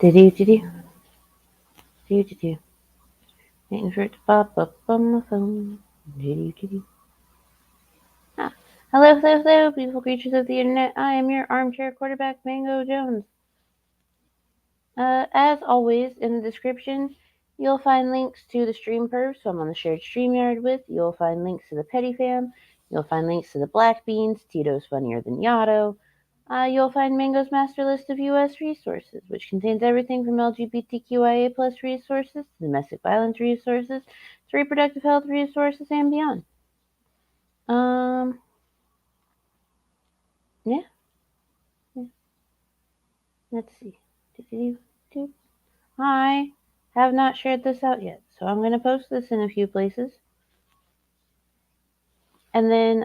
Do-do-do-do. Do-do-do. Waiting for it to pop up on my phone. Do-do-do-do. Ah. Hello, hello, hello, beautiful creatures of the internet. I am your armchair quarterback, Mango Jones. As always, in the description, you'll find links to the stream pervs, so I'm on the shared StreamYard with. You'll find links to the Petty Fam. You'll find links to the Black Beans, Tito's Funnier Than Yotto. You'll find Mango's master list of U.S. resources, which contains everything from LGBTQIA plus resources to domestic violence resources to reproductive health resources and beyond. Yeah. Let's see. Hi. Have not shared this out yet, so I'm going to post this in a few places. And then,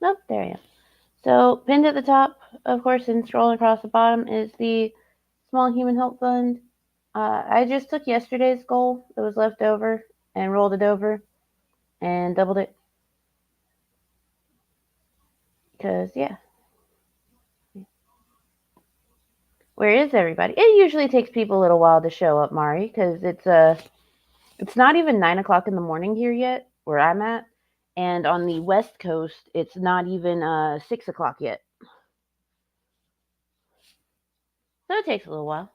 nope, there I am. So, pinned at the top, of course, and scrolling across the bottom is the Small Human Help Fund. I just took yesterday's goal that was left over and rolled it over and doubled it. Because, yeah. Where is everybody? It usually takes people a little while to show up, Mari, because it's not even 9 o'clock in the morning here yet, where I'm at. And on the West Coast, it's not even 6 o'clock yet. So it takes a little while.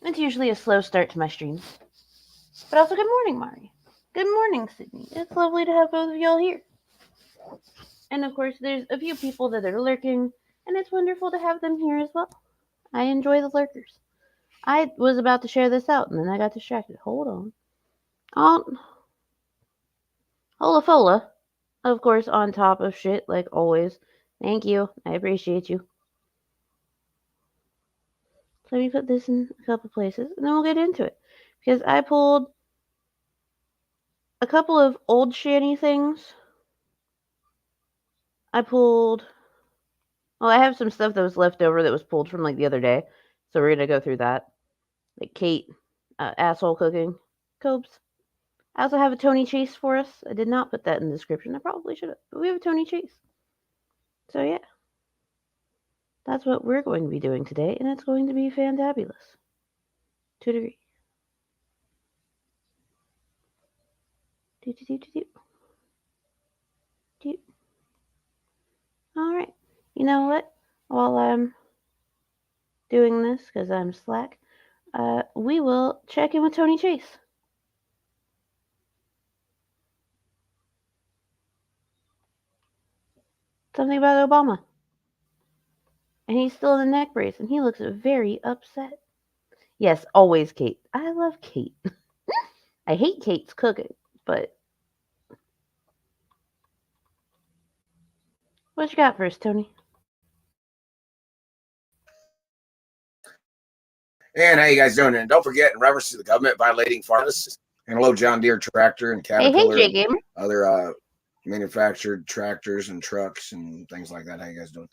It's usually a slow start to my streams. But also, good morning, Mari. Good morning, Sydney. It's lovely to have both of y'all here. And of course, there's a few people that are lurking, and it's wonderful to have them here as well. I enjoy the lurkers. I was about to share this out, and then I got distracted. Hold on. Hola fola. Of course, on top of shit, like always. Thank you. I appreciate you. So let me put this in a couple places, and then we'll get into it. Because I pulled a couple of old Shanny things. I have some stuff that was left over that was pulled from like the other day. So we're gonna go through that. Like Kate, asshole cooking, Cobes. I also have a Tony Chase for us. I did not put that in the description. I probably should have, but we have a Tony Chase. So yeah, that's what we're going to be doing today, and it's going to be fantabulous. 2 degrees. All right. You know what? While I'm doing this, because I'm slack, we will check in with Tony Chase. Something about Obama. And he's still in the neck brace, and he looks very upset. Yes, always Kate. I love Kate. I hate Kate's cooking, but what you got for us, Tony? And how you guys doing? And don't forget, in reference to the government violating farmers, and hello, John Deere tractor and Caterpillar, Hey, Gamer. other manufactured tractors and trucks and things like that. How you guys doing?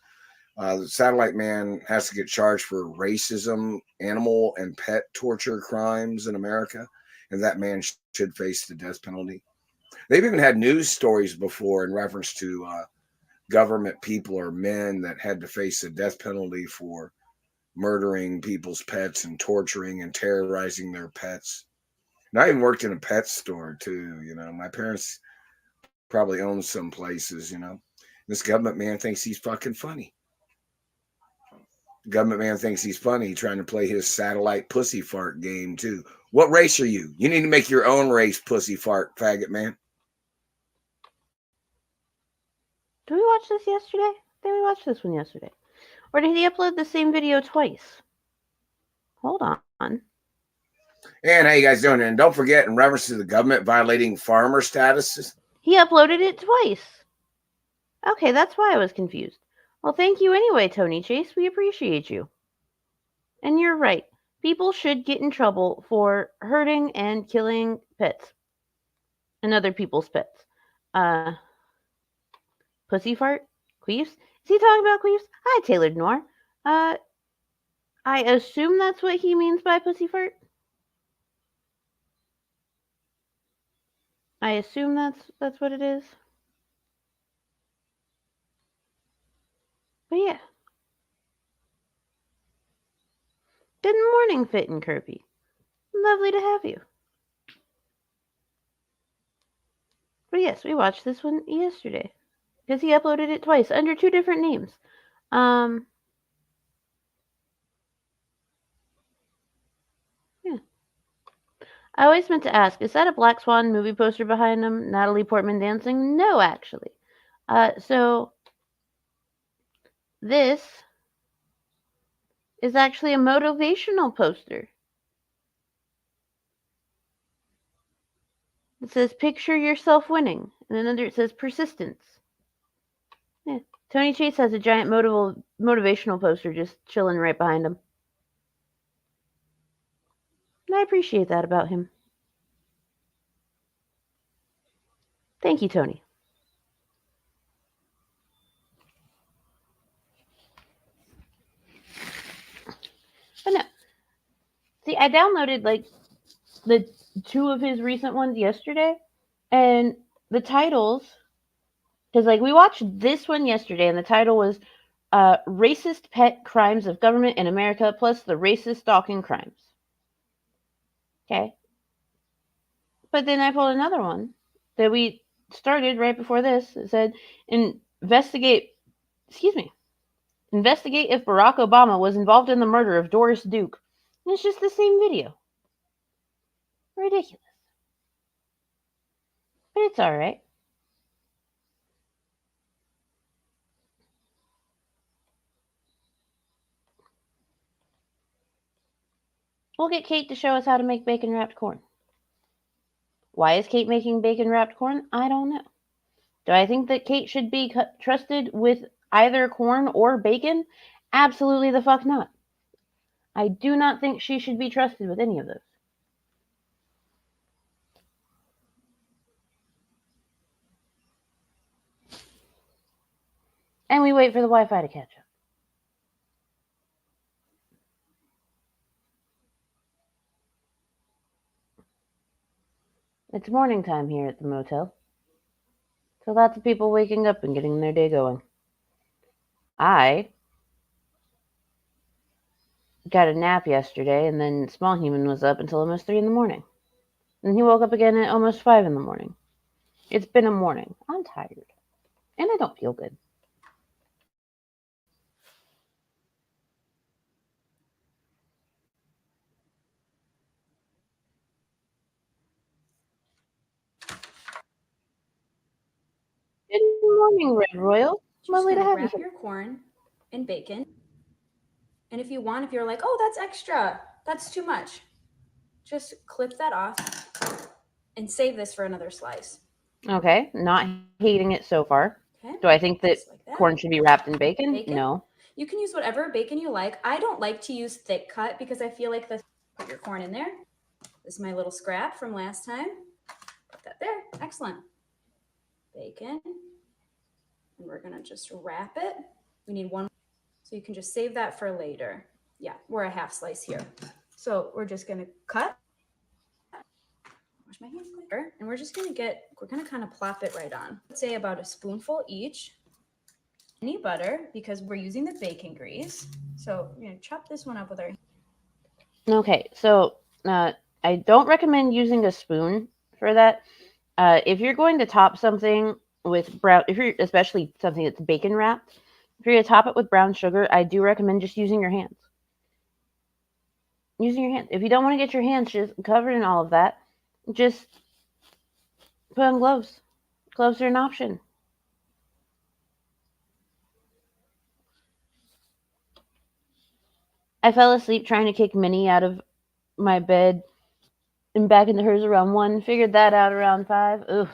The satellite man has to get charged for racism, animal and pet torture crimes in America, and that man should face the death penalty. They've even had news stories before in reference to government people or men that had to face the death penalty for murdering people's pets and torturing and terrorizing their pets. And I even worked in a pet store too. My parents probably own some places. This government man thinks he's fucking funny. Government man thinks he's funny trying to play his satellite pussy fart game too. What race are you? You need to make your own race, pussy fart faggot man. Did we watch this yesterday? I think we watched this one yesterday. Or did he upload the same video twice? Hold on. And how you guys doing? And don't forget, in reference to the government violating farmer statuses, he uploaded it twice. Okay, that's why I was confused. Well, thank you anyway, Tony Chase. We appreciate you. And you're right. People should get in trouble for hurting and killing pets and other people's pets. Pussy fart? Queefs? Is he talking about queefs? Hi, Tailored Noir. I assume that's what he means by pussy fart. I assume that's what it is. But yeah. Good morning, Fit and Kirby. Lovely to have you. But yes, we watched this one yesterday because he uploaded it twice under 2 different names. Um, yeah. I always meant to ask, is that a Black Swan movie poster behind him? Natalie Portman dancing? No, actually. So this is actually a motivational poster. It says picture yourself winning, and then under it says persistence. Yeah. Tony Chase has a giant motivational poster just chilling right behind him. And I appreciate that about him. Thank you, Tony. But no, see, I downloaded like the 2 of his recent ones yesterday, and the titles, because like we watched this one yesterday, and the title was "Racist Pet Crimes of Government in America plus the Racist Stalking Crimes." Okay, but then I pulled another one that we started right before this. It said investigate. Excuse me. Investigate if Barack Obama was involved in the murder of Doris Duke. And it's just the same video. Ridiculous. But it's alright. We'll get Kate to show us how to make bacon wrapped corn. Why is Kate making bacon wrapped corn? I don't know. Do I think that Kate should be trusted with either corn or bacon? Absolutely the fuck not. I do not think she should be trusted with any of those. And we wait for the Wi Fi to catch up. It's morning time here at the motel. So lots of people waking up and getting their day going. I got a nap yesterday, and then Small Human was up until almost 3 in the morning. And he woke up again at almost 5 in the morning. It's been a morning. I'm tired. And I don't feel good. Good morning, Red Royal. Lovely to have you. Wrap your corn in bacon. And if you want, if you're like, oh, that's extra, that's too much, just clip that off and save this for another slice. Okay, not hating it so far. Okay. Do I think that Like corn should be wrapped in bacon? No. You can use whatever bacon you like. I don't like to use thick cut because I feel like put your corn in there. This is my little scrap from last time. Put that there. Excellent. Bacon. And we're going to just wrap it. We need one. So you can just save that for later. Yeah, we're a half slice here. So we're just going to cut. Wash my hands later. And we're just going to we're going to kind of plop it right on. Let's say about a spoonful each. Any butter because we're using the bacon grease. So we're going to chop this one up with our. Okay, so I don't recommend using a spoon for that. If you're going to top something with brown, especially something that's bacon wrapped, if you're going to top it with brown sugar, I do recommend just using your hands. Using your hands. If you don't want to get your hands just covered in all of that, just put on gloves. Gloves are an option. I fell asleep trying to kick Minnie out of my bed and back into hers around 1. Figured that out around 5. Ugh.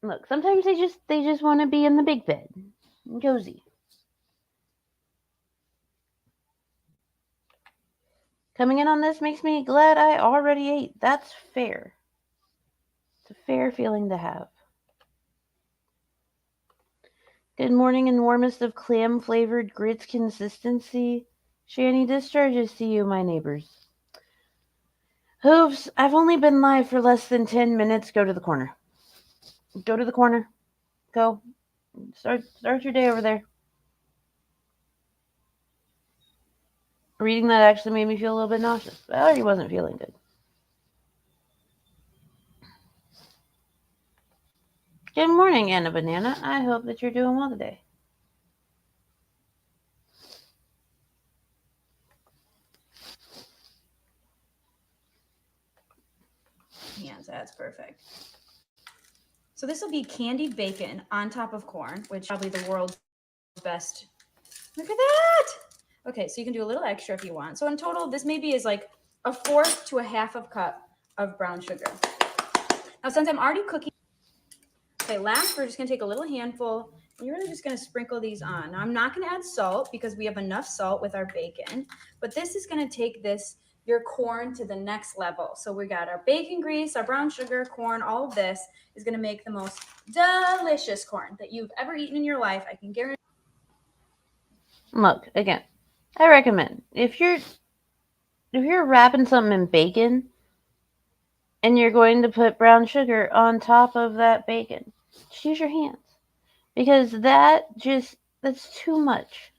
Look, sometimes they just want to be in the big bed. Cozy. Coming in on this makes me glad I already ate. That's fair. It's a fair feeling to have. Good morning and warmest of clam-flavored grits consistency. Shanny discharges to you, my neighbors. Hooves, I've only been live for less than 10 minutes. Go to the corner. Go to the corner. Go. Start your day over there. Reading that actually made me feel a little bit nauseous. I already wasn't feeling good. Good morning, Anna Banana. I hope that you're doing well today. Hands, that's perfect. So this will be candied bacon on top of corn, which is probably the world's best. Look at that. Okay, so you can do a little extra if you want. So in total, this maybe is like a fourth to a half of cup of brown sugar. Now, since I'm already cooking, okay, last we're just gonna take a little handful. And you're really just gonna sprinkle these on. Now I'm not gonna add salt because we have enough salt with our bacon, but this is gonna take your corn to the next level. So we got our bacon grease, our brown sugar, corn, all of this is gonna make the most delicious corn that you've ever eaten in your life. I can guarantee. Look, again, I recommend if you're wrapping something in bacon and you're going to put brown sugar on top of that bacon, just use your hands. Because that's too much.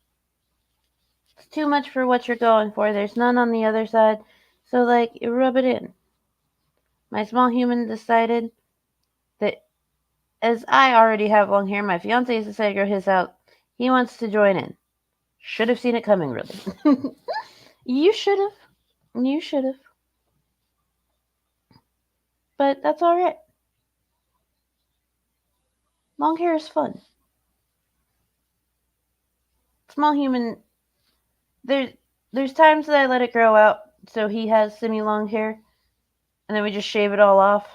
It's too much for what you're going for. There's none on the other side. So like rub it in. My small human decided that as I already have long hair, my fiance has decided to grow his out. He wants to join in. Should have seen it coming, really. You should have. You should have. But that's alright. Long hair is fun. Small human, there's times that I let it grow out so he has semi-long hair, and then we just shave it all off.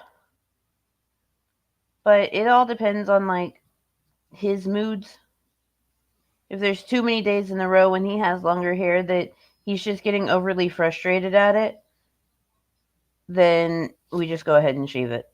But it all depends on like his moods. If there's too many days in a row when he has longer hair that he's just getting overly frustrated at it, then we just go ahead and shave it.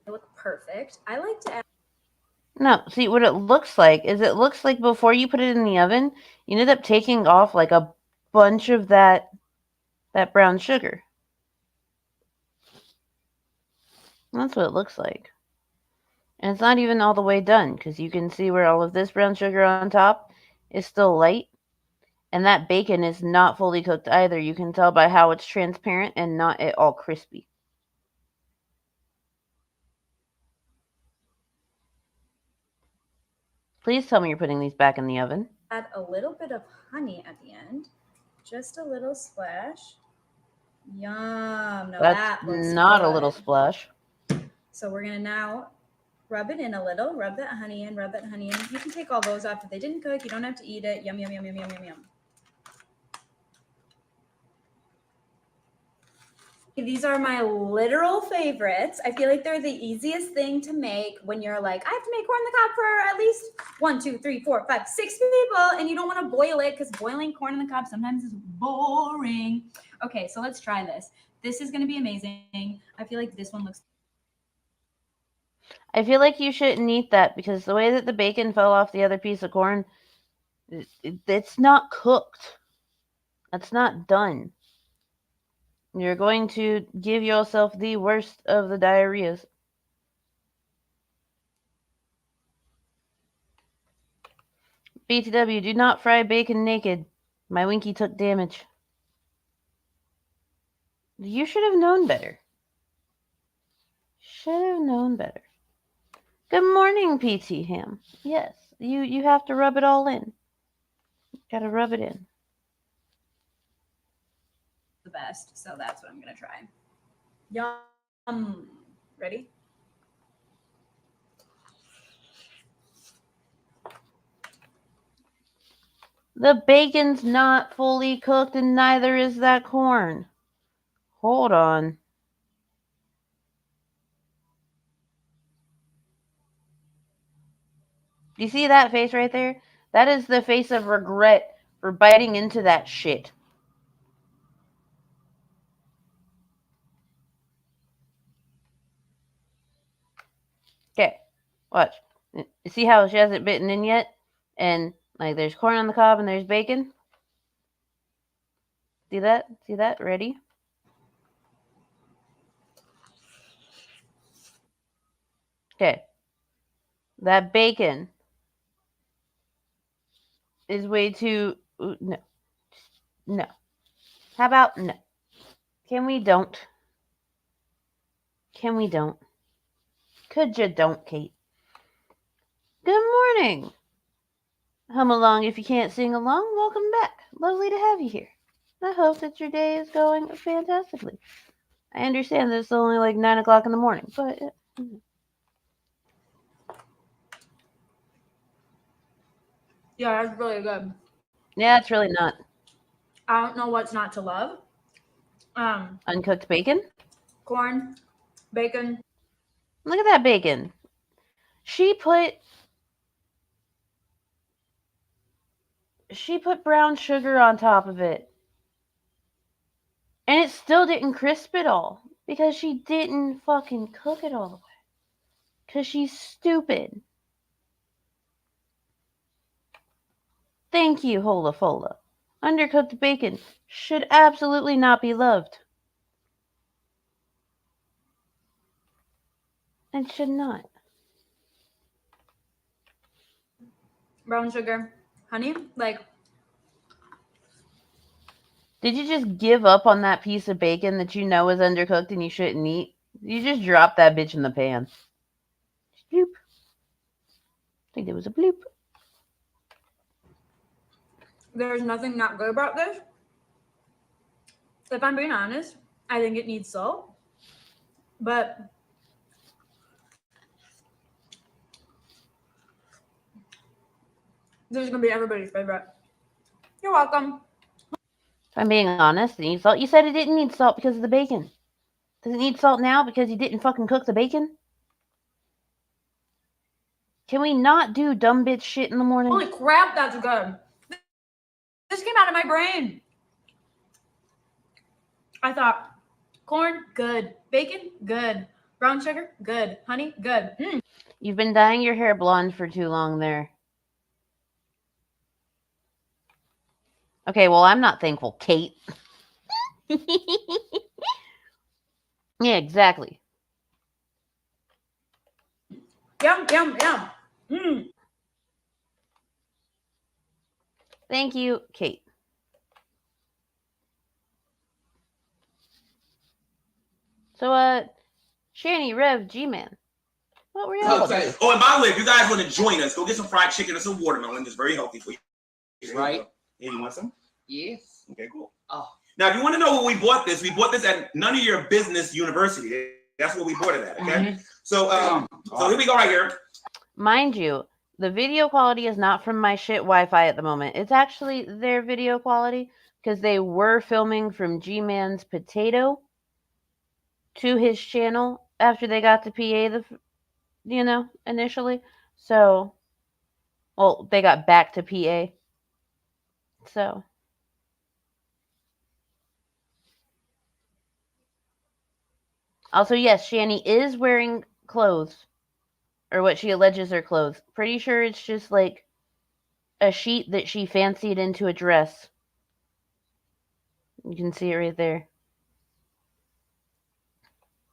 They look perfect. I like to add. No, see what it looks like is it looks like before you put it in the oven, you ended up taking off like a bunch of that brown sugar. That's what it looks like. And it's not even all the way done because you can see where all of this brown sugar on top is still light. And that bacon is not fully cooked either. You can tell by how it's transparent and not at all crispy. Please tell me you're putting these back in the oven. Add a little bit of honey at the end, just a little splash. Yum. No, That's that looks not good. a little splash. So we're gonna now rub it in a little, rub that honey in, rub that honey in. You can take all those off if they didn't cook. You don't have to eat it. Yum, yum, yum, yum, yum, yum, yum. These are my literal favorites. I feel like they're the easiest thing to make when you're like, I have to make corn on the cob for at least 1, 2, 3, 4, 5, 6 people, and you don't want to boil it because boiling corn on the cob sometimes is boring. Okay, so let's try this. This is going to be amazing. I feel like this one looks. I feel like you shouldn't eat that because the way that the bacon fell off the other piece of corn, it's not cooked. That's not done. You're going to give yourself the worst of the diarrheas. BTW, do not fry bacon naked. My winky took damage. You should have known better. Should have known better. Good morning, PT Ham. Yes, you have to rub it all in. Gotta rub it in. The best, so that's what I'm gonna try. Yum. Ready? The bacon's not fully cooked and neither is that corn. Hold on. Do you see that face right there? That is the face of regret for biting into that shit. Watch. You see how she hasn't bitten in yet? And like there's corn on the cob and there's bacon. See that? See that? Ready? Okay. That bacon is way too. Ooh, no. No. How about no? Can we don't? Can we don't? Could you don't, Kate? Good morning. Hum along if you can't sing along. Welcome back. Lovely to have you here. I hope that your day is going fantastically. I understand that it's only like 9 o'clock in the morning, but Yeah, that's really good. yeah, it's really not. I don't know what's not to love. Uncooked bacon? Corn, bacon. Look at that bacon. She put brown sugar on top of it. And it still didn't crisp at all. Because she didn't fucking cook it all the way. Because she's stupid. Thank you, Hola Fola. Undercooked bacon should absolutely not be loved. It should not. Brown sugar, honey. Like, did you just give up on that piece of bacon that you know is undercooked and you shouldn't eat? You just dropped that bitch in the pan. Bloop. I think there was a bloop. there's nothing not good about this. If I'm being honest, I think it needs salt. But this is going to be everybody's favorite. You're welcome. If I'm being honest, it needs salt. You said it didn't need salt because of the bacon. Does it need salt now because you didn't fucking cook the bacon? Can we not do dumb bitch shit in the morning? Holy crap, that's good. This came out of my brain. I thought corn, good. Bacon, good. Brown sugar, good. Honey, good. You've been dyeing your hair blonde for too long there. Okay, well, I'm not thankful, Kate. Yeah, exactly. Yum, yum, yum. Thank you, Kate. So, Shanny, Rev, G-Man, what were y'all Okay. Oh, and by the way, if you guys want to join us, go get some fried chicken and some watermelon. It's very healthy for you. Right. Hey, you want some? Yes. Okay, cool. Oh. Now, if you want to know where we bought this at None of Your Business University. That's where we bought it at, okay? Mm-hmm. So here we go right here. Mind you, the video quality is not from my shit Wi-Fi at the moment. It's actually their video quality because they were filming from G-Man's potato to his channel after they got to PA initially. So, well, they got back to PA. So, also, yes, Shanny is wearing clothes, or what she alleges are clothes. Pretty sure it's just like a sheet that she fancied into a dress. You can see it right there.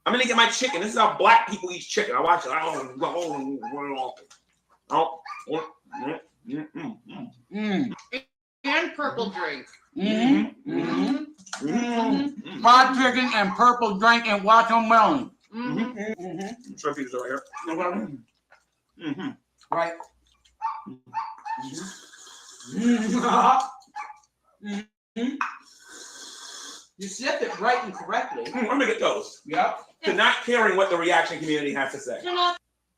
I'm gonna get my chicken. This is how black people eat chicken. I watch it. And purple drink. Fried chicken and purple drink and watermelon. Shrimp is right here. Right. You said it right and correctly. I'm gonna get those. Yep. To not caring what the reaction community has to say.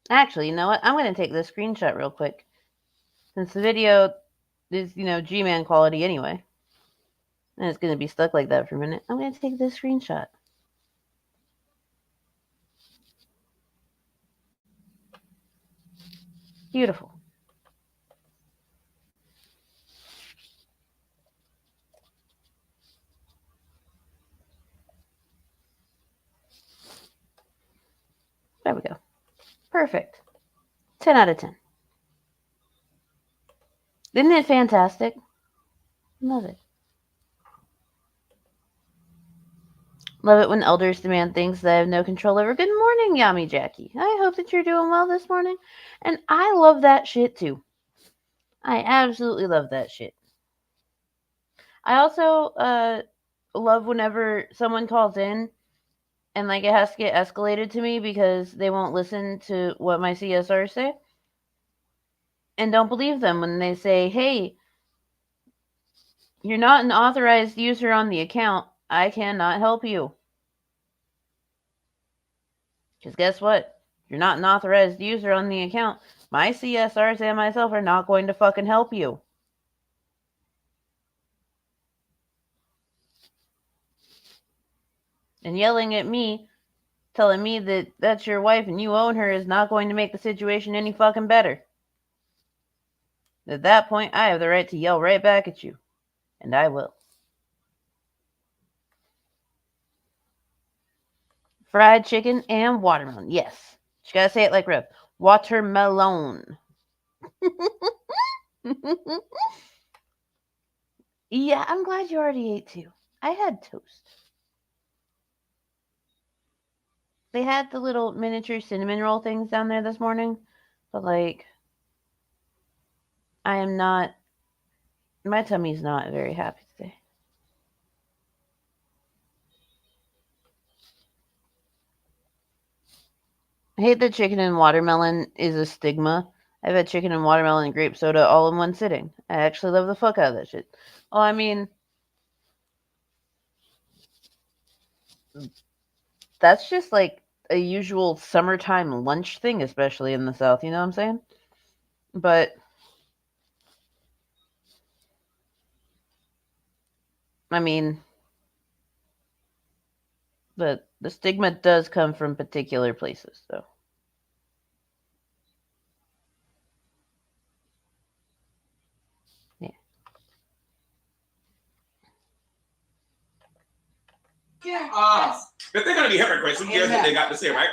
Actually, you know what? I'm going to take this screenshot real quick. Since the video is, G-Man quality anyway. And it's going to be stuck like that for a minute. I'm going to take this screenshot. Beautiful. There we go. Perfect. 10 out of 10. Isn't it fantastic? Love it. Love it when elders demand things that I have no control over. Good morning, Yami Jackie. I hope that you're doing well this morning. And I love that shit too. I absolutely love that shit. I also love whenever someone calls in and like it has to get escalated to me because they won't listen to what my CSRs say. And don't believe them when they say, hey, you're not an authorized user on the account. I cannot help you. Because guess what? You're not an authorized user on the account. My CSRs and myself are not going to fucking help you. And yelling at me, telling me that that's your wife and you own her is not going to make the situation any fucking better. At that point, I have the right to yell right back at you. And I will. Fried chicken and watermelon. Yes. You gotta say it like Rev. Watermelon. Yeah, I'm glad you already ate too. I had toast. They had the little miniature cinnamon roll things down there this morning. But like, I am not, my tummy's not very happy today. I hate that chicken and watermelon is a stigma. I've had chicken and watermelon and grape soda all in one sitting. I actually love the fuck out of that shit. Oh, I mean, that's just like a usual summertime lunch thing, especially in the South, you know what I'm saying? But I mean, the stigma does come from particular places, though. Yeah. If they're gonna be hypocrites, who cares what they got to say, right?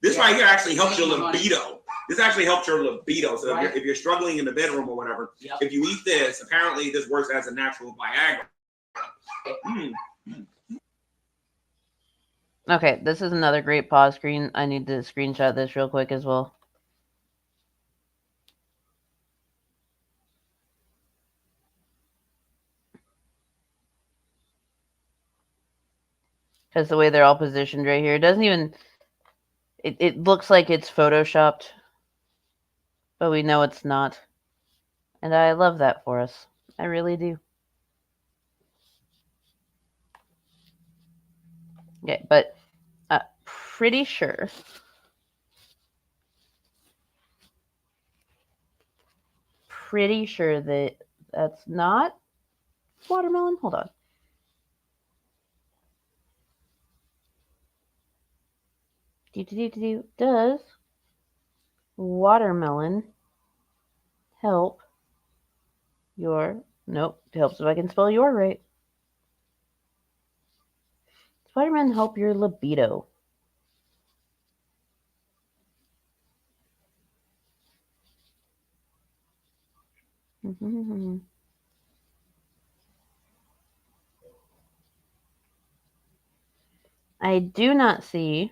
This right here actually helps your libido. This actually helps your libido. So if you're struggling in the bedroom or whatever, if you eat this, apparently this works as a natural Viagra. Okay, this is another great pause screen. I need to screenshot this real quick as well. Because the way they're all positioned right here, it doesn't even... It looks like it's photoshopped, but we know it's not. And I love that for us. I really do. Okay, but pretty sure... Pretty sure that that's not watermelon. Hold on. Does watermelon help your... Nope, it helps if I can spell your right. Does watermelon help your libido? I do not see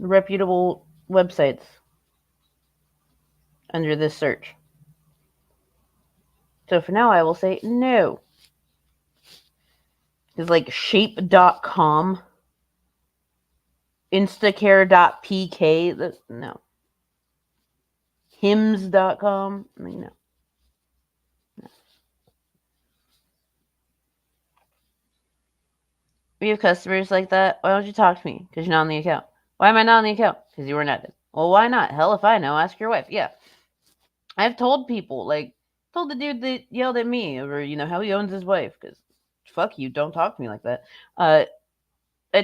reputable websites under this search. So for now, I will say no. It's like shape.com, instacare.pk. No. Hims.com. No. We have customers like that. Why don't you talk to me? Because you're not on the account. Why am I not on the account? Because you weren't added. Well, why not? Hell if I know. Ask your wife. Yeah. I've told people, like, told the dude that yelled at me over, how he owns his wife. Because, fuck you, don't talk to me like that. I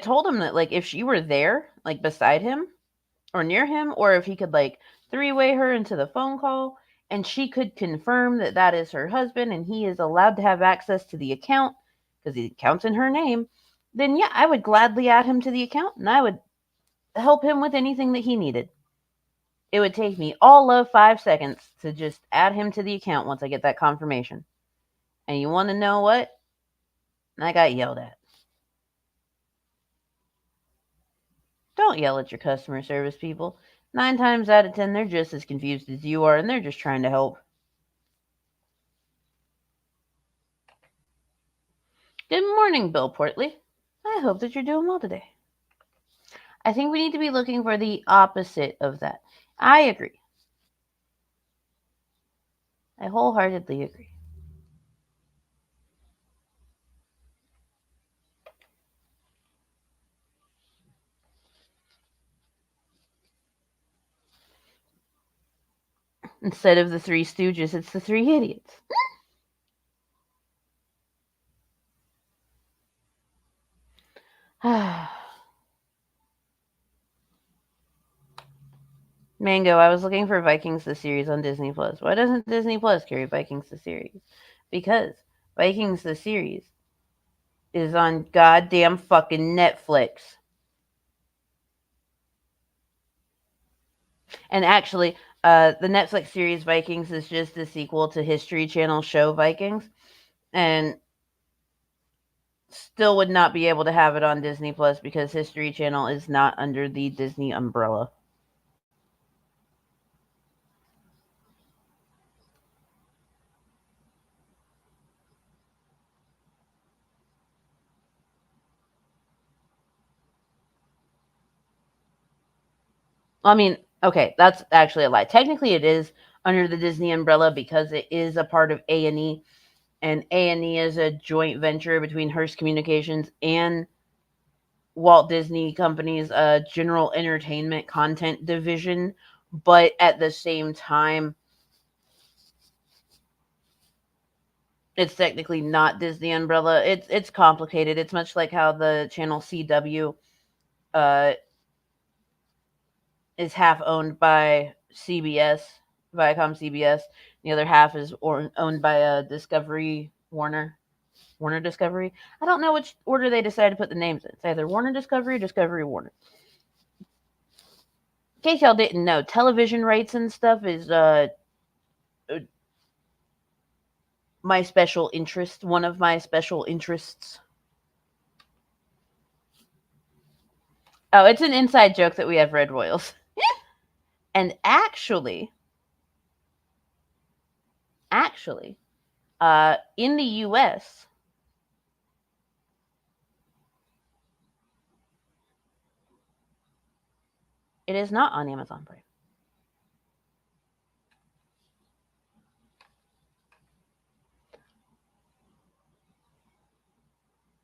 told him that, like, if she were there, like, beside him, or near him, or if he could, like, three-way her into the phone call, and she could confirm that that is her husband and he is allowed to have access to the account because the account's in her name, then yeah, I would gladly add him to the account and I would help him with anything that he needed. It would take me all of 5 seconds to just add him to the account once I get that confirmation. And you want to know what? I got yelled at. Don't yell at your customer service people. 9 times out of 10, they're just as confused as you are, and they're just trying to help. Good morning, Bill Portley. I hope that you're doing well today. I think we need to be looking for the opposite of that. I agree. I wholeheartedly agree. Instead of the Three Stooges, it's the Three Idiots. Mango, I was looking for Vikings the series on Disney Plus. Why doesn't Disney Plus carry Vikings the series? Because Vikings the series is on goddamn fucking Netflix. And actually, the Netflix series Vikings is just a sequel to History Channel show Vikings, and still would not be able to have it on Disney Plus because History Channel is not under the Disney umbrella. I mean, okay, that's actually a lie. Technically, it is under the Disney umbrella because it is a part of A&E, and A&E is a joint venture between Hearst Communications and Walt Disney Company's general entertainment content division. But at the same time, it's technically not Disney umbrella. It's complicated. It's much like how the channel CW is half owned by CBS, Viacom CBS. The other half is owned by Discovery Warner Discovery. I don't know which order they decided to put the names in. It's either Warner Discovery or Discovery Warner. In case y'all didn't know, television rights and stuff is my special interest. One of my special interests. Oh, it's an inside joke that we have red royals. And actually, in the U.S., it is not on Amazon Prime.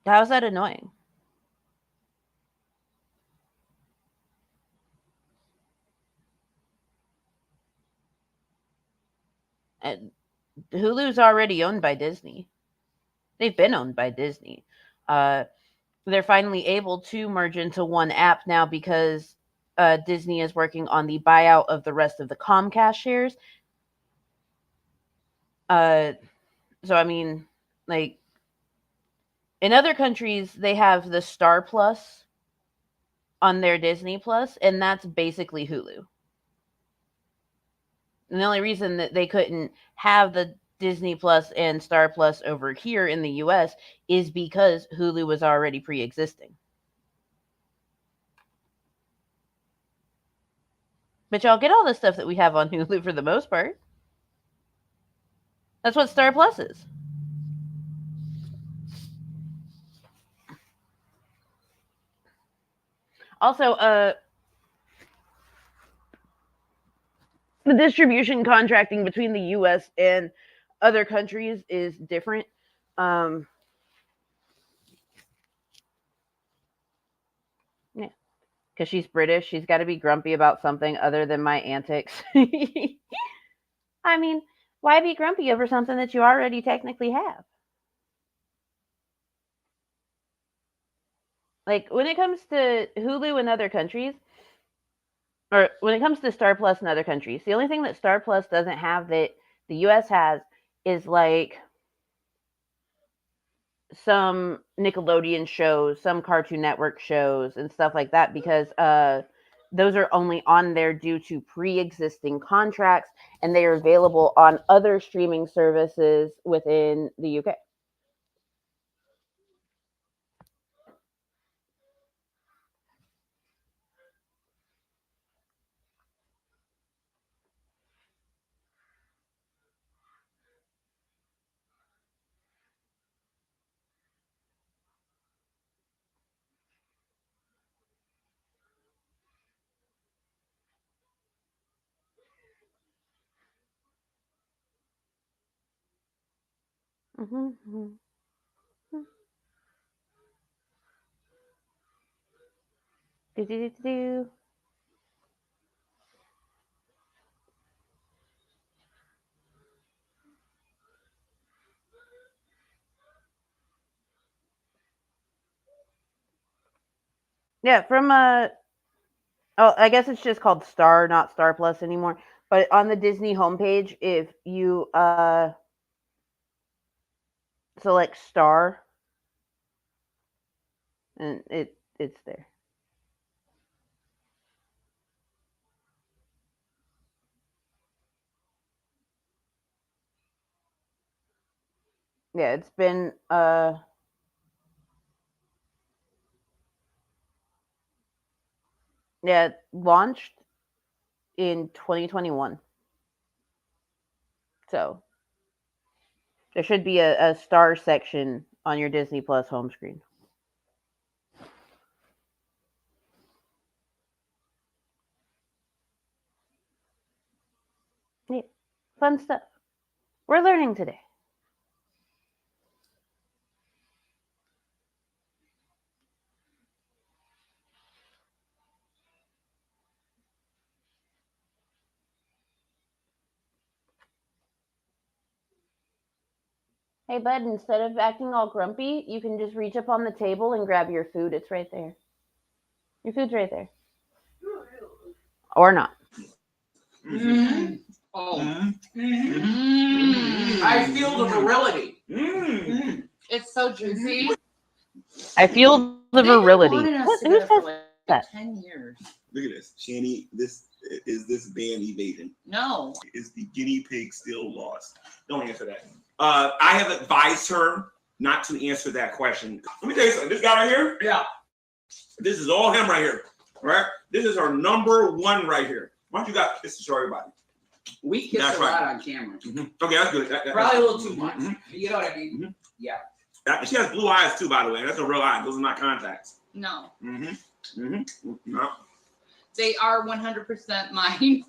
How's that annoying? And Hulu's already owned by Disney. They've been owned by Disney. They're finally able to merge into one app now because Disney is working on the buyout of the rest of the Comcast shares. So, I mean, like, in other countries, they have the Star Plus on their Disney Plus, and that's basically Hulu. And the only reason that they couldn't have the Disney Plus and Star Plus over here in the US is because Hulu was already pre-existing. But y'all get all the stuff that we have on Hulu for the most part. That's what Star Plus is. Also, the distribution contracting between the US and other countries is different. Yeah, because she's British, she's got to be grumpy about something other than my antics. I mean, why be grumpy over something that you already technically have? Like, when it comes to Hulu in other countries, or when it comes to Star Plus in other countries, the only thing that Star Plus doesn't have that the US has is like some Nickelodeon shows, some Cartoon Network shows, and stuff like that, because those are only on there due to pre-existing contracts, and they are available on other streaming services within the UK. Mm-hmm. Do. Yeah, from oh, I guess it's just called Star, not Star Plus anymore. But on the Disney homepage, if you select Star, and it's there. Yeah, it's been yeah, launched in 2021. So there should be a Star section on your Disney Plus home screen. Yeah, fun stuff. We're learning today. Hey, bud, instead of acting all grumpy, you can just reach up on the table and grab your food. It's right there. Your food's right there. Or not. Mm. Oh. I feel the virility. It's so juicy. I feel the virility. What? Who says that? 10 years. Look at this, Shanny. This band evading. No. Is the guinea pig still lost? Don't answer that. I have advised her not to answer that question. Let me tell you something. This guy right here. Yeah. This is all him right here. Right. This is her number one right here. Why don't you got this to show everybody? We kiss That's a lot right. on camera. Okay, that's good. Probably a little too much. You know what I mean? Yeah. She has blue eyes too, by the way. That's a real eye. Those are not contacts. No. No. They are 100% mine.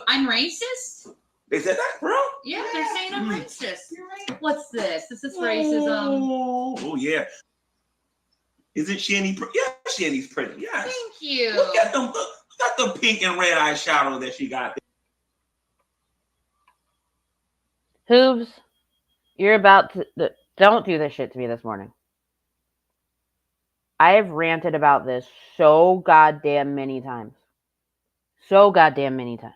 I'm racist? They said that, bro? Yeah, they're saying I'm racist. What's this? Is this racism? Oh yeah. Isn't Shanny pretty? Yeah, Shanny's pretty. Yes. Thank you. Look at the pink and red eyeshadow that she got. Hooves, you're about to... Don't do this shit to me this morning. I have ranted about this so goddamn many times. So goddamn many times.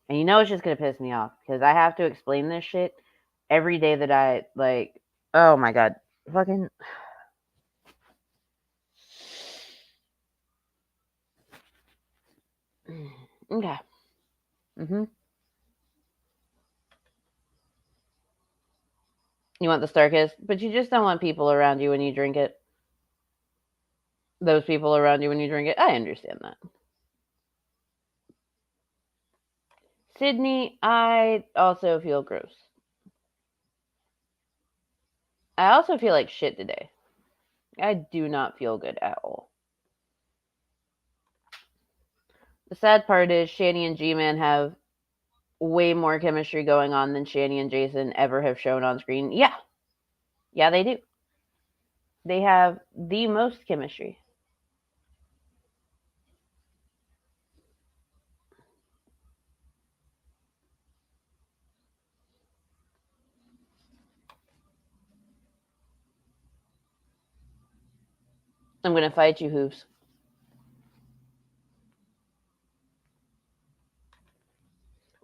And you know it's just going to piss me off because I have to explain this shit every day that I, like, oh my god. Fucking... Okay. You want the Star Kiss, but you just don't want people around you when you drink it. Those people around you when you drink it. I understand that. Sydney, I also feel gross. I also feel like shit today. I do not feel good at all. The sad part is Shanny and G-Man have way more chemistry going on than Shanny and Jason ever have shown on screen. Yeah. Yeah, they do. They have the most chemistry. I'm going to fight you, Hooves.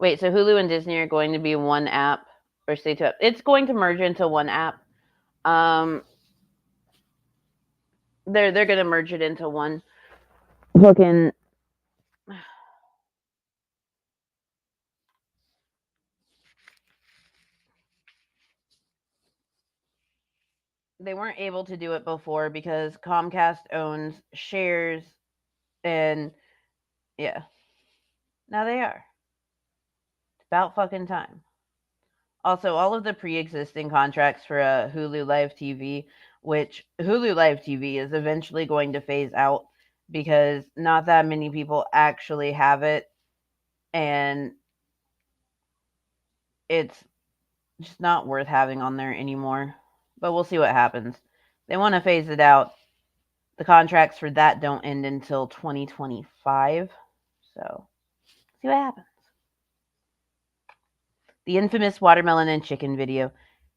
Wait, so Hulu and Disney are going to be one app or stay two apps? It's going to merge into one app. They're going to merge it into one. Fucking. They weren't able to do it before because Comcast owns shares, and yeah, now they are. It's about fucking time. Also, all of the pre-existing contracts for Hulu Live TV, which Hulu Live TV is eventually going to phase out because not that many people actually have it, and it's just not worth having on there anymore. But we'll see what happens. They want to phase it out. The contracts for that don't end until 2025, so see what happens. The infamous watermelon and chicken video.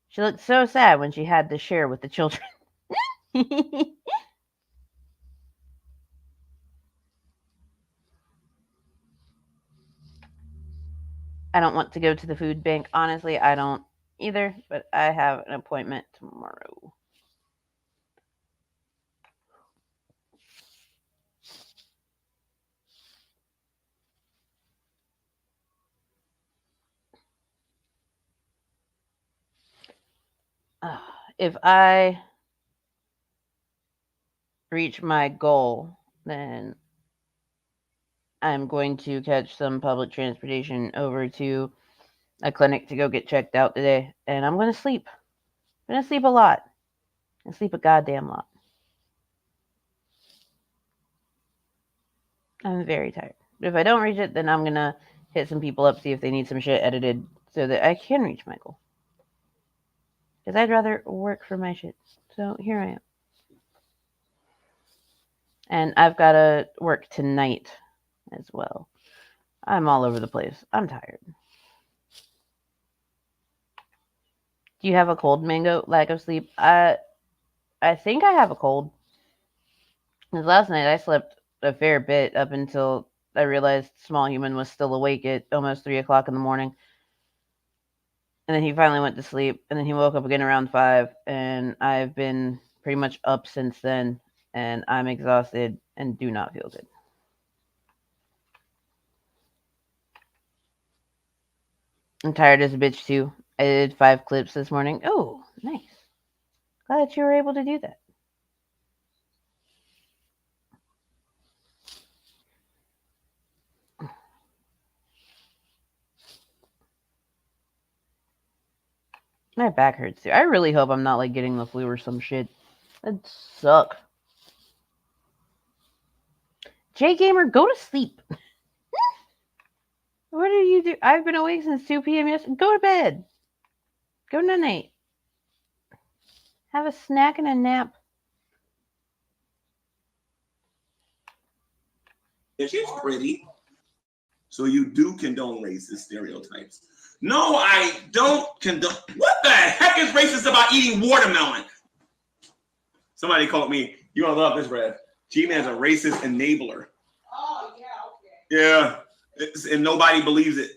She looked so sad when she had to share with the children. I don't want to go to the food bank. Honestly, I don't either, but I have an appointment tomorrow. If I reach my goal, then I'm going to catch some public transportation over to a clinic to go get checked out today, and I'm going to sleep. I'm going to sleep a lot. I sleep a goddamn lot. I'm very tired. But if I don't reach it, then I'm going to hit some people up, see if they need some shit edited so that I can reach my goal. Because I'd rather work for my shit. So here I am. And I've got to work tonight as well. I'm all over the place. I'm tired. Do you have a cold, Mango? Lack of sleep? I think I have a cold. Because last night I slept a fair bit up until I realized Small Human was still awake at almost 3 o'clock in the morning. And then he finally went to sleep. And then he woke up again around 5. And I've been pretty much up since then. And I'm exhausted and do not feel good. I'm tired as a bitch too. I did 5 clips this morning. Oh, nice. Glad that you were able to do that. My back hurts too. I really hope I'm not like getting the flu or some shit. That'd suck. Jay Gamer, go to sleep. What do you do? I've been awake since 2 p.m. yesterday. Go to bed. Go night. Have a snack and a nap. Yeah, she's pretty. So you do condone racist stereotypes. No, I don't condone. What the heck is racist about eating watermelon? Somebody called me. You're gonna love this, Brad. G-Man's a racist enabler. Oh, yeah, okay. Yeah, and nobody believes it.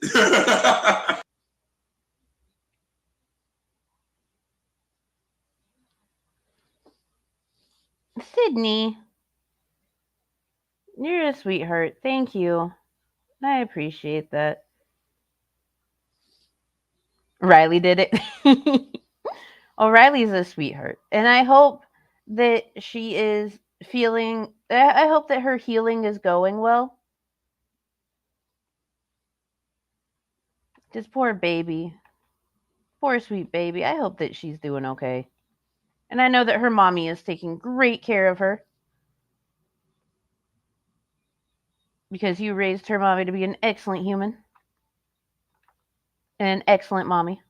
Sydney, you're a sweetheart. Thank you. I appreciate that. Riley did it. O'Reilly's a sweetheart. And I hope that she is feeling, I hope that her healing is going well. This poor baby. Poor sweet baby. I hope that she's doing okay. And I know that her mommy is taking great care of her. Because you raised her mommy to be an excellent human. And an excellent mommy.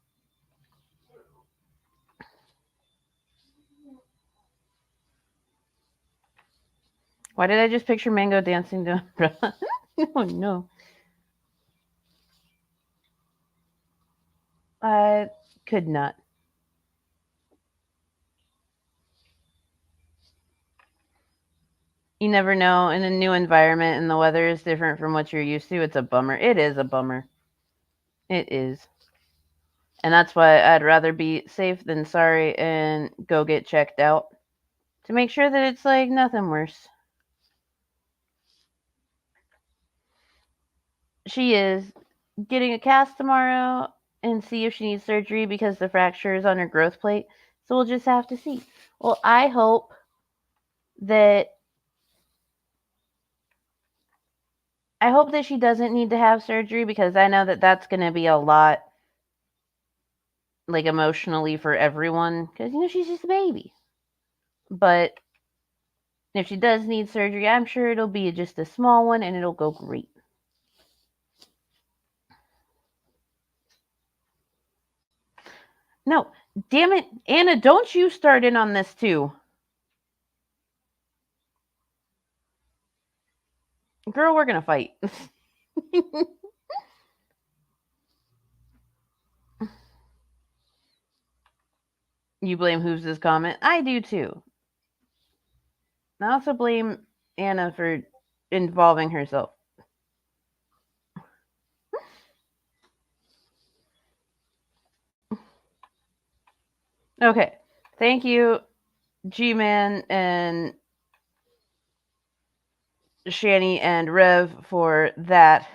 Why did I just picture Mango dancing to Umbrella? Oh no. I could not. You never know. In a new environment and the weather is different from what you're used to, it's a bummer. It is a bummer. It is. And that's why I'd rather be safe than sorry and go get checked out to make sure that it's like nothing worse. She is getting a cast tomorrow and see if she needs surgery because the fracture is on her growth plate. So we'll just have to see. Well, I hope that she doesn't need to have surgery because I know that that's going to be a lot, like, emotionally for everyone because, she's just a baby. But if she does need surgery, I'm sure it'll be just a small one and it'll go great. No, damn it, Anna, don't you start in on this too. Girl, we're going to fight. You blame Hooves' comment? I do too. I also blame Anna for involving herself. Okay. Thank you, G-Man and Shanny and Rev for that.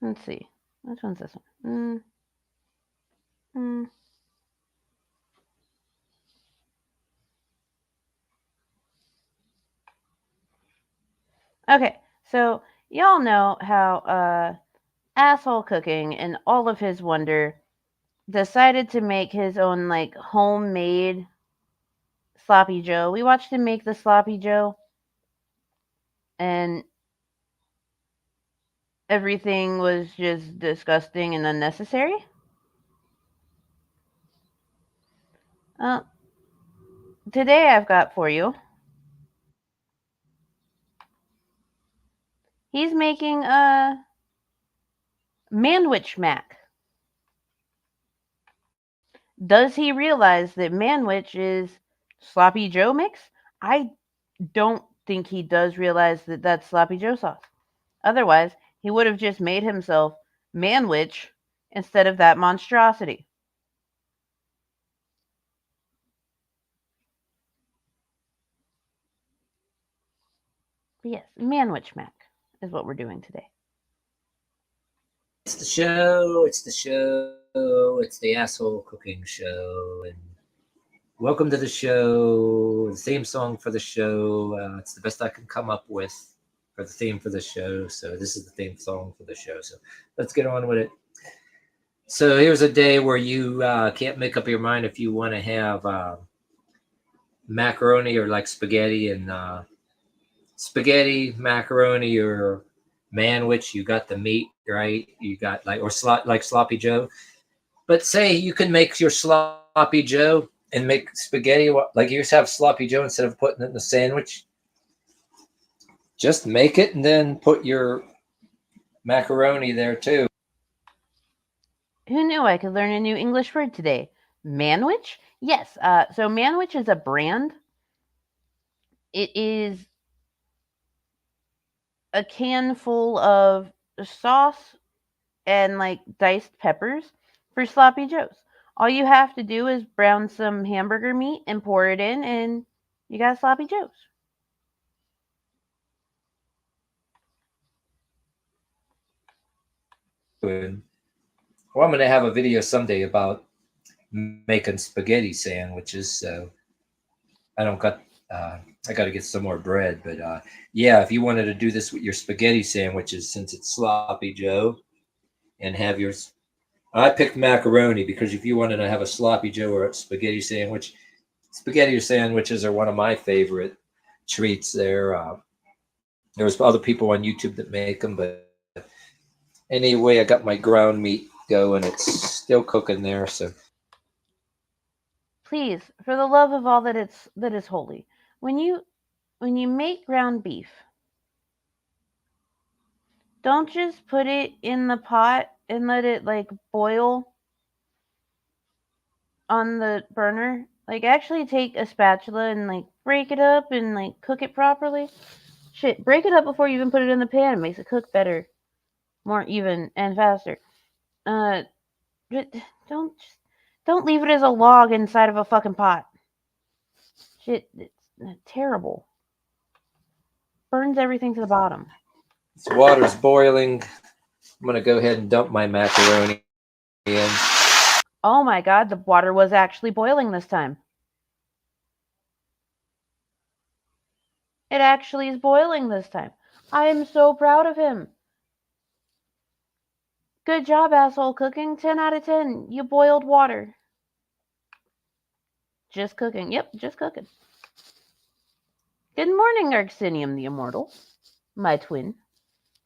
Let's see. Which one's this one? Okay, so y'all know how Asshole Cooking and all of his wonder decided to make his own, like, homemade Sloppy Joe. We watched him make the Sloppy Joe, and everything was just disgusting and unnecessary. Today I've got for you, he's making a Manwich Mac. Does he realize that Manwich is Sloppy Joe mix? I don't think he does realize that that's Sloppy Joe sauce. Otherwise, he would have just made himself Manwich instead of that monstrosity. But yes, Manwich Mac is what we're doing today. It's the show. It's the show. It's the Asshole Cooking Show. And welcome to the show. The theme song for the show. It's the best I can come up with for the theme for the show. So this is the theme song for the show. So let's get on with it. So here's a day where you can't make up your mind if you want to have macaroni or like spaghetti and spaghetti, macaroni, or manwich. You got the meat, right? You got like sloppy Joe. But say you can make your sloppy Joe and make spaghetti like you just have sloppy Joe instead of putting it in a sandwich. Just make it and then put your macaroni there too. Who knew I could learn a new English word today? Manwich? Yes. So Manwich is a brand. It is a can full of sauce and, like, diced peppers for sloppy joes. All you have to do is brown some hamburger meat and pour it in, and you got sloppy joes. Well, I'm going to have a video someday about making spaghetti sandwiches. So I don't got. I got to get some more bread, but yeah, if you wanted to do this with your spaghetti sandwiches, since it's sloppy Joe, and have yours. I picked macaroni because if you wanted to have a sloppy Joe or a spaghetti sandwich, spaghetti sandwiches are one of my favorite treats. There's other people on YouTube that make them, but anyway, I got my ground meat going. It's still cooking there, so. Please, for the love of all that is holy, when you make ground beef, don't just put it in the pot and let it, like, boil on the burner. Like, actually take a spatula and, like, break it up and, like, cook it properly. Shit, break it up before you even put it in the pan. It makes it cook better, more even, and faster. Don't leave it as a log inside of a fucking pot. Shit, it's terrible. Burns everything to the bottom. This water's boiling. I'm gonna go ahead and dump my macaroni in. Oh my god, the water was actually boiling this time. It actually is boiling this time. I am so proud of him. Good job, asshole cooking. 10 out of 10. You boiled water. Just cooking. Yep, just cooking. Good morning, Arxinium the Immortal. My twin.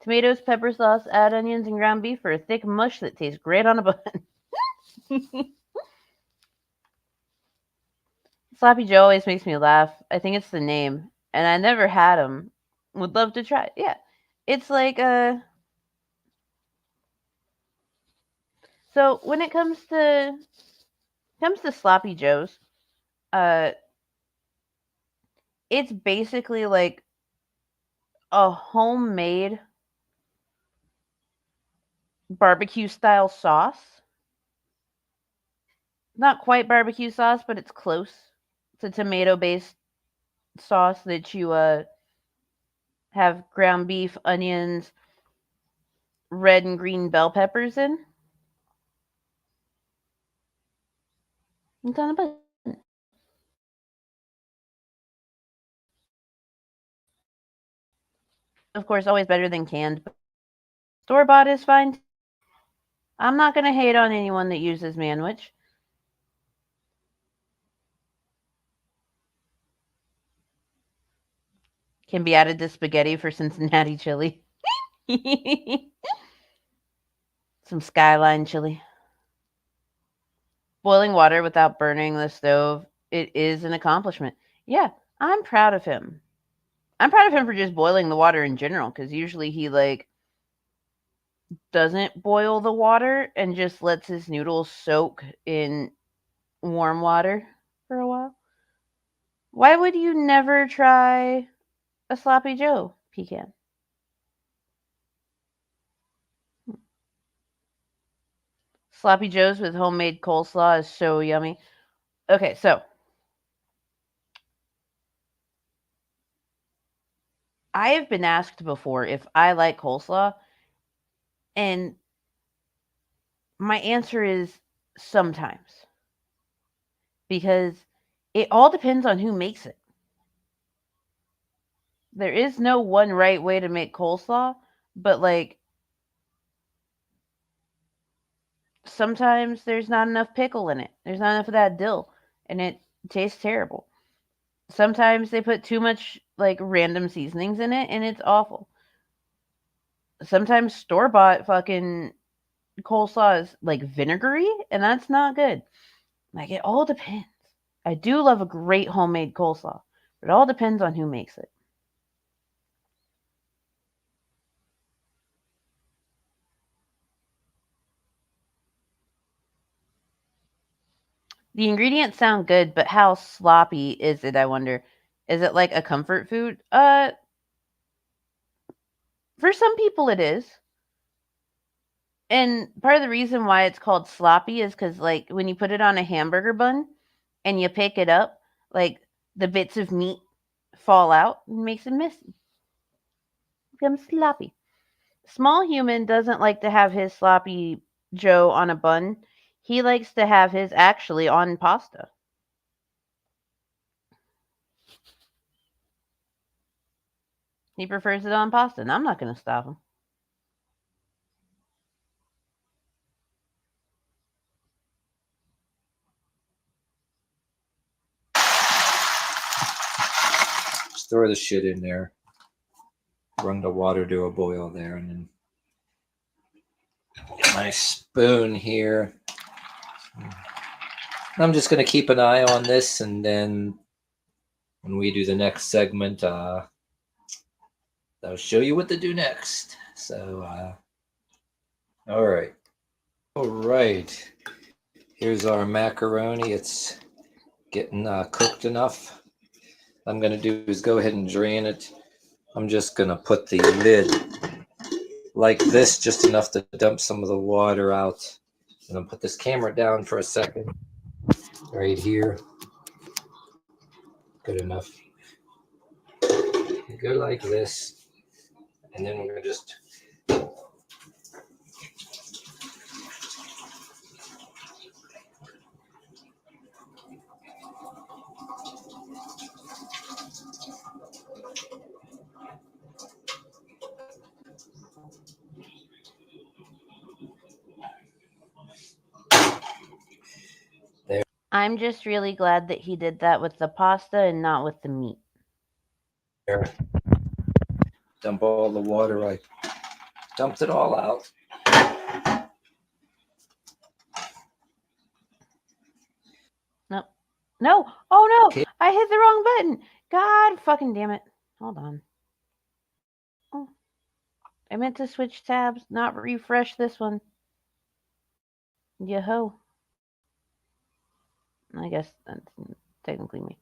Tomatoes, pepper sauce, add onions and ground beef for a thick mush that tastes great on a bun. Sloppy Joe always makes me laugh. I think it's the name. And I never had them. Would love to try. Yeah. It's like so when it comes to Sloppy Joes, it's basically like a homemade barbecue style sauce. Not quite barbecue sauce, but it's close. It's a tomato based sauce that you have ground beef, onions, red and green bell peppers in. It's on a bun. Of course, always better than canned. Store bought is fine. I'm not going to hate on anyone that uses Manwich. Can be added to spaghetti for Cincinnati chili. Some Skyline chili. Boiling water without burning the stove, it is an accomplishment. Yeah, I'm proud of him. I'm proud of him for just boiling the water in general, because usually he doesn't boil the water and just lets his noodles soak in warm water for a while. Why would you never try a Sloppy Joe pecan? Sloppy Joes with homemade coleslaw is so yummy. Okay, so I have been asked before if I like coleslaw, and my answer is sometimes. Because it all depends on who makes it. There is no one right way to make coleslaw, but sometimes there's not enough pickle in it. There's not enough of that dill, and it tastes terrible. Sometimes they put too much random seasonings in it, and it's awful. Sometimes store-bought fucking coleslaw is vinegary, and that's not good. It all depends. I do love a great homemade coleslaw, but it all depends on who makes it. The ingredients sound good, but how sloppy is it, I wonder? Is it like a comfort food? For some people it is. And part of the reason why it's called sloppy is because when you put it on a hamburger bun and you pick it up, the bits of meat fall out and makes it messy. Becomes sloppy. Small human doesn't like to have his sloppy Joe on a bun. He likes to have his actually on pasta. He prefers it on pasta, and I'm not going to stop him. Just throw the shit in there. Bring the water to a boil there, and then my spoon here. I'm just going to keep an eye on this, and then when we do the next segment, I'll show you what to do next. So, all right. All right. Here's our macaroni. It's getting cooked enough. What I'm going to do is go ahead and drain it. I'm just going to put the lid like this, just enough to dump some of the water out. And I'll put this camera down for a second, right here. Good enough. Go like this, and then we're going to just I'm just really glad that he did that with the pasta and not with the meat. there. Dump all the water. I dumped it all out. No. Oh no. Okay. I hit the wrong button. God fucking damn it. Hold on. Oh. I meant to switch tabs, not refresh this one. Yo-ho. I guess that's technically me.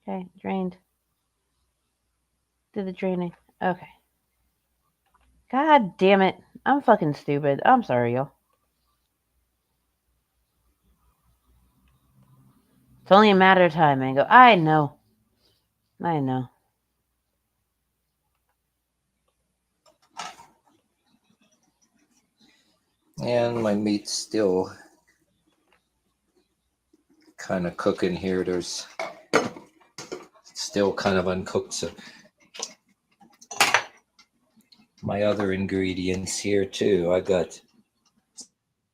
Okay, drained. Did the draining. Okay. God damn it. I'm fucking stupid. I'm sorry, y'all. It's only a matter of time, Mango. I know. And my meat's still kind of cooking here. There's still kind of uncooked. So my other ingredients here too. I got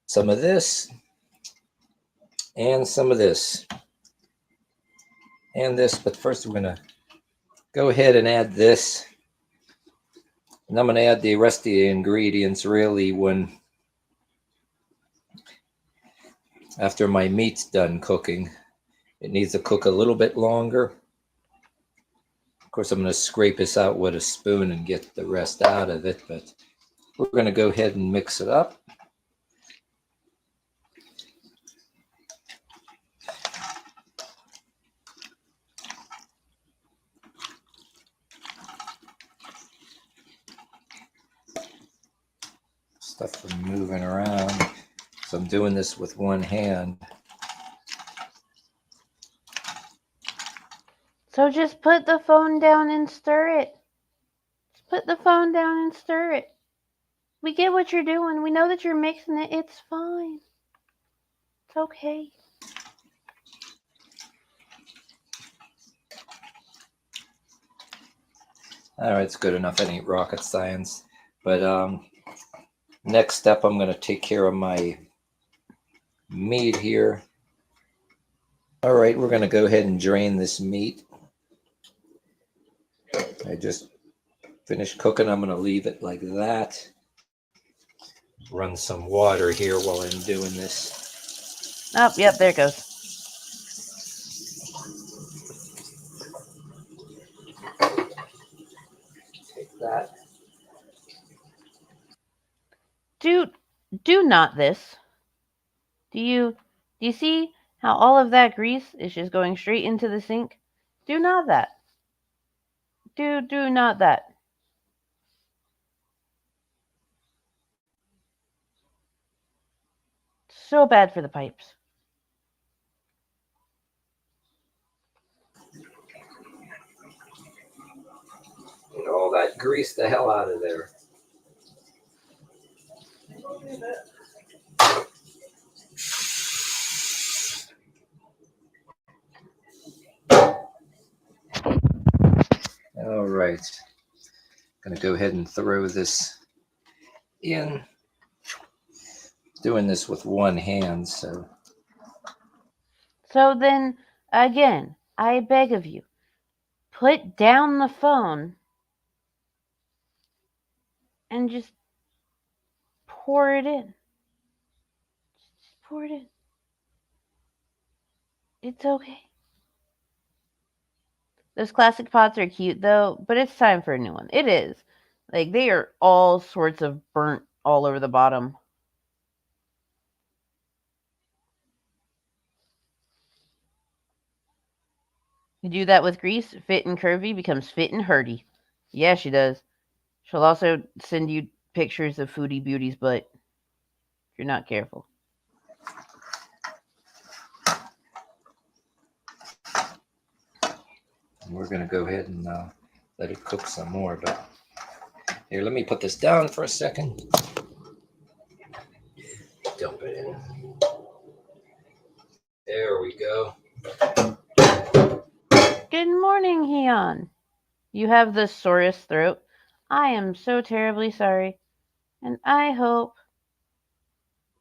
some of this and some of this and this. But first we're going to go ahead and add this. And I'm going to add the rest of the ingredients really when after my meat's done cooking. It needs to cook a little bit longer. Of course, I'm going to scrape this out with a spoon and get the rest out of it, but we're going to go ahead and mix it up. Stuff from moving around. So I'm doing this with one hand. So just put the phone down and stir it. Just put the phone down and stir it. We get what you're doing. We know that you're mixing it. It's fine. It's okay. All right, it's good enough. It ain't rocket science. But next step, I'm going to take care of my meat here. All right, we're going to go ahead and drain this meat. I just finished cooking. I'm going to leave it like that. Run some water here while I'm doing this. Oh, yep, there it goes. Take that. Do not this. Do you see how all of that grease is just going straight into the sink? Do not that. Do not that. So bad for the pipes. Get all that grease the hell out of there. All right. Going to go ahead and throw this in. Doing this with one hand, so. So then, again, I beg of you, put down the phone and just pour it in. Just pour it in. It's okay. Those classic pots are cute, though, but it's time for a new one. It is. Like, they are all sorts of burnt all over the bottom. You do that with grease, fit and curvy becomes fit and hurdy. Yeah, she does. She'll also send you pictures of Foodie Beauty's butt if you're not careful. We're going to go ahead and let it cook some more. But here, let me put this down for a second. Dump it in. There we go. Good morning, Heon. You have the sorest throat. I am so terribly sorry, and I hope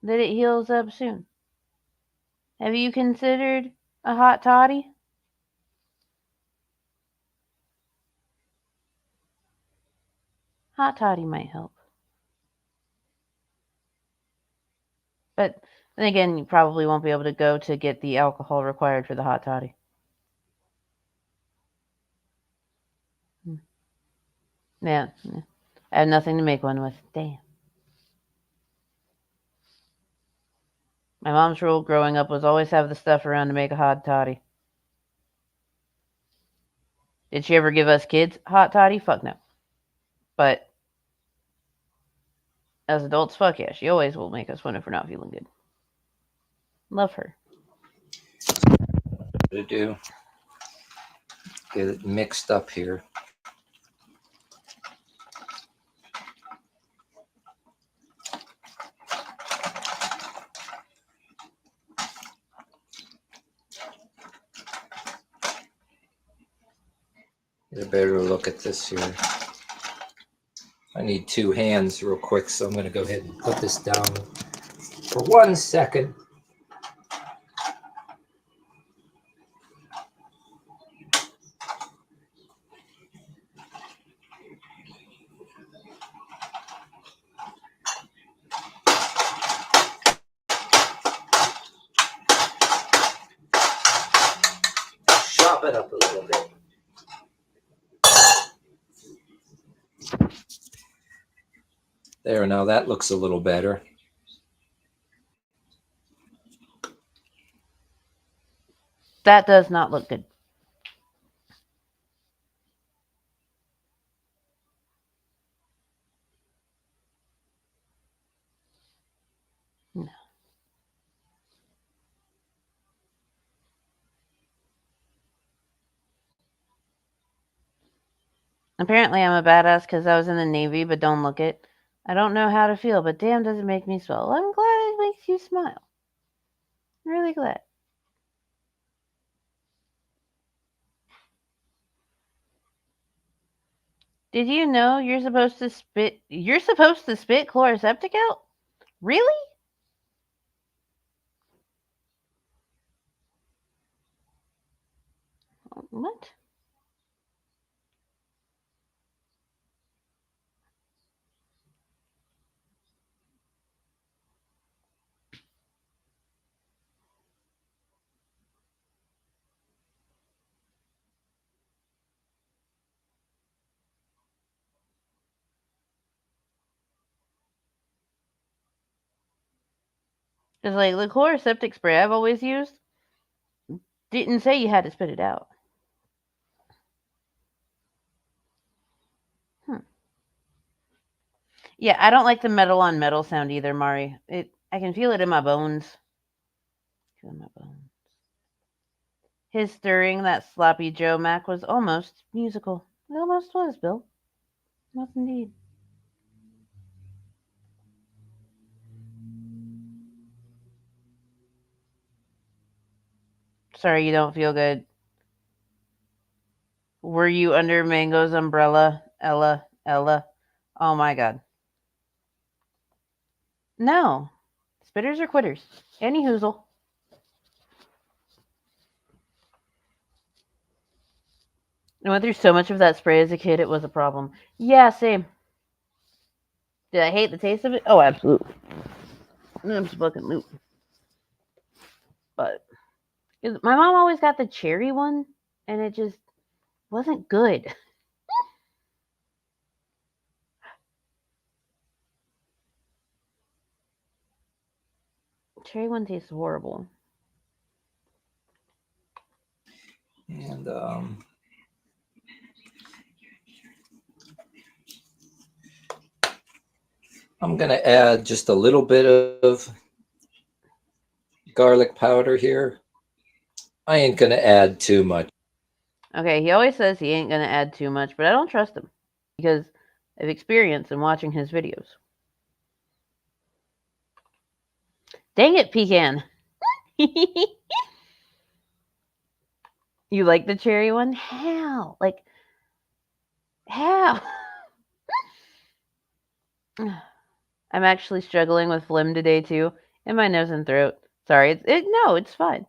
that it heals up soon. Have you considered a hot toddy? Hot toddy might help. But then again, you probably won't be able to go to get the alcohol required for the hot toddy. Yeah. I have nothing to make one with. Damn. My mom's rule growing up was always have the stuff around to make a hot toddy. Did she ever give us kids hot toddy? Fuck no. But as adults, fuck yeah. She always will make us one if we're not feeling good. Love her. To do. Get it mixed up here. Get a better look at this here. I need 2 hands real quick, so I'm going to go ahead and put this down for 1 second. Chop it up a little bit. There, now that looks a little better. That does not look good. No. Apparently, I'm a badass because I was in the Navy, but don't look it. I don't know how to feel, but damn, does it make me swell. I'm glad it makes you smile. I'm really glad. Did you know you're supposed to spit? You're supposed to spit chloroseptic out? Really? What? Because like the chloroseptic spray I've always used didn't say you had to spit it out. Yeah, I don't like the metal on metal sound either, Mari. I can feel it in my bones. Feel my bones. His stirring that sloppy Joe Mac was almost musical. It almost was, Bill. It was indeed. Sorry you don't feel good. Were you under Mango's umbrella, Ella? Oh my god. No. Spitters are quitters. Any hoozle. I went through so much of that spray as a kid, it was a problem. Yeah, same. Did I hate the taste of it? Oh, absolutely. Absolutely. But my mom always got the cherry one, and it just wasn't good. Cherry one tastes horrible. And I'm going to add just a little bit of garlic powder here. I ain't going to add too much. Okay, he always says he ain't going to add too much, but I don't trust him because of experience in watching his videos. Dang it, Pecan. You like the cherry one? How? Like, how? I'm actually struggling with phlegm today too, in my nose and throat. Sorry, no, it's fine.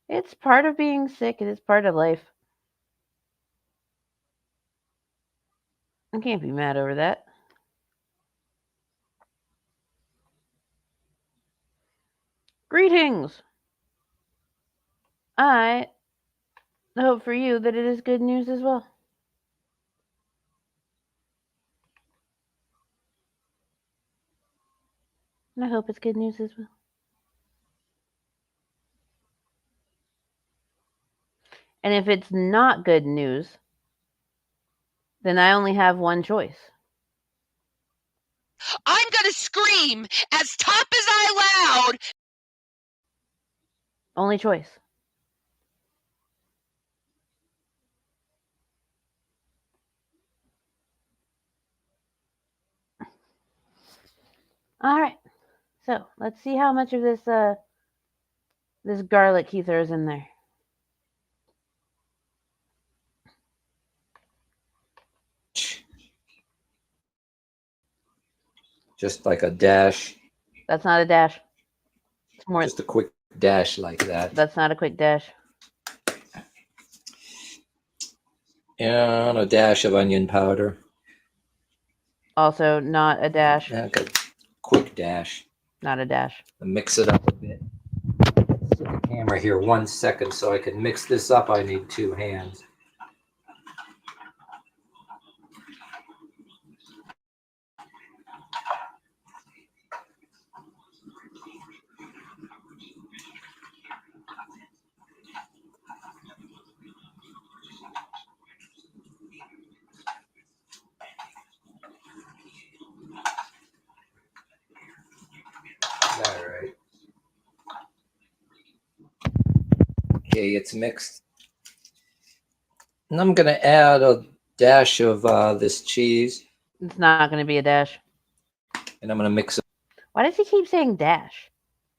It's part of being sick. It is part of life. I can't be mad over that. Greetings. I hope for you that it is good news as well. And I hope it's good news as well. And if it's not good news, then I only have one choice. I'm gonna scream as top as I loud. Only choice. All right. So let's see how much of this this garlic he throws in there. Just like a dash. That's not a dash. It's more. Just a quick dash like that. That's not a quick dash. And a dash of onion powder. Also not a dash. Okay. Quick dash. Not a dash. Mix it up a bit. Set the camera here 1 second so I can mix this up. I need 2 hands. All right. Okay, it's mixed. And I'm going to add a dash of this cheese. It's not going to be a dash. And I'm going to mix it. Why does he keep saying dash?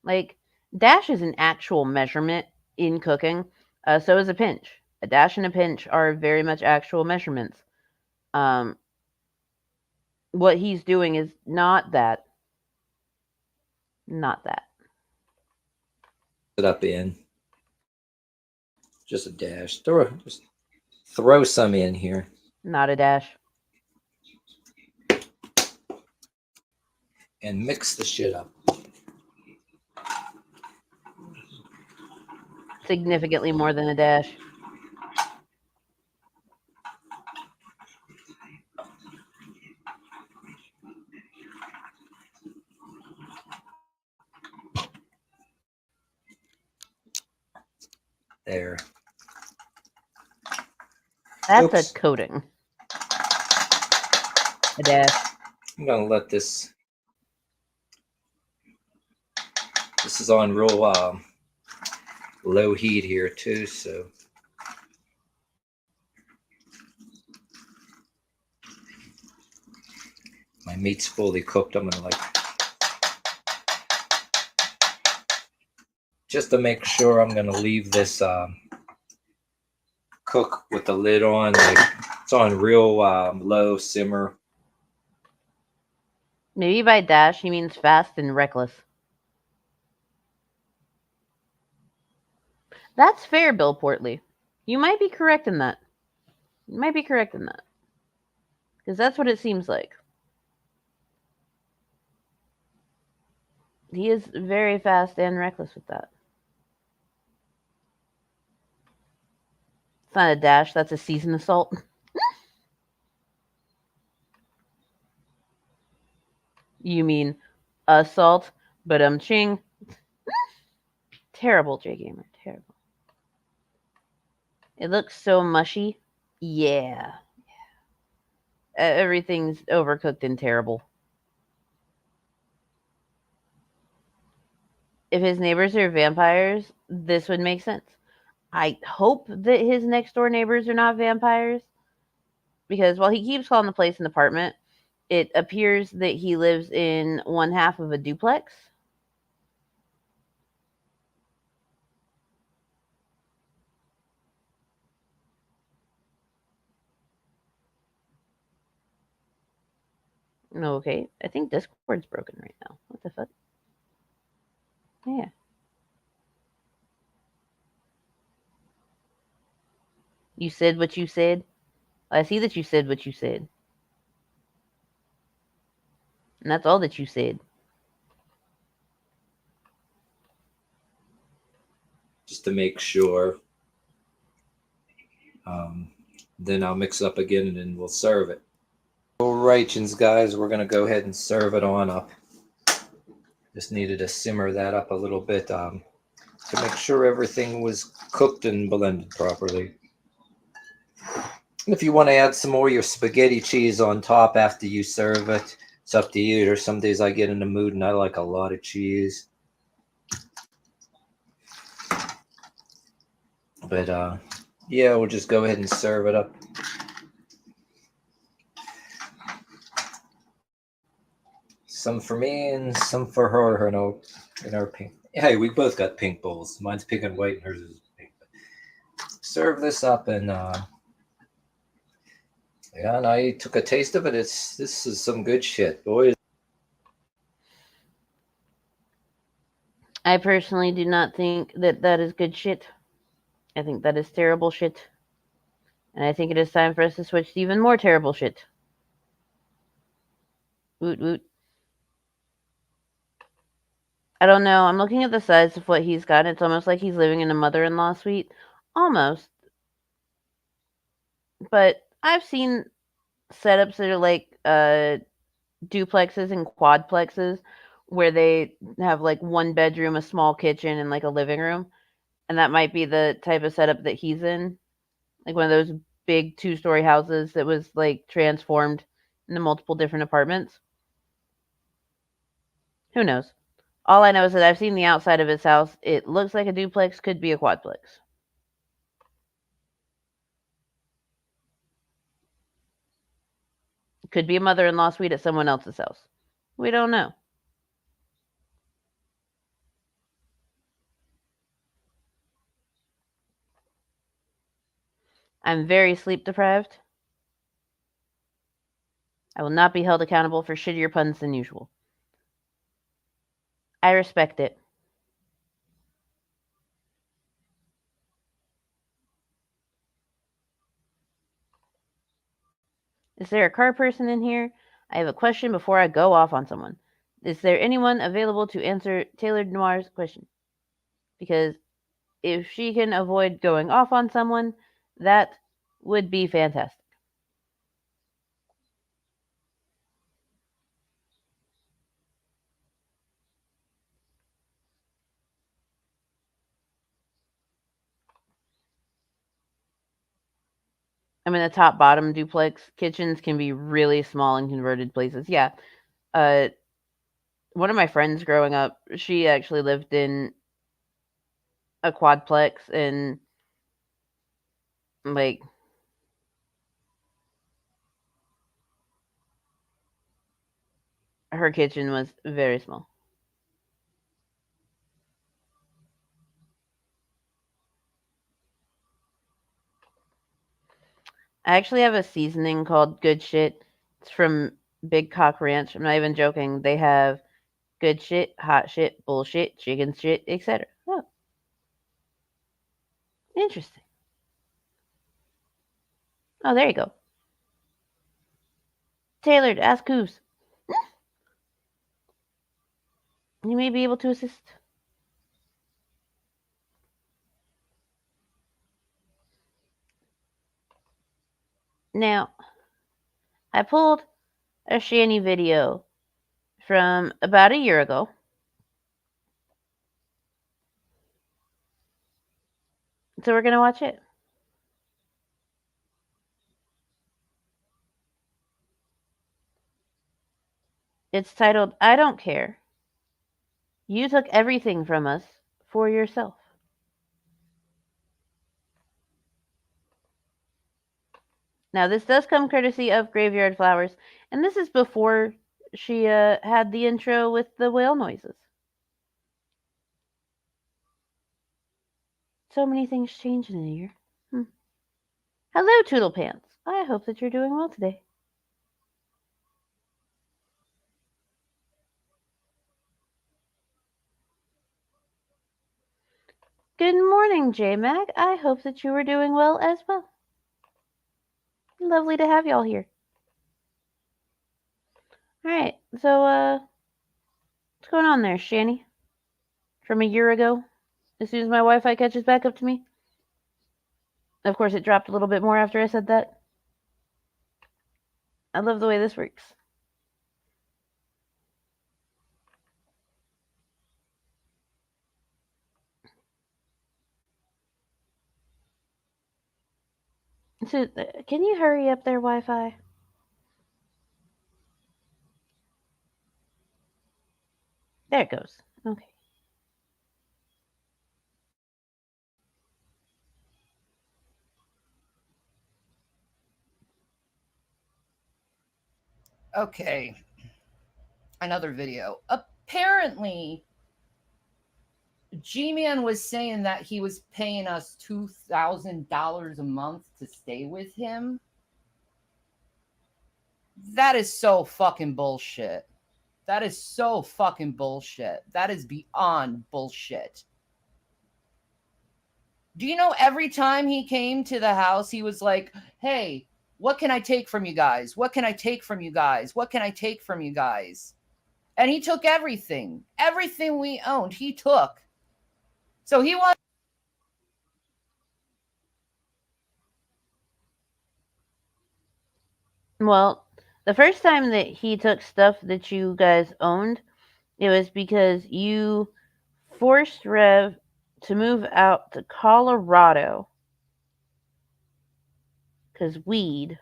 Like, dash is an actual measurement in cooking. So is a pinch. A dash and a pinch are very much actual measurements. What he's doing is not that. Not that. It up in. Just a dash. Just throw some in here. Not a dash. And mix the shit up. Significantly more than a dash. There. That's Oops. a coating. A dash. I'm going to let this. This is on real low heat here too, so. My meat's fully cooked. I'm going to just to make sure, I'm going to leave this cook with the lid on. It's on real low simmer. Maybe by dash he means fast and reckless. That's fair, Bill Portley. You might be correct in that. You might be correct in that. Because that's what it seems like. He is very fast and reckless with that. It's not a dash, that's a seasoned assault. You mean assault, but ching. Terrible, J Gamer. Terrible. It looks so mushy. Yeah. Everything's overcooked and terrible. if his neighbors are vampires, this would make sense. I hope that his next door neighbors are not vampires, because while he keeps calling the place an apartment, it appears that he lives in one half of a duplex. Okay, I think Discord's broken right now. What the fuck? Yeah. You said what you said. I see that you said what you said. And that's all that you said. Just to make sure. Then I'll mix up again and then we'll serve it. All right, guys, we're going to go ahead and serve it on up. Just needed to simmer that up a little bit to make sure everything was cooked and blended properly. And if you want to add some more of your spaghetti cheese on top after you serve it, it's up to you. There's some days I get in the mood and I like a lot of cheese. But yeah, we'll just go ahead and serve it up. Some for me and some for her, in our pink. Hey, we both got pink bowls. Mine's pink and white and hers is pink. Serve this up and yeah, and I took a taste of it. This is some good shit, boys. I personally do not think that that is good shit. I think that is terrible shit. And I think it is time for us to switch to even more terrible shit. Woot woot. I don't know. I'm looking at the size of what he's got. It's almost like he's living in a mother-in-law suite. Almost. But I've seen setups that are like duplexes and quadplexes where they have like one bedroom, a small kitchen, and like a living room. And that might be the type of setup that he's in. Like one of those big 2-story houses that was like transformed into multiple different apartments. Who knows? All I know is that I've seen the outside of his house. It looks like a duplex, could be a quadplex. Could be a mother-in-law suite at someone else's house. We don't know. I'm very sleep deprived. I will not be held accountable for shittier puns than usual. I respect it. Is there a car person in here? I have a question before I go off on someone. Is there anyone available to answer Taylor Noir's question? Because if she can avoid going off on someone, that would be fantastic. I mean, the top bottom duplex kitchens can be really small in converted places. Yeah. One of my friends growing up, she actually lived in a quadplex, and like her kitchen was very small. I actually have a seasoning called Good Shit. It's from Big Cock Ranch. I'm not even joking. They have good shit, hot shit, bullshit, chicken shit, etc. Oh, interesting. Oh, there you go. Tailored, ask Cobes. You may be able to assist. Now, I pulled a Shanny video from about a year ago. So we're going to watch it. It's titled I Don't Care. You took everything from us for yourself. Now, this does come courtesy of Graveyard Flowers, and this is before she had the intro with the whale noises. So many things change in a year. Hello, Toodle Pants. I hope that you're doing well today. Good morning, J-Mac. I hope that you are doing well as well. Lovely to have y'all here. Alright, so, what's going on there, Shanny? From a year ago? As soon as my Wi-Fi catches back up to me? Of course, it dropped a little bit more after I said that. I love the way this works. So, can you hurry up there, Wi-Fi? There it goes. Okay. Okay. Another video. Apparently, G-Man was saying that he was paying us $2,000 a month to stay with him. That is so fucking bullshit. That is so fucking bullshit. That is beyond bullshit. Do you know every time he came to the house, he was like, hey, what can I take from you guys? What can I take from you guys? What can I take from you guys? And he took everything. Everything we owned, he took. So he wants. Well, the first time that he took stuff that you guys owned, it was because you forced Rev to move out to Colorado because weed,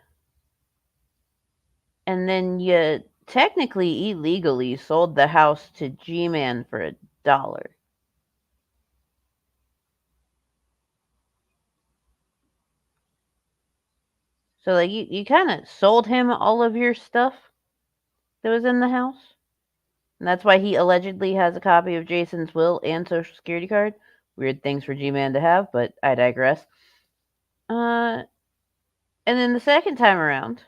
and then you technically illegally sold the house to G-Man for $1. So like you kind of sold him all of your stuff that was in the house. And that's why he allegedly has a copy of Jason's will and social security card. Weird things for G-Man to have, but I digress. And then the second time around,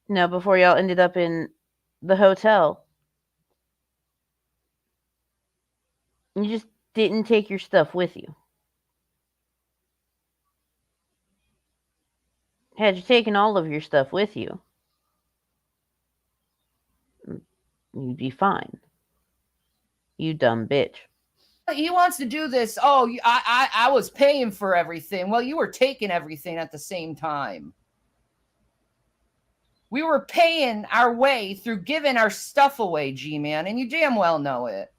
before y'all ended up in the hotel, you just didn't take your stuff with you. Had you taken all of your stuff with you, you'd be fine. You dumb bitch. He wants to do this. Oh, I was paying for everything. Well, you were taking everything at the same time. We were paying our way through giving our stuff away, G-Man, and you damn well know it.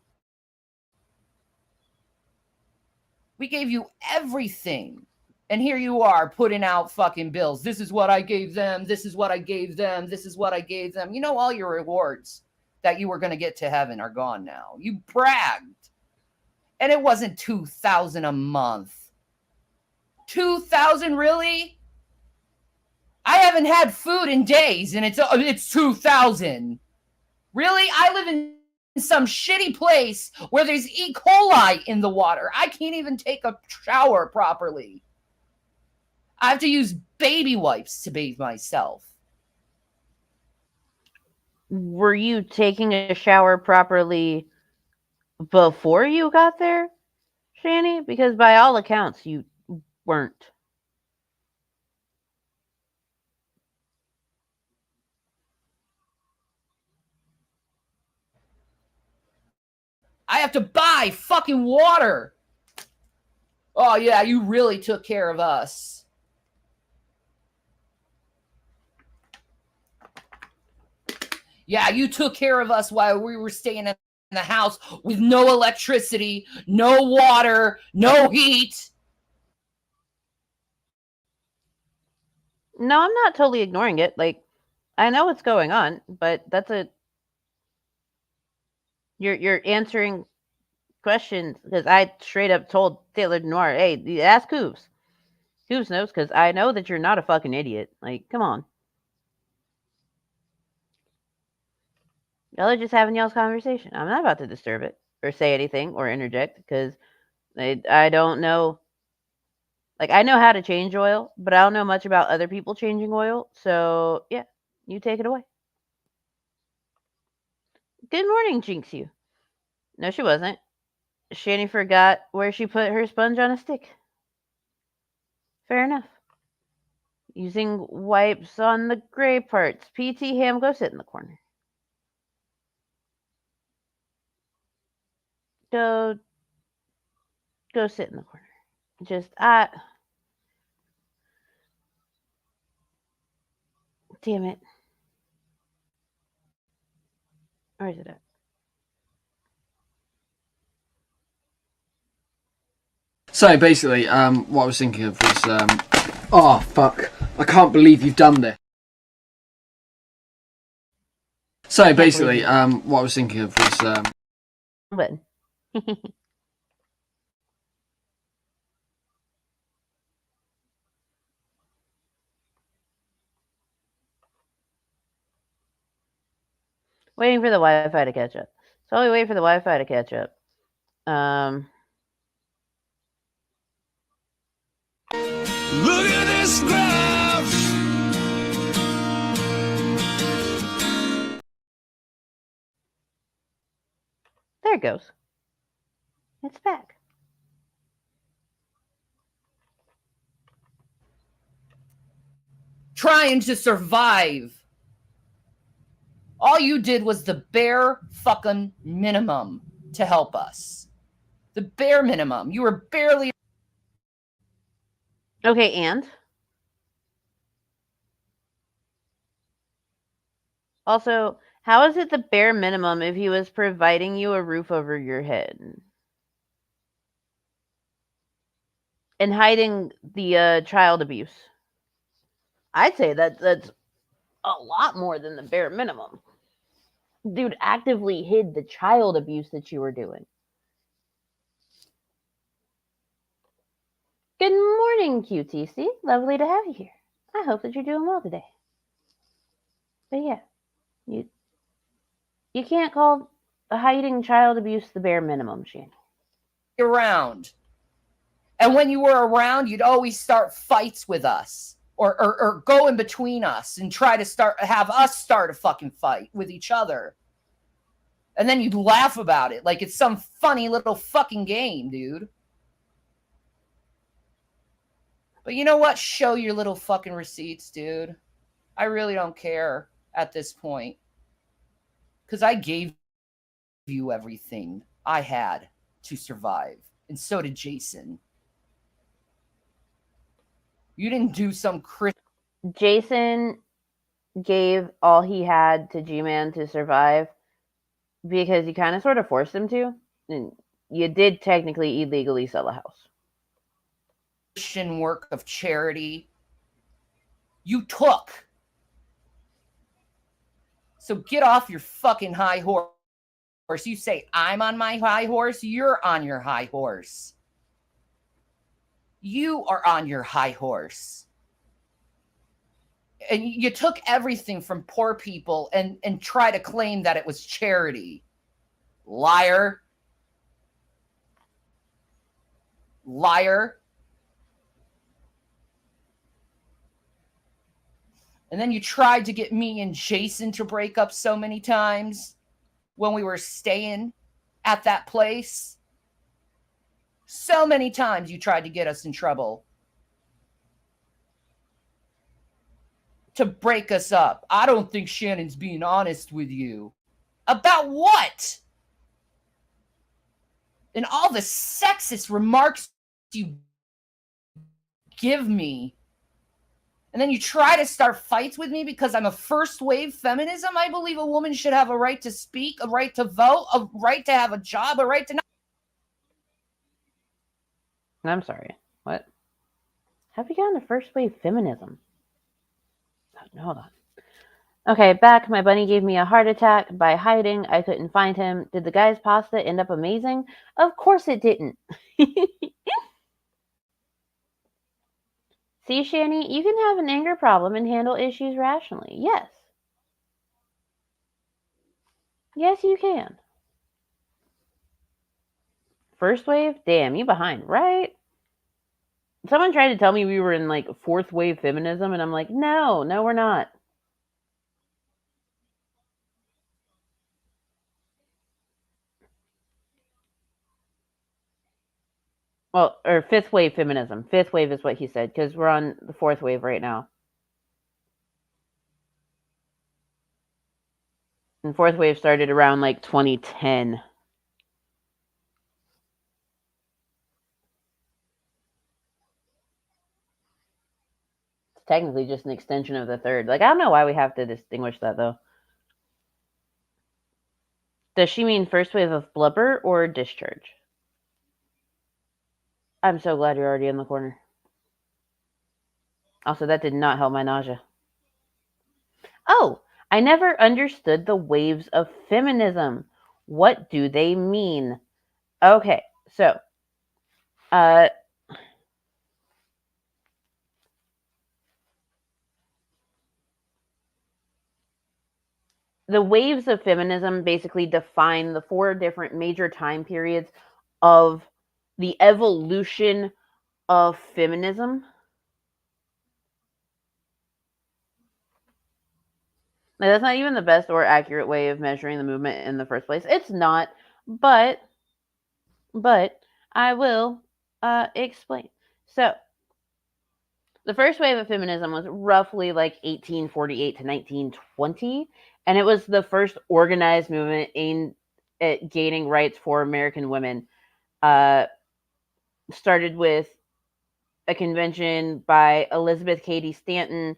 We gave you everything. And here you are putting out fucking bills. This is what I gave them. This is what I gave them. This is what I gave them. You know, all your rewards that you were going to get to heaven are gone now. You bragged. And it wasn't $2,000 a month. $2,000, really? I haven't had food in days, and it's $2,000. Really? I live in some shitty place where there's E. coli in the water. I can't even take a shower properly. I have to use baby wipes to bathe myself. Were you taking a shower properly before you got there, Shanny? Because by all accounts, you weren't. I have to buy fucking water. Oh, yeah, you really took care of us. Yeah, you took care of us while we were staying in the house with no electricity, no water, no heat. No, I'm not totally ignoring it. Like, I know what's going on, but that's a You're answering questions because I straight up told Taylor Noir, hey, ask Cooves. Cooves knows because I know that you're not a fucking idiot. Like, come on. Y'all are just having y'all's conversation. I'm not about to disturb it or say anything or interject because I don't know. Like, I know how to change oil, but I don't know much about other people changing oil. So, yeah, you take it away. Good morning, Jinx you. No, she wasn't. Shanny forgot where she put her sponge on a stick. Fair enough. Using wipes on the gray parts. PT Ham, go sit in the corner. Go sit in the corner. Just damn it. Where is it at? So basically, what I was thinking of was, oh fuck, I can't believe you've done this. So basically, what I was thinking of was, Button. Waiting for the Wi-Fi to catch up. So while we wait for the Wi-Fi to catch up, look at this graph. there it goes. It's back. Trying to survive. All you did was the bare fucking minimum to help us. The bare minimum. You were barely... Okay, and? Also, how is it the bare minimum if he was providing you a roof over your head? And hiding the child abuse? I'd say that's a lot more than the bare minimum. Dude actively hid the child abuse that you were doing. Good morning, QTC. Lovely to have you here. I hope that you're doing well today. But yeah, you can't call hiding child abuse the bare minimum, Shanny. Around. And when you were around, you'd always start fights with us. Or go in between us and try to have us start a fucking fight with each other. And then you'd laugh about it like it's some funny little fucking game, dude. But you know what? Show your little fucking receipts, dude. I really don't care at this point. Because I gave you everything I had to survive. And so did Jason. You didn't do some Jason gave all he had to G-Man to survive because you kind of sort of forced him to. And you did technically illegally sell a house. Christian work of charity. You took. So get off your fucking high horse. You say, I'm on my high horse. You're on your high horse. You are on your high horse. And you took everything from poor people and try to claim that it was charity. Liar. Liar. And then you tried to get me and Jason to break up so many times when we were staying at that place. So many times you tried to get us in trouble. To break us up. I don't think Shannon's being honest with you. About what? And all the sexist remarks you give me. And then you try to start fights with me because I'm a first wave feminism. I believe a woman should have a right to speak, a right to vote, a right to have a job, a right to not. I'm sorry. What? Have you gotten to first wave feminism? Hold on. Okay, back. My bunny gave me a heart attack by hiding. I couldn't find him. Did the guy's pasta end up amazing? Of course it didn't. See, Shanny, you can have an anger problem and handle issues rationally. Yes. Yes, you can. First wave? Damn, you behind, right? Someone tried to tell me we were in like fourth wave feminism, and I'm like, no, we're not. Well, or fifth wave feminism. Fifth wave is what he said, because we're on the fourth wave right now. And fourth wave started around like 2010. It's technically just an extension of the third. Like, I don't know why we have to distinguish that, though. Does she mean first wave of blubber or discharge? I'm so glad you're already in the corner. Also, that did not help my nausea. Oh, I never understood the waves of feminism. What do they mean? Okay, so, the waves of feminism basically define the 4 different major time periods of the evolution of feminism. Now, that's not even the best or accurate way of measuring the movement in the first place. It's not, but I will explain. So, the first wave of feminism was roughly like 1848 to 1920, and it was the first organized movement aimed at gaining rights for American women. Started with a convention by Elizabeth Cady Stanton,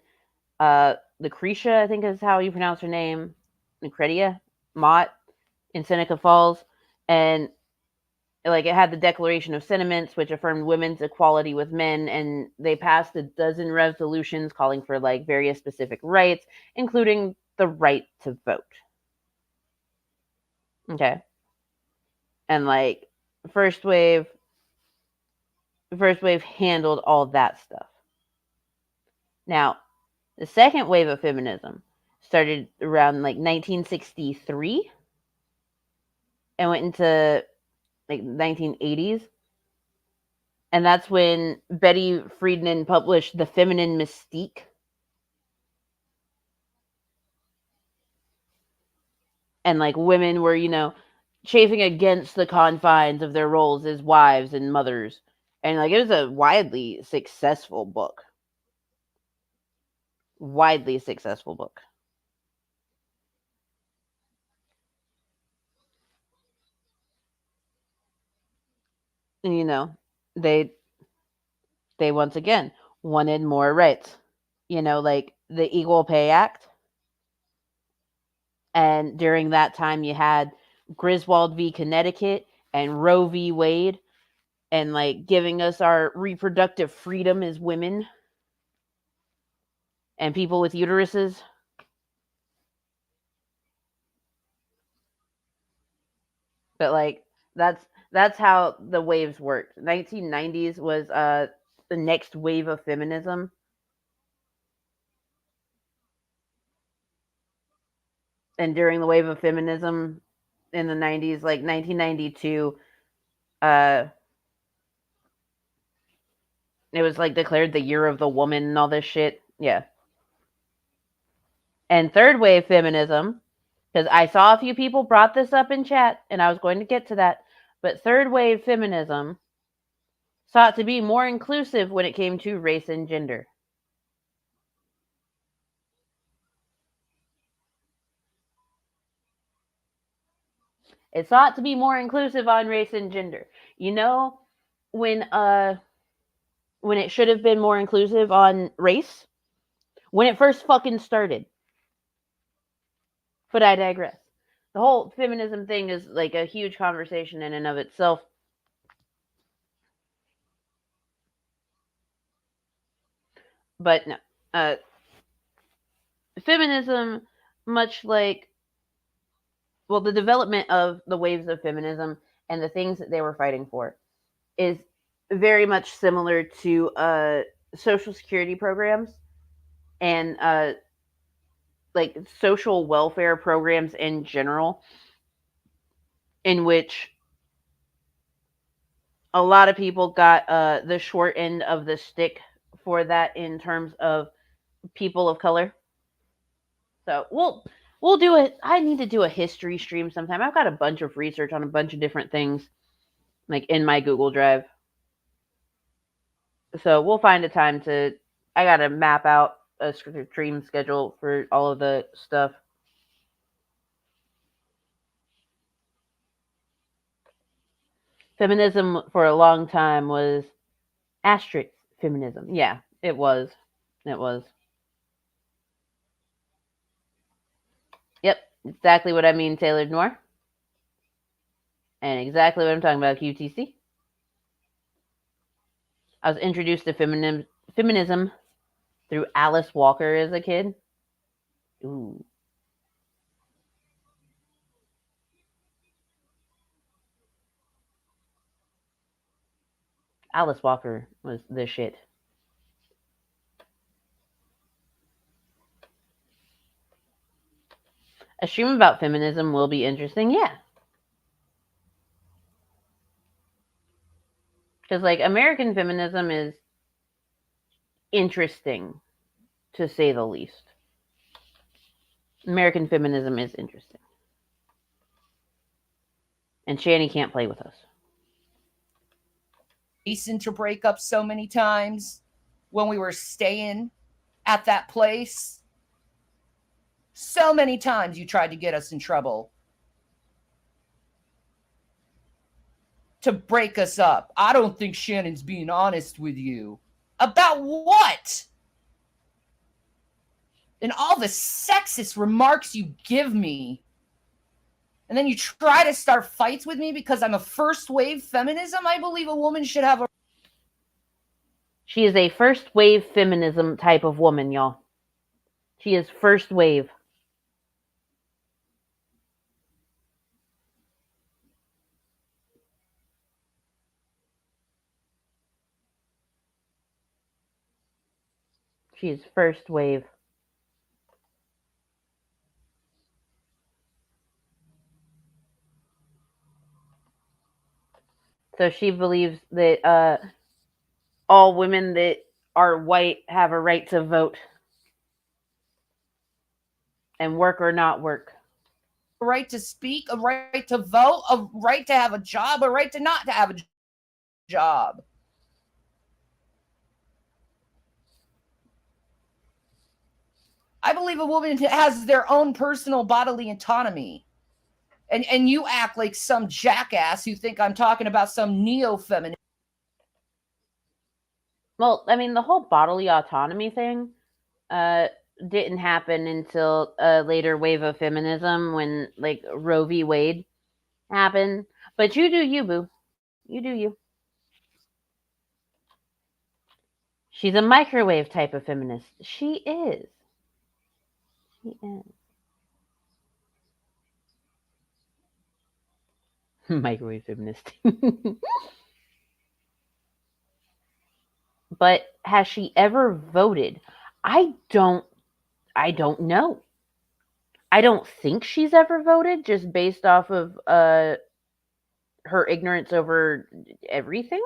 Lucretia, I think is how you pronounce her name, Lucretia Mott in Seneca Falls, and like it had the Declaration of Sentiments, which affirmed women's equality with men, and they passed a dozen resolutions calling for like various specific rights, including the right to vote. Okay, and like first wave handled all that stuff. Now, the second wave of feminism started around like 1963 and went into like 1980s. And that's when Betty Friedan published The Feminine Mystique. And like women were, chafing against the confines of their roles as wives and mothers. And like it was a widely successful book. Widely successful book. And they once again wanted more rights. Like the Equal Pay Act. And during that time, you had Griswold v. Connecticut and Roe v. Wade, and like giving us our reproductive freedom as women and people with uteruses. But like that's how the waves worked. 1990s was the next wave of feminism. And during the wave of feminism in the 90s, like 1992, it was like declared the year of the woman and all this shit. Yeah. And third wave feminism, because I saw a few people brought this up in chat, and I was going to get to that. But third wave feminism sought to be more inclusive when it came to race and gender. It sought to be more inclusive on race and gender. When it should have been more inclusive on race? When it first fucking started. But I digress. The whole feminism thing is like a huge conversation in and of itself. But no. Feminism much like, well, the development of the waves of feminism and the things that they were fighting for is very much similar to social security programs and like social welfare programs in general, in which a lot of people got the short end of the stick for that in terms of people of color. So we'll do it. I need to do a history stream sometime. I've got a bunch of research on a bunch of different things, like in my Google Drive. So we'll find a time to. I gotta map out a stream schedule for all of the stuff. Feminism for a long time was asterisk feminism. Yeah, it was. It was. Yep, exactly what I mean, Taylor Noir. And exactly what I'm talking about, QTC. I was introduced to feminism through Alice Walker as a kid. Ooh. Alice Walker was the shit. A stream about feminism will be interesting, yeah. Because, like, American feminism is interesting, to say the least. American feminism is interesting. And Shanny can't play with us. Reason to break up so many times when we were staying at that place. So many times you tried to get us in trouble. To break us up. I don't think Shannon's being honest with you. About what? And all the sexist remarks you give me. And then you try to start fights with me because I'm a first wave feminism? I believe a woman should have a... She is a first wave feminism type of woman, y'all. She is first wave. She is first wave. So she believes that all women that are white have a right to vote and work or not work. A right to speak, a right to vote, a right to have a job, a right to not to have a job. I believe a woman has their own personal bodily autonomy. And you act like some jackass who think I'm talking about some neo-feminist. Well, I mean, the whole bodily autonomy thing didn't happen until a later wave of feminism when, like, Roe v. Wade happened. But you do you, boo. You do you. She's a microwave type of feminist. She is. She is. Microwave feminist. But has she ever voted? I don't know. I don't think she's ever voted, just based off of her ignorance over everything.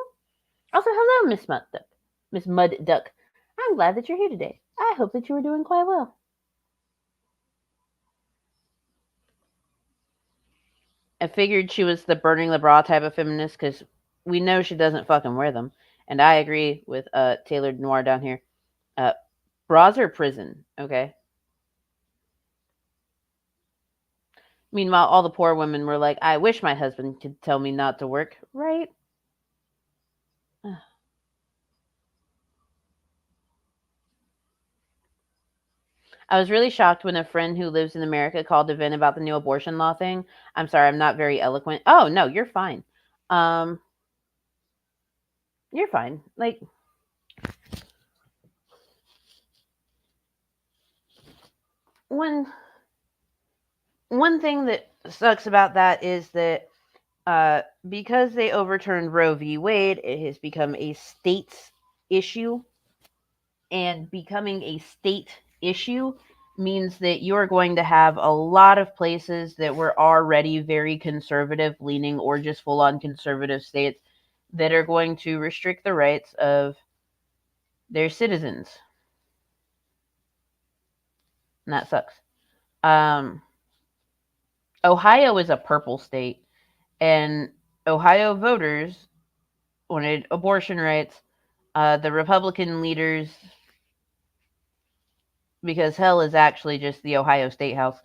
Also, hello, Miss Mud Duck. Miss Mud Duck. I'm glad that you're here today. I hope that you are doing quite well. I figured she was the burning the bra type of feminist because we know she doesn't fucking wear them. And I agree with Taylor Noir down here. Bras are prison, okay? Meanwhile, all the poor women were like, I wish my husband could tell me not to work, right? I was really shocked when a friend who lives in America called to vent about the new abortion law thing. I'm sorry, I'm not very eloquent. Oh, no, you're fine. You're fine. Like, when one thing that sucks about that is that because they overturned Roe v. Wade, it has become a state's issue. And becoming a state issue means that you're going to have a lot of places that were already very conservative leaning or just full on conservative states that are going to restrict the rights of their citizens. And that sucks. Ohio is a purple state, and Ohio voters wanted abortion rights. The Republican leaders, because hell is actually just the Ohio State House,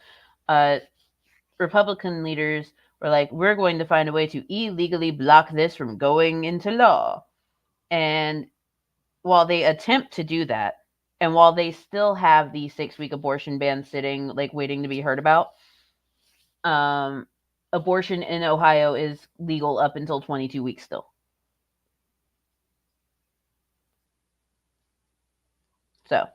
Republican leaders were like, we're going to find a way to illegally block this from going into law. And while they attempt to do that, and while they still have the 6-week abortion ban sitting, like waiting to be heard about, abortion in Ohio is legal up until 22 weeks still. So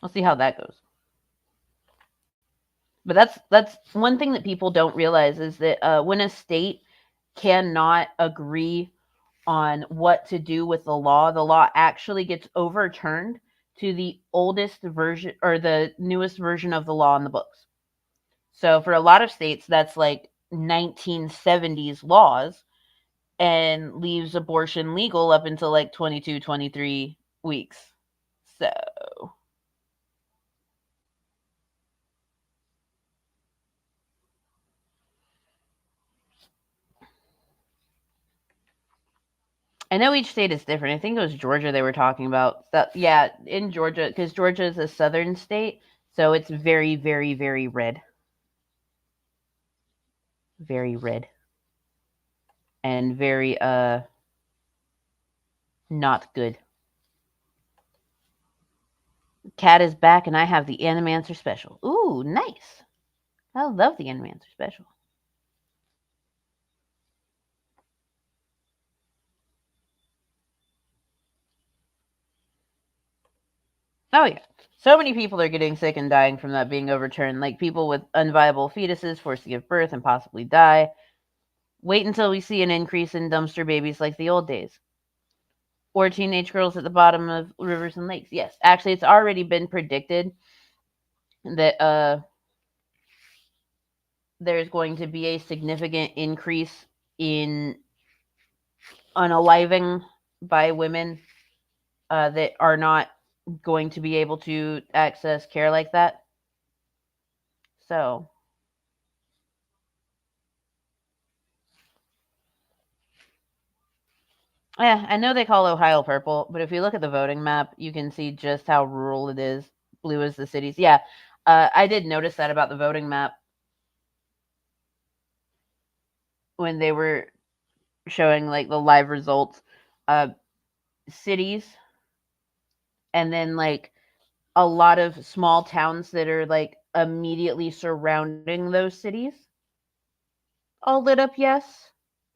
we'll see how that goes. But that's one thing that people don't realize is that when a state cannot agree on what to do with the law actually gets overturned to the oldest version or the newest version of the law in the books. So for a lot of states, that's like 1970s laws and leaves abortion legal up until like 22, 23 weeks. So I know each state is different. I think it was Georgia they were talking about. Yeah, in Georgia, because Georgia is a southern state, so it's very, very, very red. Very red. And very, not good. Cat is back, and I have the Animancer special. Ooh, nice. I love the Animancer special. Oh, yeah. So many people are getting sick and dying from that being overturned, like people with unviable fetuses forced to give birth and possibly die. Wait until we see an increase in dumpster babies like the old days. Or teenage girls at the bottom of rivers and lakes. Yes, actually, it's already been predicted that there's going to be a significant increase in unaliving by women that are not going to be able to access care like that. So, yeah, I know they call Ohio purple, but if you look at the voting map, you can see just how rural it is. Blue is the cities. Yeah, I did notice that about the voting map when they were showing like the live results. Cities, and then like a lot of small towns that are like immediately surrounding those cities all lit up yes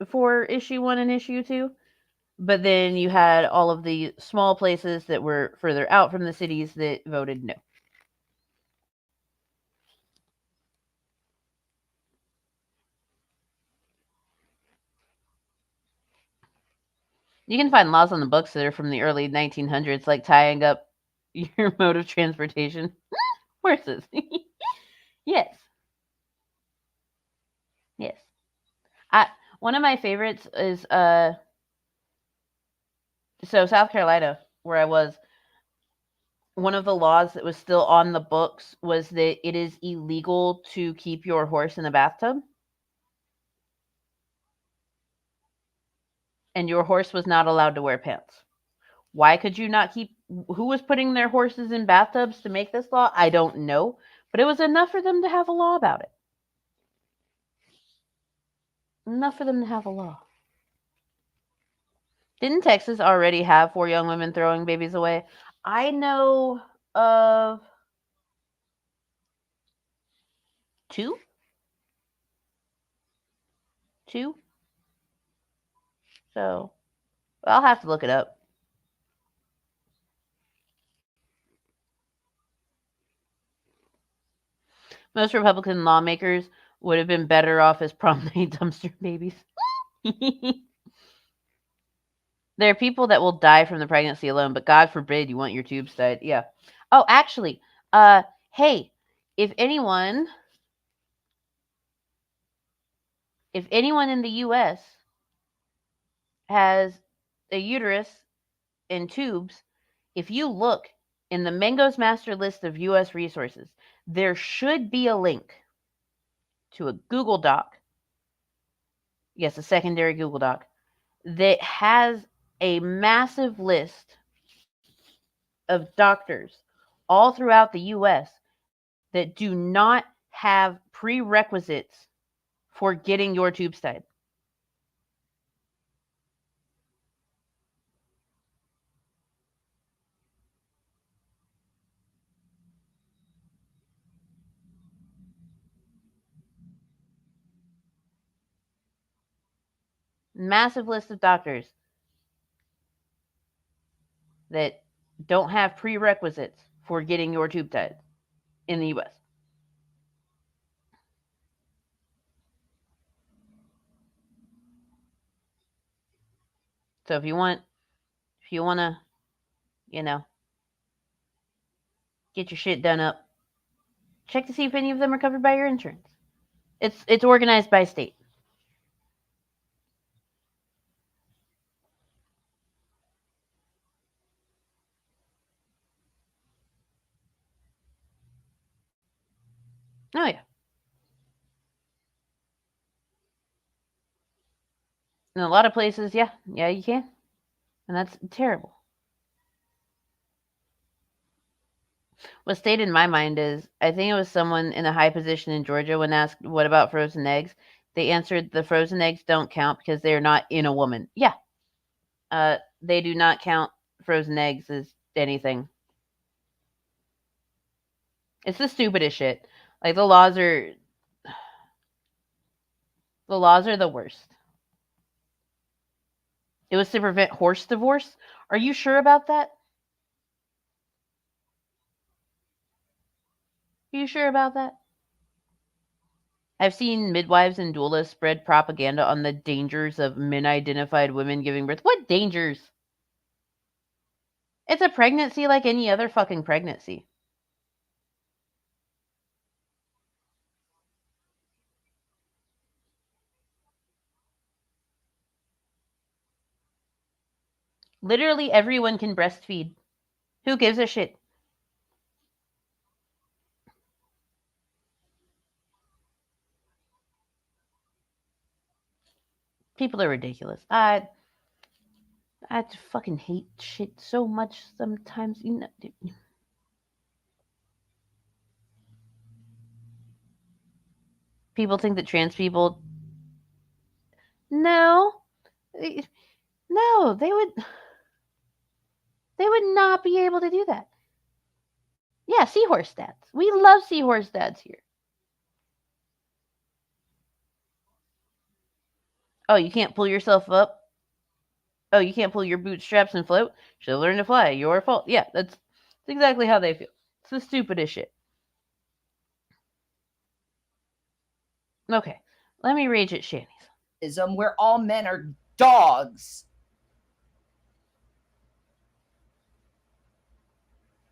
for issue 1 and issue 2, but then you had all of the small places that were further out from the cities that voted no. You can find laws on the books that are from the early 1900s, like tying up your mode of transportation. Horses. Yes. Yes. One of my favorites is so South Carolina, where I was, one of the laws that was still on the books was that it is illegal to keep your horse in a bathtub. And your horse was not allowed to wear pants. Why could you not keep? Who was putting their horses in bathtubs to make this law? I don't know. But it was enough for them to have a law about it. Enough for them to have a law. Didn't Texas already have 4 young women throwing babies away? I know of 2. 2. So I'll have to look it up. Most Republican lawmakers would have been better off as prom night dumpster babies. There are people that will die from the pregnancy alone, but God forbid you want your tubes tied. Yeah. Oh, actually, hey, if anyone in the U.S. has a uterus and tubes, if you look in the Mango's master list of U.S. resources, there should be a link to a Google Doc. Yes, a secondary Google Doc that has a massive list of doctors all throughout the U.S. that do not have prerequisites for getting your tubes tied. Massive list of doctors that don't have prerequisites for getting your tube tied in the U.S. So if you want to, get your shit done up, check to see if any of them are covered by your insurance. It's organized by state. Oh yeah. In a lot of places, yeah, you can, and that's terrible. What stayed in my mind is, I think it was someone in a high position in Georgia when asked, "What about frozen eggs?" They answered, "The frozen eggs don't count because they're not in a woman." Yeah, they do not count frozen eggs as anything. It's the stupidest shit. Like the laws are the worst. It was to prevent horse divorce. Are you sure about that? Are you sure about that? I've seen midwives and doulas spread propaganda on the dangers of min-identified women giving birth. What dangers? It's a pregnancy like any other fucking pregnancy. Literally everyone can breastfeed. Who gives a shit? People are ridiculous. I fucking hate shit so much sometimes. People think that trans people. No, no, they would not be able to do that. Yeah, seahorse dads. We love seahorse dads here. Oh, you can't pull yourself up? Oh, you can't pull your bootstraps and float? She'll learn to fly. Your fault. Yeah, that's exactly how they feel. It's the stupidest shit. Okay, let me rage at Shanny's. Where all men are dogs.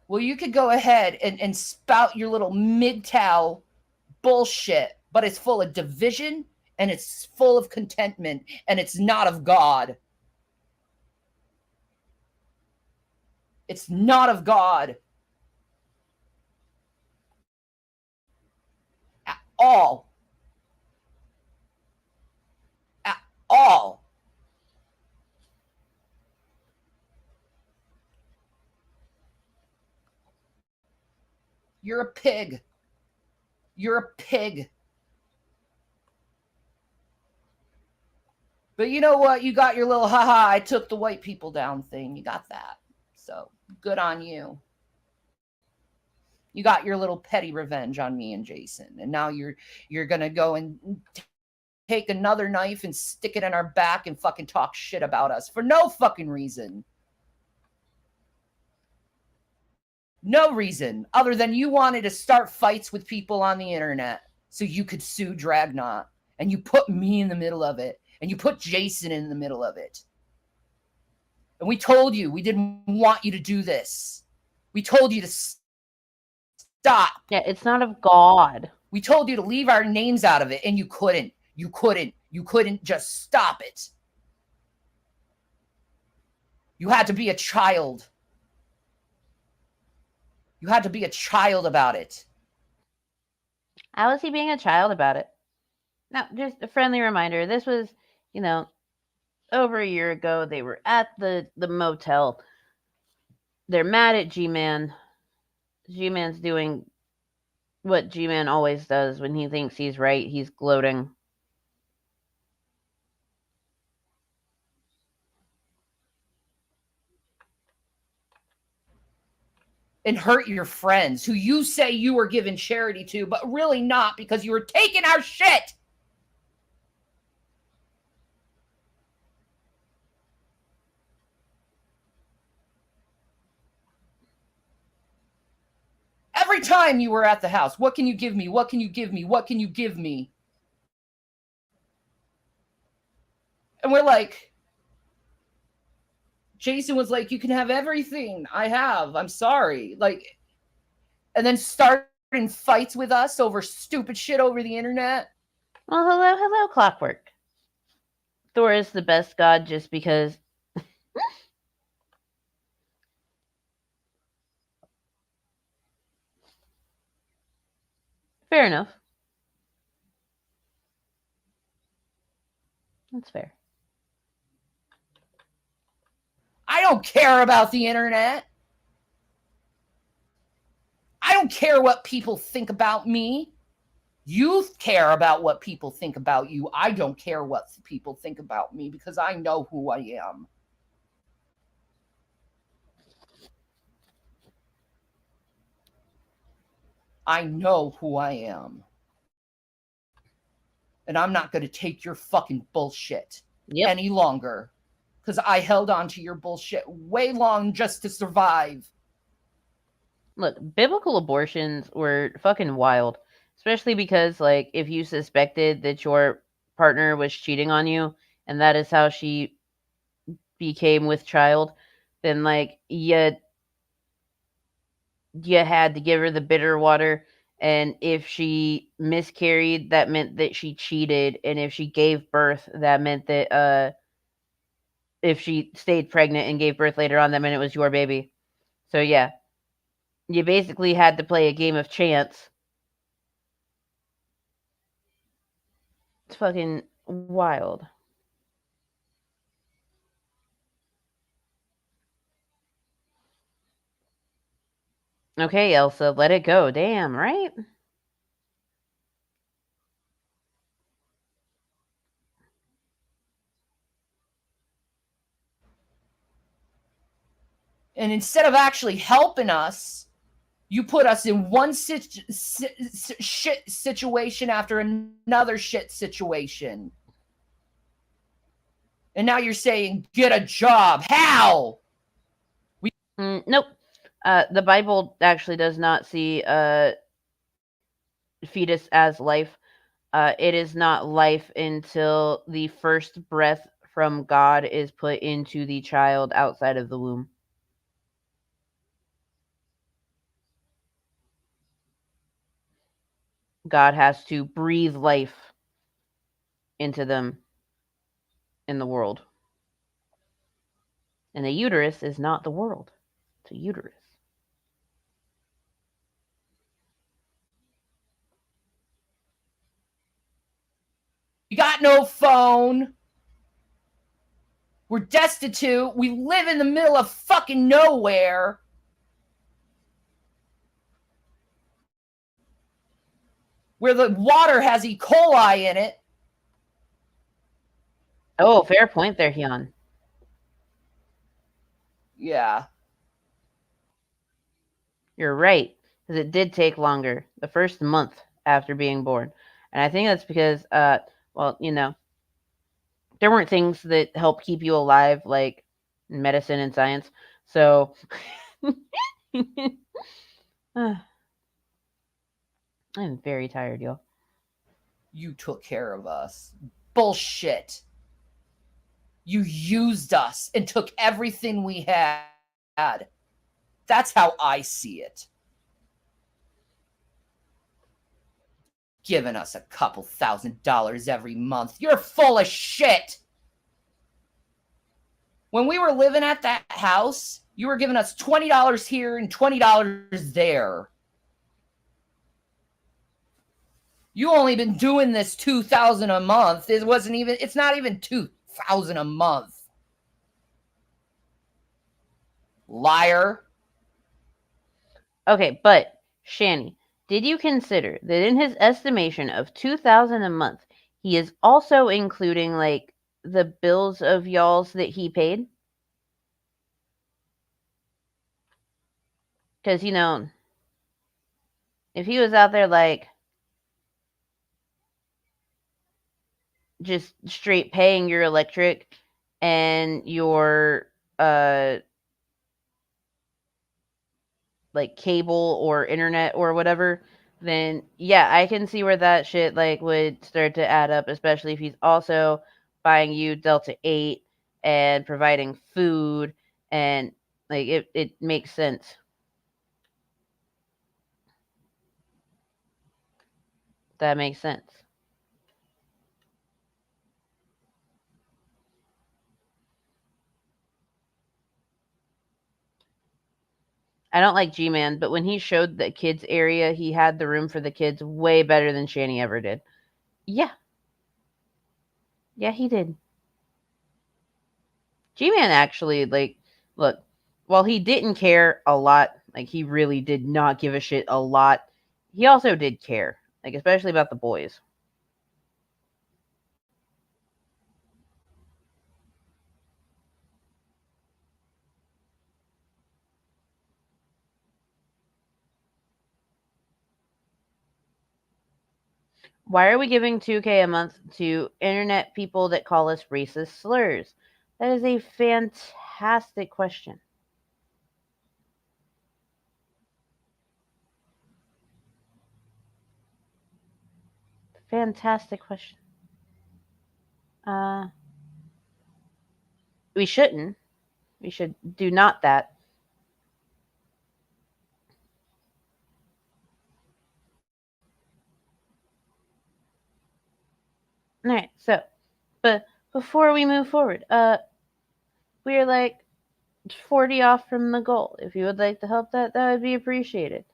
Well, you could go ahead and spout your little MGTOW bullshit, but it's full of division and it's full of contentment and it's not of God. It's not of God. At all. At all. You're a pig. You're a pig. But you know what? You got your little haha, I took the white people down thing. You got that. So good on you. You got your little petty revenge on me and Jason. And now you're going to go and take another knife and stick it in our back and fucking talk shit about us for no fucking reason. No reason other than you wanted to start fights with people on the internet so you could sue Dragnot. And you put me in the middle of it. And you put Jason in the middle of it. And we told you we didn't want you to do this. We told you to stop. Yeah, it's not of God. We told you to leave our names out of it, and you couldn't. You couldn't just stop it. You had to be a child. You had to be a child about it. How was he being a child about it? Now, just a friendly reminder. This was, over a year ago. They were at the motel. They're mad at G-Man. G-Man's doing what G-Man always does when he thinks he's right. He's gloating. And hurt your friends who you say you were giving charity to, but really not because you were taking our shit. Every time you were at the house, what can you give me? What can you give me? What can you give me? And we're like, Jason was like, you can have everything I have. I'm sorry. Like, and then starting fights with us over stupid shit over the internet. Well, hello, Clockwork. Thor is the best god just because. Fair enough. That's fair. I don't care about the internet. I don't care what people think about me. You care about what people think about you. I don't care what people think about me because I know who I am. I know who I am. And I'm not going to take your fucking bullshit any longer. Because I held on to your bullshit way long just to survive. Look, biblical abortions were fucking wild. Especially because, like, if you suspected that your partner was cheating on you, and that is how she became with child, then, like, you had to give her the bitter water. And if she miscarried, that meant that she cheated. And if she gave birth, that meant that if she stayed pregnant and gave birth later on, that meant it was your baby. So yeah, you basically had to play a game of chance. It's fucking wild. Okay, Elsa, let it go. Damn, right? And instead of actually helping us, you put us in one shit situation after another shit situation. And now you're saying, get a job. How? Nope. The Bible actually does not see fetus as life. It is not life until the first breath from God is put into the child outside of the womb. God has to breathe life into them in the world. And the uterus is not the world. It's a uterus. We got no phone. We're destitute. We live in the middle of fucking nowhere. Where the water has E. coli in it. Oh, fair point there, Hyun. Yeah. You're right, because it did take longer, the first month after being born. And I think that's because, well, there weren't things that help keep you alive, like medicine and science. So I'm very tired, y'all. You took care of us. Bullshit. You used us and took everything we had. That's how I see it. Giving us a couple $1,000s every month. You're full of shit. When we were living at that house, you were giving us $20 here and $20 there. You only been doing this $2,000 a month. It's not even $2,000 a month. Liar. Okay, but Shanny, did you consider that in his estimation of $2,000 a month, he is also including like the bills of y'all's that he paid? Because if he was out there like just straight paying your electric and your like cable or internet or whatever, then yeah, I can see where that shit like would start to add up, especially if he's also buying you Delta 8 and providing food, and like it makes sense. That makes sense. I don't like G-Man, but when he showed the kids area, he had the room for the kids way better than Shanny ever did. Yeah. Yeah, he did. G-Man actually, like, look, while he didn't care a lot, like, he really did not give a shit a lot, he also did care, like, especially about the boys. Why are we giving $2K a month to internet people that call us racist slurs? That is a fantastic question. Fantastic question. We shouldn't. We should do not that. All right, so, but before we move forward, we're like 40 off from the goal. If you would like to help that would be appreciated.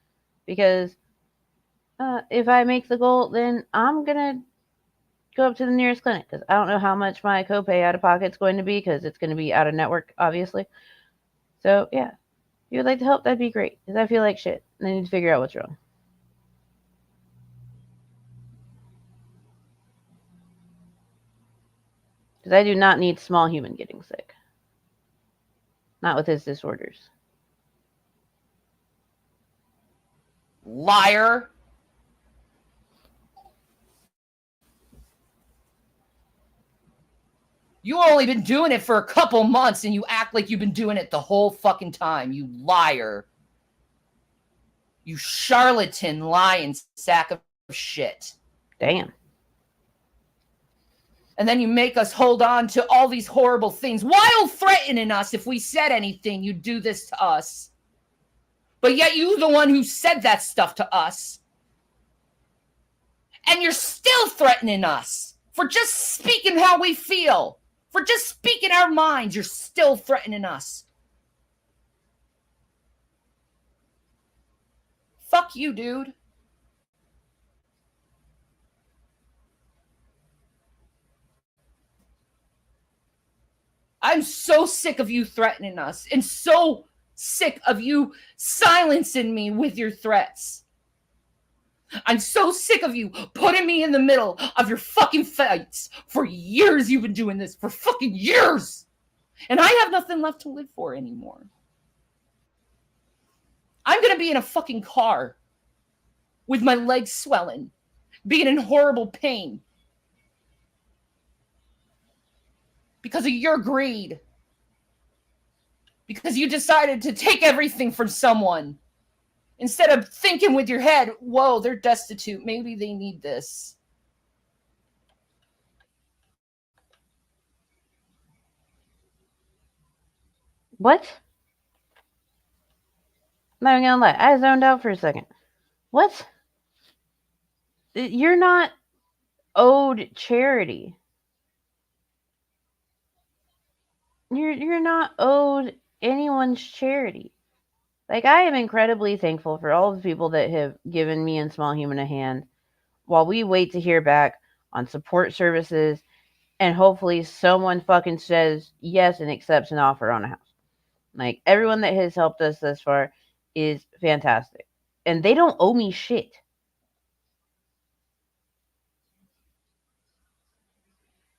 Because if I make the goal, then I'm going to go up to the nearest clinic, because I don't know how much my copay out of pocket is going to be, because it's going to be out of network, obviously. So, yeah. If you would like to help, that'd be great, because I feel like shit, and I need to figure out what's wrong. Because I do not need small human getting sick. Not with his disorders. Liar. You only been doing it for a couple months and you act like you've been doing it the whole fucking time. You liar. You charlatan lying sack of shit. Damn. And then you make us hold on to all these horrible things while threatening us if we said anything, you'd do this to us. But yet you're the one who said that stuff to us. And you're still threatening us for just speaking how we feel. For just speaking our minds, you're still threatening us. Fuck you, dude. I'm so sick of you threatening us and so sick of you silencing me with your threats. I'm so sick of you putting me in the middle of your fucking fights. For years you've been doing this. For fucking years. And I have nothing left to live for anymore. I'm going to be in a fucking car with my legs swelling, being in horrible pain because of your greed. because you decided to take everything from someone. Instead of thinking with your head, whoa, they're destitute. Maybe they need this. What? I'm not even gonna lie. I zoned out for a second. What? You're not owed charity. You're not owed anyone's charity. Like, I am incredibly thankful for all the people that have given me and Small Human a hand while we wait to hear back on support services, and hopefully someone fucking says yes and accepts an offer on a house. Like, everyone that has helped us thus far is fantastic. And they don't owe me shit.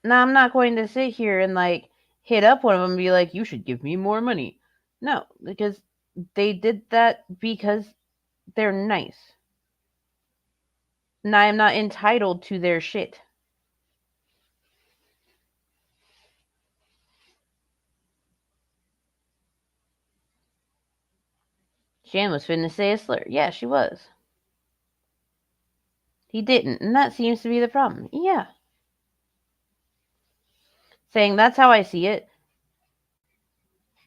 Now, I'm not going to sit here and, like, hit up one of them and be like, you should give me more money. No, because they did that because they're nice. And I am not entitled to their shit. Shan was finna say a slur. Yeah, she was. He didn't, and that seems to be the problem. Yeah. Saying that's how I see it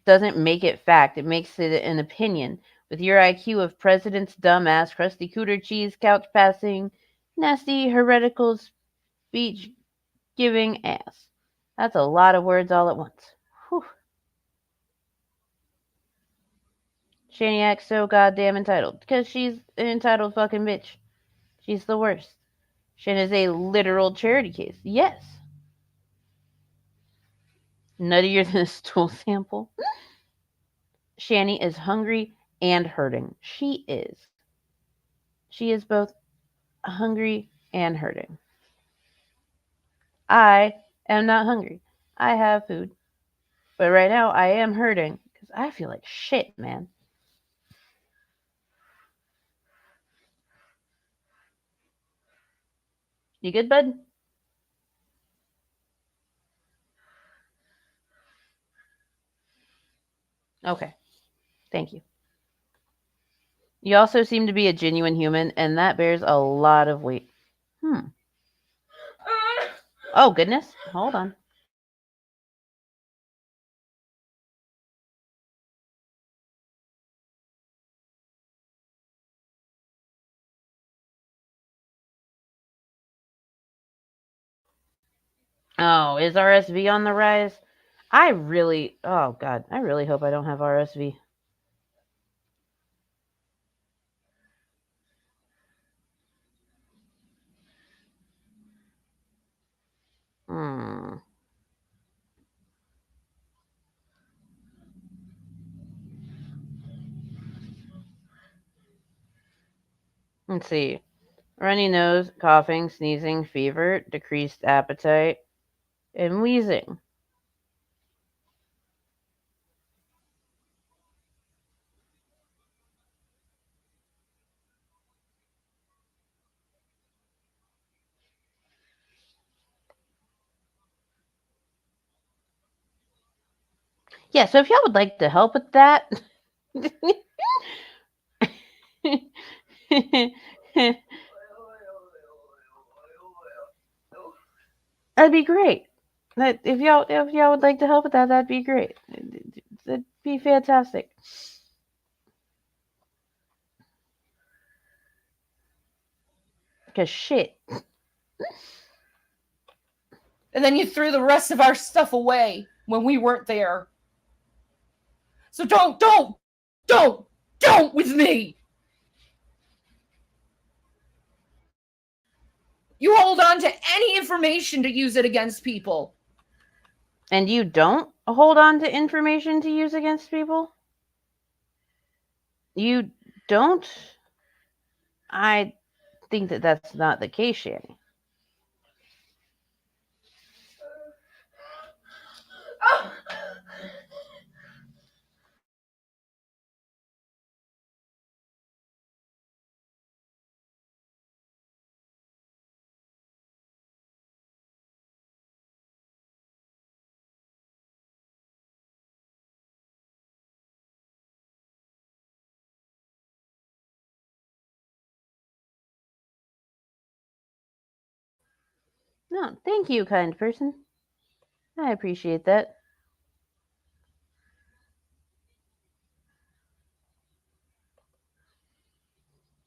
doesn't make it fact. It makes it an opinion. With your IQ of president's dumbass, crusty cooter cheese, couch passing, nasty, heretical speech giving ass. That's a lot of words all at once. Whew. Shanny acts so goddamn entitled. Because she's an entitled fucking bitch. She's the worst. Shan is a literal charity case. Yes. Nuttier than a stool sample. Shanny is hungry and hurting. She is. She is both hungry and hurting. I am not hungry. I have food. But right now, I am hurting because I feel like shit, man. You good, bud? Okay. Thank you. You also seem to be a genuine human, and that bears a lot of weight. Oh, goodness. Hold on. Oh, is RSV on the rise? Oh God, I really hope I don't have RSV. Let's see. Runny nose, coughing, sneezing, fever, decreased appetite, and wheezing. Yeah, so if y'all would like to help with that, that'd be great. If y'all would like to help with that, that'd be great. That'd be fantastic. Cause shit. And then you threw the rest of our stuff away when we weren't there. So don't with me. You hold on to any information to use it against people. And you don't hold on to information to use against people? You don't? I think that that's not the case, Shanny. No, thank you, kind person. I appreciate that.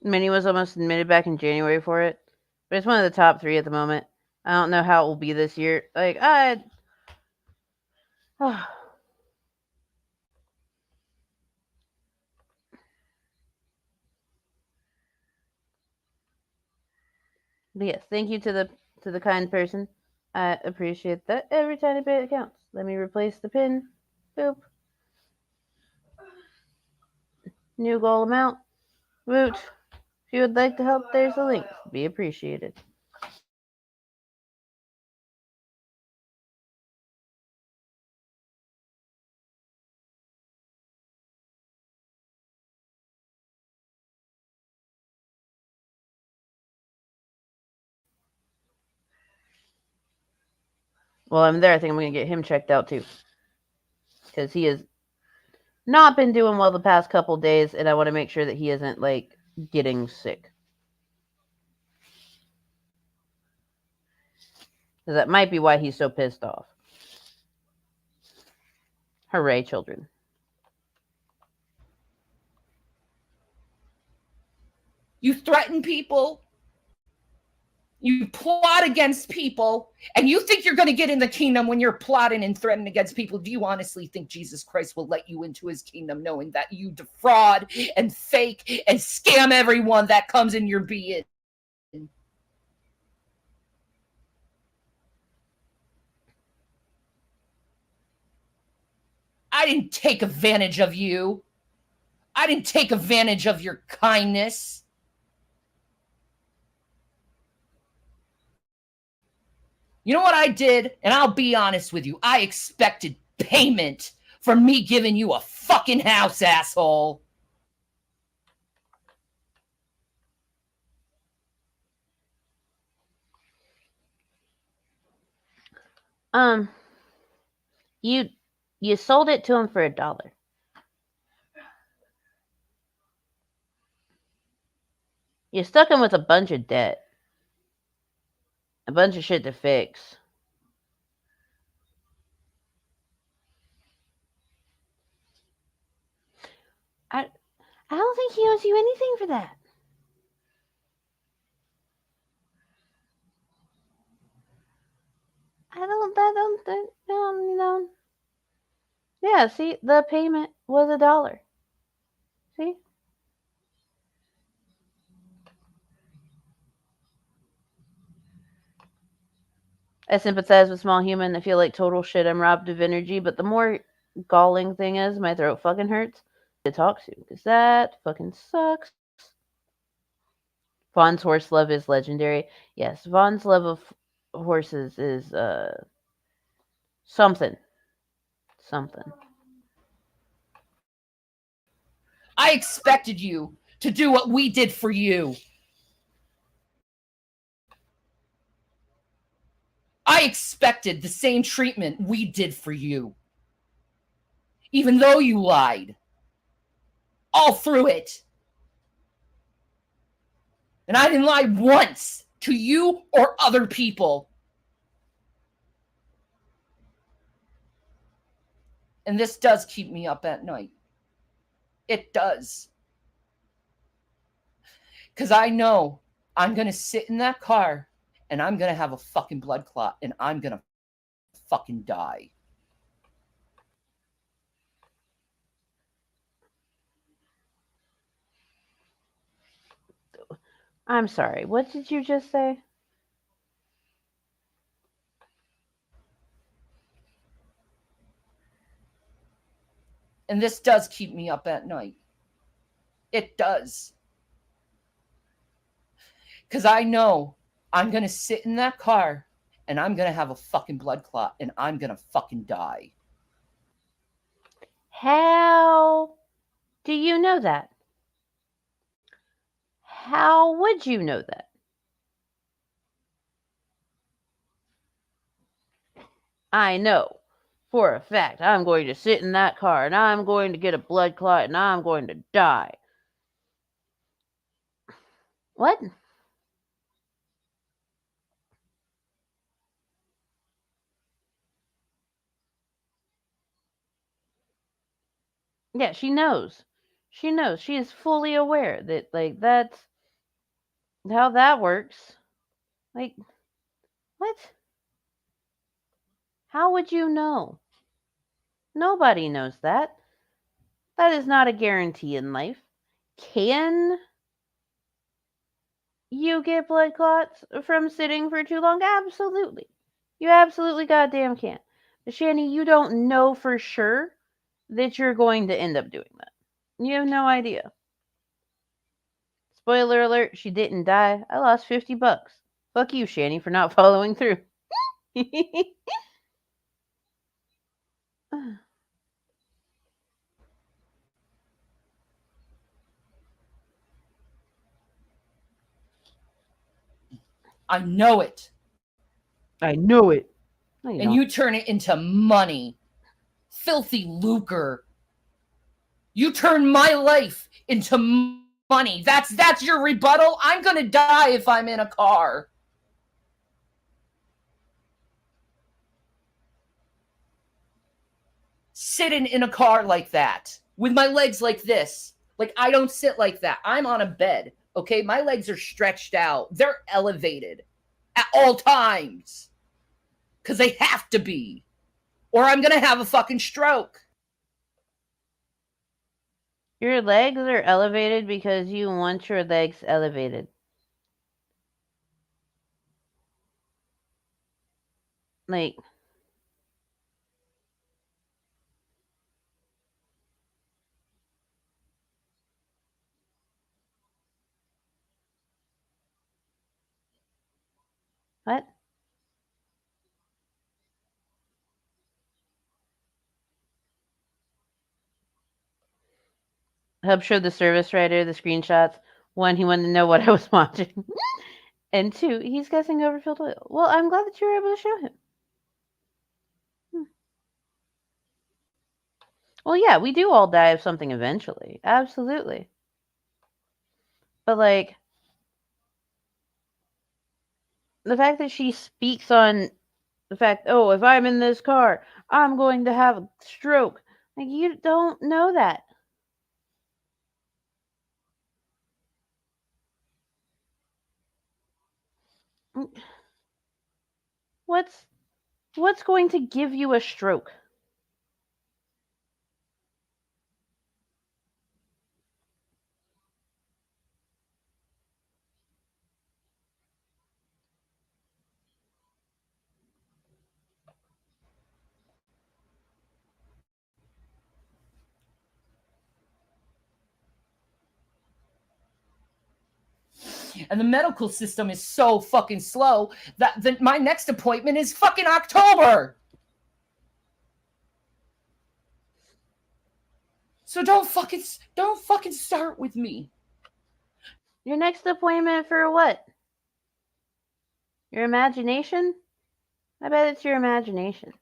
Minnie was almost admitted back in January for it, but it's one of the top 3 at the moment. I don't know how it will be this year. Like, oh. But yes, thank you to the kind person. I appreciate that. Every tiny bit counts. Let me replace the pin. Boop. New goal amount. Woot. If you would like to help, there's a link. Be appreciated. While I'm there, I think I'm going to get him checked out too. Because he has not been doing well the past couple days, and I want to make sure that he isn't, like, getting sick. Because that might be why he's so pissed off. Hooray, children. You threaten people. You plot against people, and you think you're going to get in the kingdom when you're plotting and threatening against people. Do you honestly think Jesus Christ will let you into his kingdom knowing that you defraud and fake and scam everyone that comes in your being? I didn't take advantage of you. I didn't take advantage of your kindness. You know what I did? And I'll be honest with you. I expected payment for me giving you a fucking house, asshole. You sold it to him for $1. You stuck him with a bunch of debt. A bunch of shit to fix. I don't think he owes you anything for that. I don't think, no. Yeah, see, the payment was $1. See? I sympathize with small human. I feel like total shit. I'm robbed of energy, but the more galling thing is, my throat fucking hurts to talk to, because that fucking sucks. Vaughn's horse love is legendary. Yes, Vaughn's love of horses is something. I expected you to do what we did for you. I expected the same treatment we did for you. Even though you lied. All through it. And I didn't lie once to you or other people. And this does keep me up at night. It does. Because I know I'm going to sit in that car and I'm going to have a fucking blood clot and I'm going to fucking die. I'm sorry. What did you just say? And this does keep me up at night. It does. Because I know I'm going to sit in that car and I'm going to have a fucking blood clot and I'm going to fucking die. How do you know that? How would you know that? I know for a fact I'm going to sit in that car and I'm going to get a blood clot and I'm going to die. What? Yeah, she knows. She knows. She is fully aware that, like, that's how that works. Like, what? How would you know? Nobody knows that. That is not a guarantee in life. Can you get blood clots from sitting for too long? Absolutely. You absolutely goddamn can. But Shanny, you don't know for sure that you're going to end up doing that. You have no idea. Spoiler alert, she didn't die. I lost $50. Fuck you, Shanny, for not following through. I know it. I know it. No, you And don't. you turn it into money. Filthy lucre. You turn my life into money. That's your rebuttal? I'm gonna die if I'm in a car. Sitting in a car like that, with my legs like this. Like, I don't sit like that. I'm on a bed, okay? My legs are stretched out. They're elevated at all times. Because they have to be. Or I'm gonna have a fucking stroke. Your legs are elevated because you want your legs elevated. Like, what? Hub showed the service writer the screenshots. One, he wanted to know what I was watching. And two, he's guessing overfilled oil. Well, I'm glad that you were able to show him. Well, yeah, we do all die of something eventually. Absolutely. But, like, the fact that she speaks on the fact, oh, if I'm in this car, I'm going to have a stroke. Like, you don't know that. What's going to give you a stroke? And the medical system is so fucking slow that my next appointment is fucking October. So don't fucking start with me. Your next appointment for what? Your imagination? I bet it's your imagination.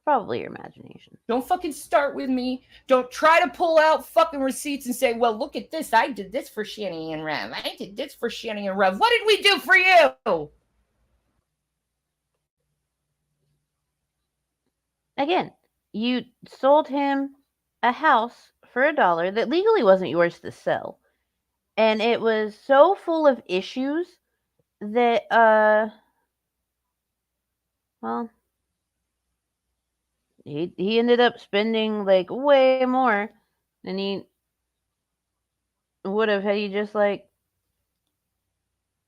Probably your imagination. Don't fucking start with me. Don't try to pull out fucking receipts and say, well, look at this. I did this for Shanny and Rev. I did this for Shanny and Rev. What did we do for you? Again, you sold him a house for $1 that legally wasn't yours to sell. And it was so full of issues that, well, he ended up spending, like, way more than he would have had he just, like,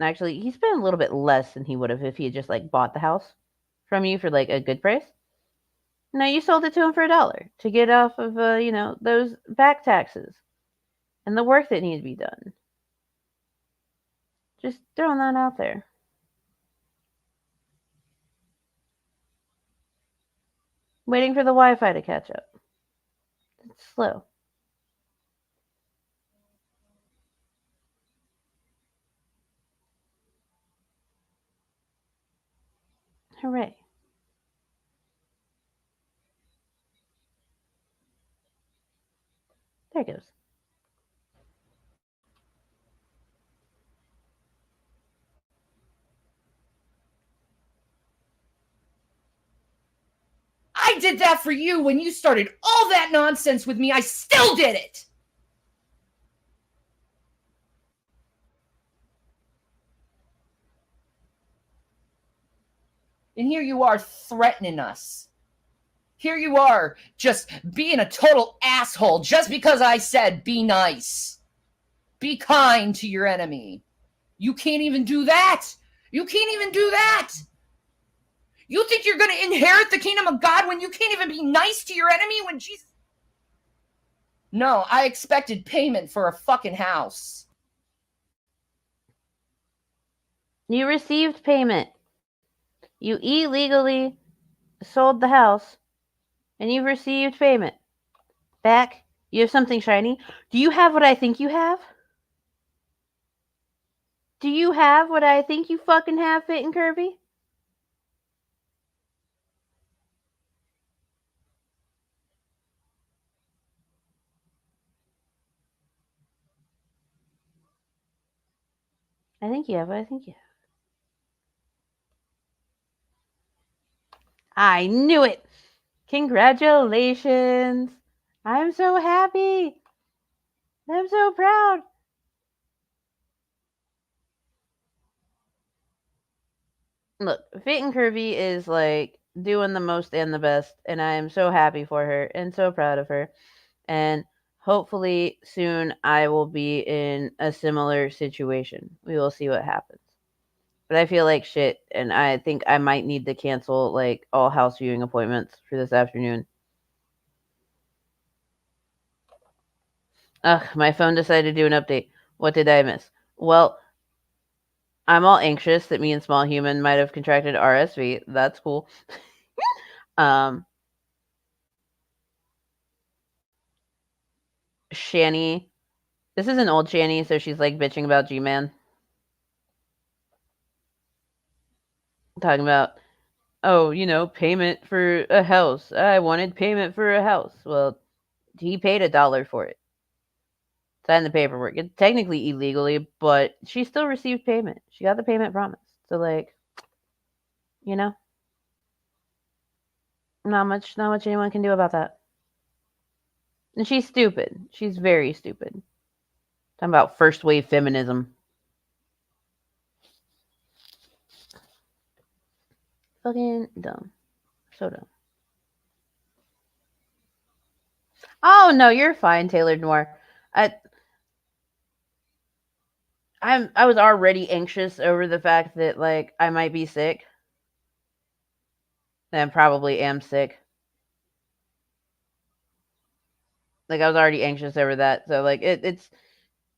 actually, he spent a little bit less than he would have if he had just, like, bought the house from you for, like, a good price. No, you sold it to him for $1 to get off of, those back taxes and the work that needed to be done. Just throwing that out there. Waiting for the Wi-Fi to catch up. It's slow. Hooray. There it goes. I I did that for you when you started all that nonsense with me. I still did it. And here you are threatening us. Here you are just being a total asshole just because I said be nice. Be kind to your enemy. You can't even do that. You can't even do that. You think you're going to inherit the kingdom of God when you can't even be nice to your enemy when Jesus... No, I expected payment for a fucking house. You received payment. You illegally sold the house, and you've received payment. Back, you have something shiny. Do you have what I think you have? Do you have what I think you fucking have, Fit and Curvy? I think you have what I think you have. I knew it! Congratulations! I'm so happy! I'm so proud! Look, Fit and Curvy is like doing the most and the best, and I am so happy for her and so proud of her. And hopefully soon I will be in a similar situation. We will see what happens. But I feel like shit, and I think I might need to cancel like all house viewing appointments for this afternoon. Ugh, my phone decided to do an update. What did I miss? Well, I'm all anxious that me and Small Human might have contracted RSV. That's cool. Shanny. This is an old Shanny, so she's like bitching about G-Man. Talking about, oh, payment for a house. I wanted payment for a house. Well, he paid $1 for it. Signed the paperwork. It's technically illegally, but she still received payment. She got the payment promised. So, like, not much anyone can do about that. And she's stupid. She's very stupid. Talking about first wave feminism. Fucking dumb. So dumb. Oh no, you're fine, Taylor Noir. I was already anxious over the fact that like I might be sick. And I probably am sick. Like I was already anxious over that. So like it's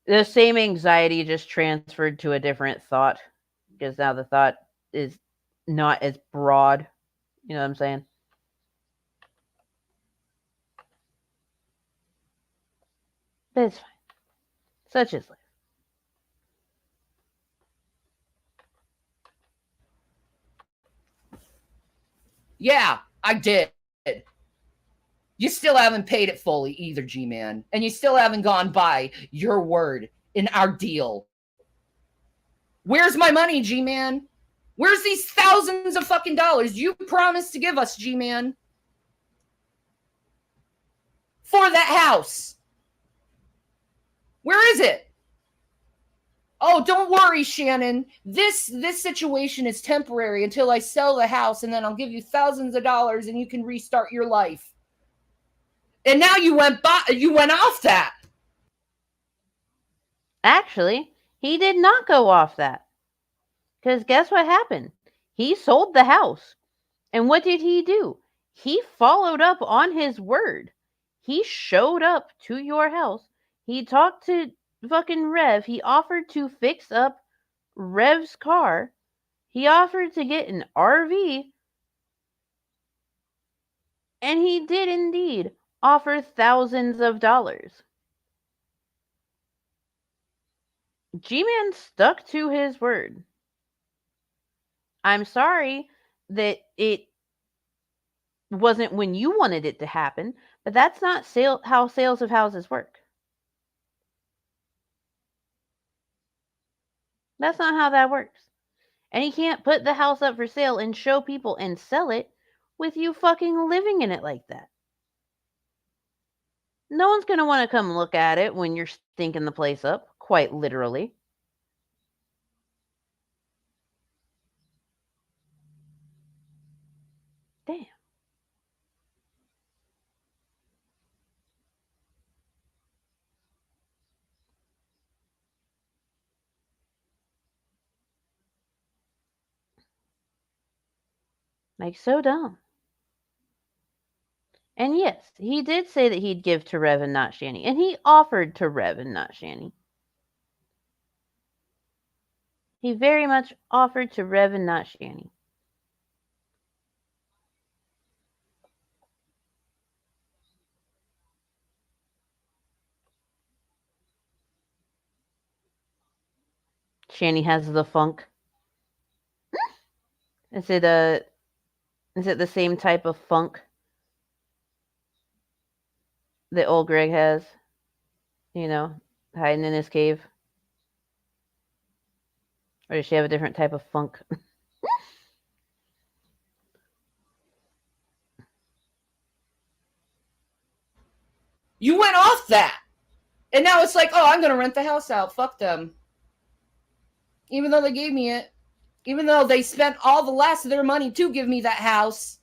the same anxiety just transferred to a different thought. Because now the thought is not as broad. You know what I'm saying? But it's fine. Such is life. Yeah, I did. You still haven't paid it fully either, G-Man. And you still haven't gone by your word in our deal. Where's my money, G-Man? Where's these thousands of fucking dollars you promised to give us, G-Man? For that house. Where is it? Oh, don't worry, Shannon. This situation is temporary until I sell the house, and then I'll give you thousands of dollars and you can restart your life. And now you went off that. Actually, he did not go off that. Because guess what happened? He sold the house. And what did he do? He followed up on his word. He showed up to your house. He talked to fucking Rev. He offered to fix up Rev's car. He offered to get an RV. And he did indeed offer thousands of dollars. G-Man stuck to his word. I'm sorry that it wasn't when you wanted it to happen, but that's not how sales of houses work. That's not how that works. And he can't put the house up for sale and show people and sell it with you fucking living in it like that. No one's going to want to come look at it when you're stinking the place up, quite literally. Damn. Like, so dumb. And yes, he did say that he'd give to Rev and not Shanny. And he offered to Rev and not Shanny. He very much offered to Rev and not Shanny. Shanny has the funk. Is it the same type of funk that old Greg has? You know, hiding in his cave? Or does she have a different type of funk? You went off that. And now it's like, oh, I'm going to rent the house out. Fuck them. Even though they gave me it. Even though they spent all the last of their money to give me that house.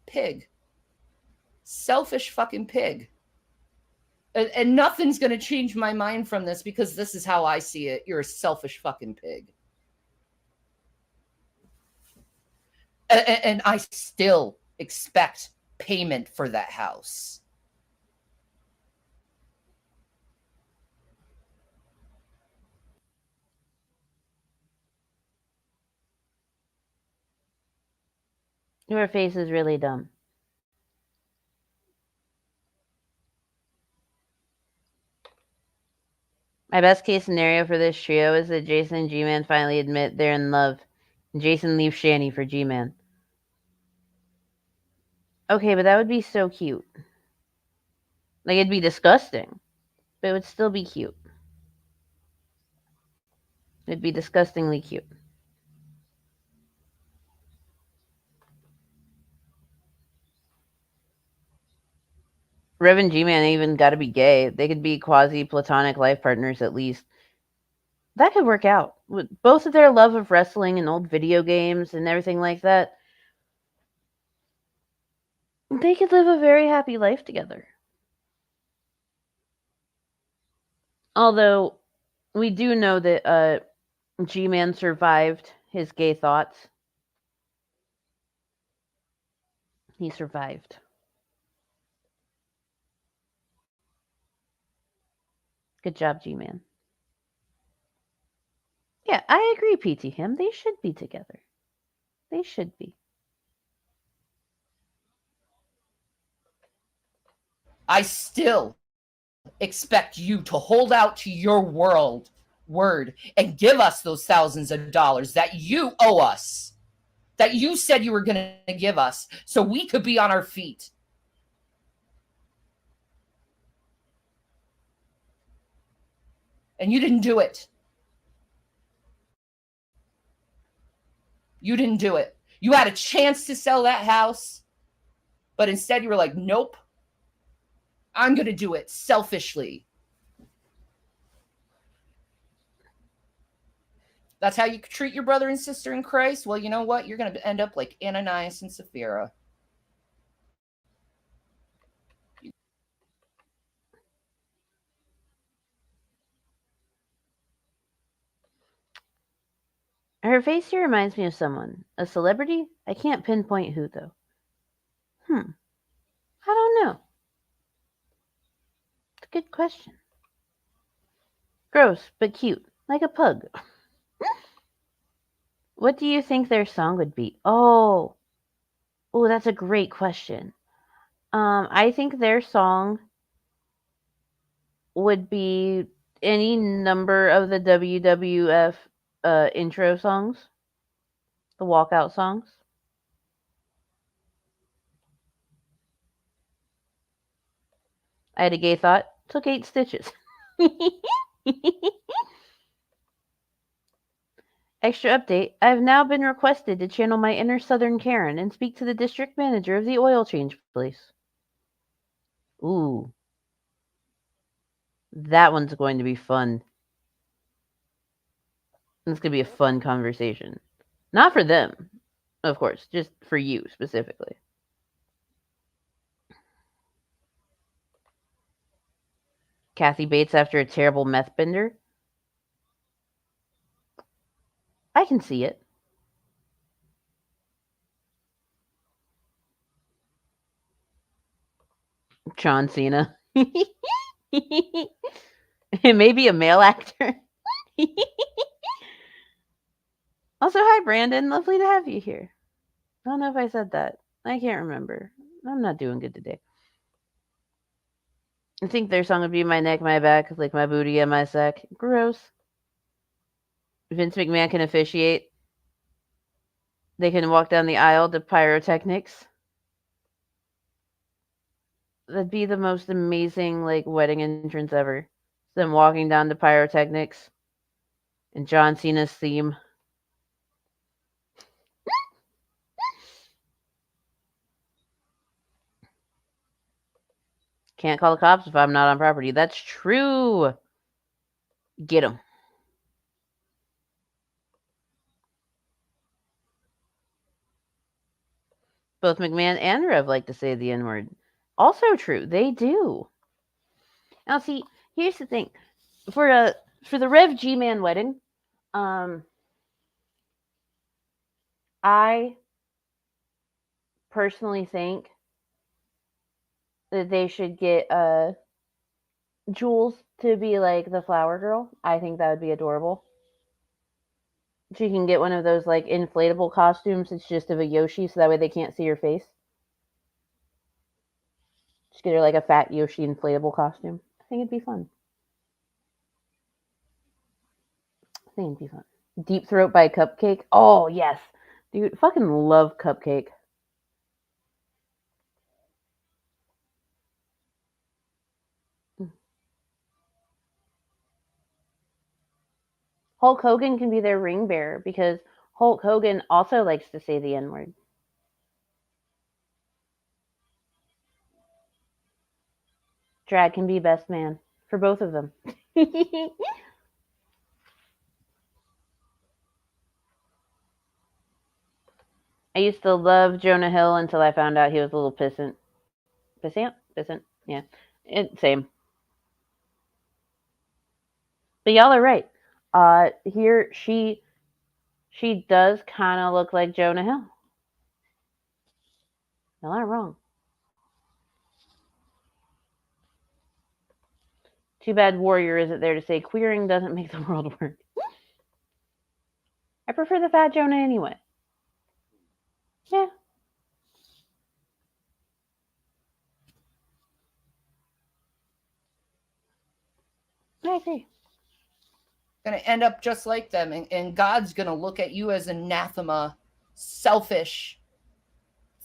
Pig. Selfish fucking pig. And nothing's going to change my mind from this because this is how I see it. You're a selfish fucking pig. And I still expect payment for that house. Your face is really dumb. My best case scenario for this trio is that Jason and G-Man finally admit they're in love. And Jason leaves Shanny for G-Man. Okay, but that would be so cute. Like, it'd be disgusting. But it would still be cute. It'd be disgustingly cute. Rev and G-Man even gotta be gay. They could be quasi-platonic life partners at least. That could work out. With both of their love of wrestling and old video games and everything like that, they could live a very happy life together. Although, we do know that G-Man survived his gay thoughts. He survived. Good job, G-Man. Yeah, I agree, PT Him. They should be together. They should be. I still expect you to hold out to your word and give us those thousands of dollars that you owe us, that you said you were going to give us, so we could be on our feet. And you didn't do it. You didn't do it. You had a chance to sell that house, but instead you were like, nope, I'm going to do it selfishly. That's how you treat your brother and sister in Christ? Well, you know what? You're going to end up like Ananias and Sapphira. Her face here reminds me of someone. A celebrity? I can't pinpoint who, though. I don't know. It's a good question. Gross, but cute. Like a pug. What do you think their song would be? Oh, that's a great question. I think their song would be any number of the WWF intro songs, the walkout songs. I had a gay thought. Took 8 stitches. Extra update. I have now been requested to channel my inner Southern Karen and speak to the district manager of the oil change place. Ooh. That one's going to be fun. It's going to be a fun conversation. Not for them, of course, just for you specifically. Kathy Bates after a terrible meth bender? I can see it. John Cena. It may be a male actor. Also, hi, Brandon. Lovely to have you here. I don't know if I said that. I can't remember. I'm not doing good today. I think their song would be My Neck, My Back, like my booty and my sack. Gross. Vince McMahon can officiate. They can walk down the aisle to pyrotechnics. That'd be the most amazing, like, wedding entrance ever. Them walking down to pyrotechnics. And John Cena's theme. Can't call the cops if I'm not on property. That's true. Get them. Both McMahon and Rev like to say the N-word. Also true. They do. Now, see, here's the thing. For the Rev G-Man wedding, I personally think that they should get Jules to be like the flower girl. I think that would be adorable. She can get one of those like inflatable costumes. It's just of a Yoshi, so that way they can't see her face. Just get her like a fat Yoshi inflatable costume. I think it'd be fun. Deep Throat by Cupcake. Oh, yes. Dude, fucking love Cupcake. Hulk Hogan can be their ring bearer because Hulk Hogan also likes to say the N-word. Drag can be best man for both of them. I used to love Jonah Hill until I found out he was a little pissant. Pissant? Yeah. Same. But y'all are right. Here, she does kind of look like Jonah Hill. Y'all aren't wrong. Too bad Warrior isn't there to say queering doesn't make the world work. I prefer the fat Jonah anyway. Yeah. I agree. Gonna end up just like them, and God's gonna look at you as anathema, selfish,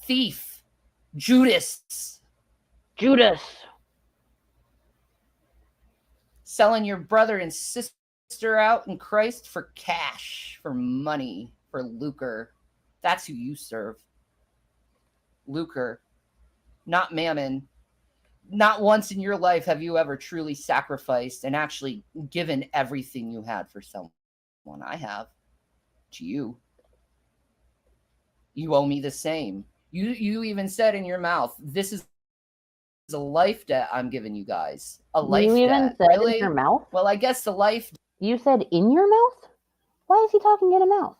thief, Judas. Selling your brother and sister out in Christ for cash, for money, for lucre. That's who you serve. Lucre, not mammon. Not once in your life have you ever truly sacrificed and actually given everything you had for someone. I have. To you. You owe me the same. You even said in your mouth, this is a life debt I'm giving you guys. A life debt. You even said really? in your mouth? Well, I guess the life... You said in your mouth? Why is he talking in a mouth?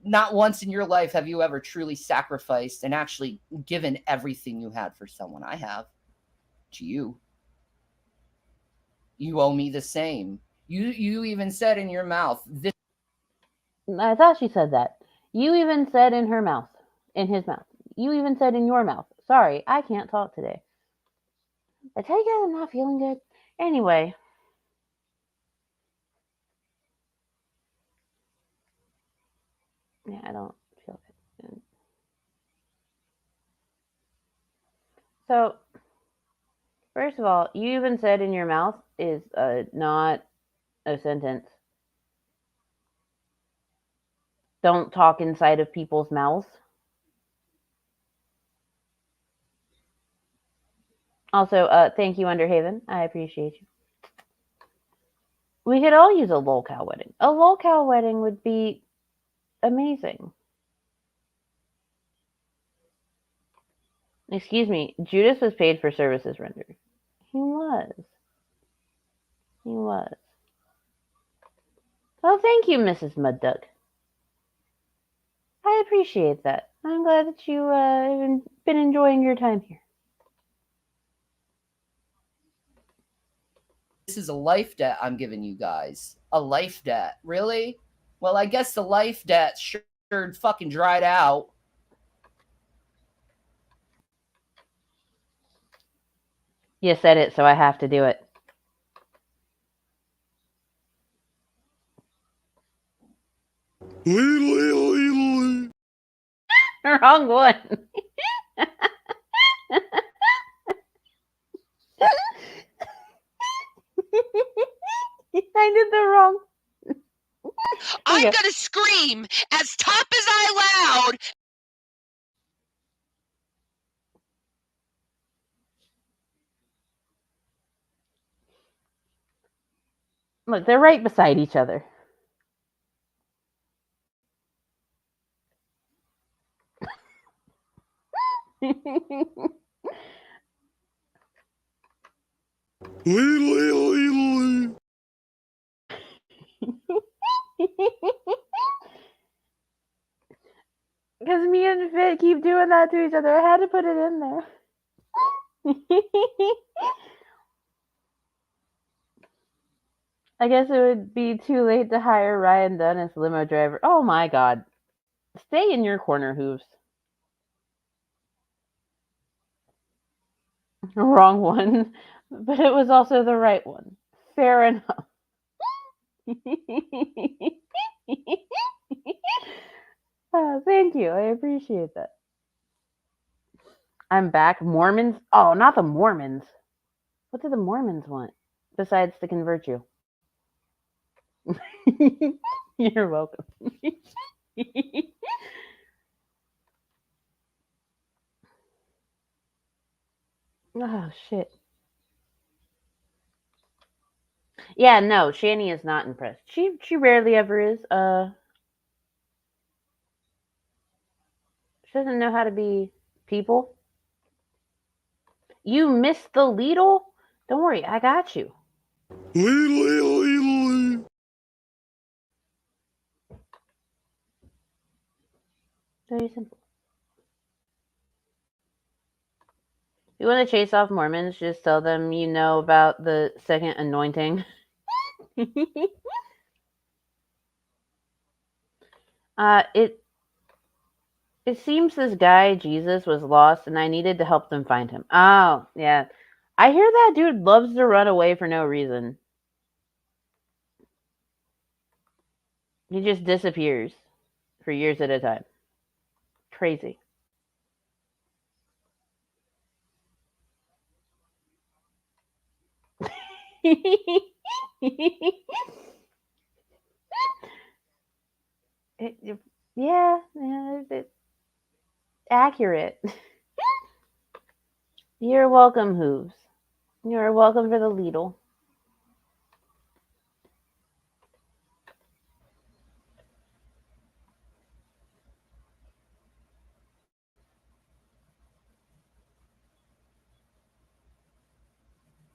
Not once in your life have you ever truly sacrificed and actually given everything you had for someone. I have. To you. You owe me the same. You even said in your mouth, this... I thought she said that. You even said in her mouth. In his mouth. You even said in your mouth. Sorry, I can't talk today. I tell you guys I'm not feeling good. Anyway. Yeah, I don't feel good. So, first of all, you even said in your mouth is not a sentence. Don't talk inside of people's mouths. Also, thank you, Underhaven. I appreciate you. We could all use a lolcow wedding. A lolcow wedding would be amazing. Excuse me, Judas was paid for services rendered. He was. He was. Well, thank you, Mrs. Mudduck. I appreciate that. I'm glad that you have been enjoying your time here. This is a life debt I'm giving you guys. A life debt. Really? Well, I guess the life debt sure fucking dried out. You said it, so I have to do it. Wrong one. I did the wrong. I'm going to scream as top as I loud. Look, they're right beside each other. Because me and Fit keep doing that to each other. I had to put it in there. I guess it would be too late to hire Ryan Dunn as limo driver. Oh my god. Stay in your corner, Hooves. Wrong one. But it was also the right one. Fair enough. Thank you. I appreciate that. I'm back. Mormons? Oh, not the Mormons. What do the Mormons want besides to convert you? You're welcome. Oh, shit. Yeah, no, Shanny is not impressed. She rarely ever is. She doesn't know how to be people. You missed the Lidl? Don't worry, I got you. Very simple. If you want to chase off Mormons, just tell them you know about the second anointing. It seems this guy, Jesus, was lost and I needed to help them find him. Oh, yeah. I hear that dude loves to run away for no reason. He just disappears for years at a time. Crazy. Yeah, it's accurate. You're welcome, Hooves. You're welcome for the Lidl.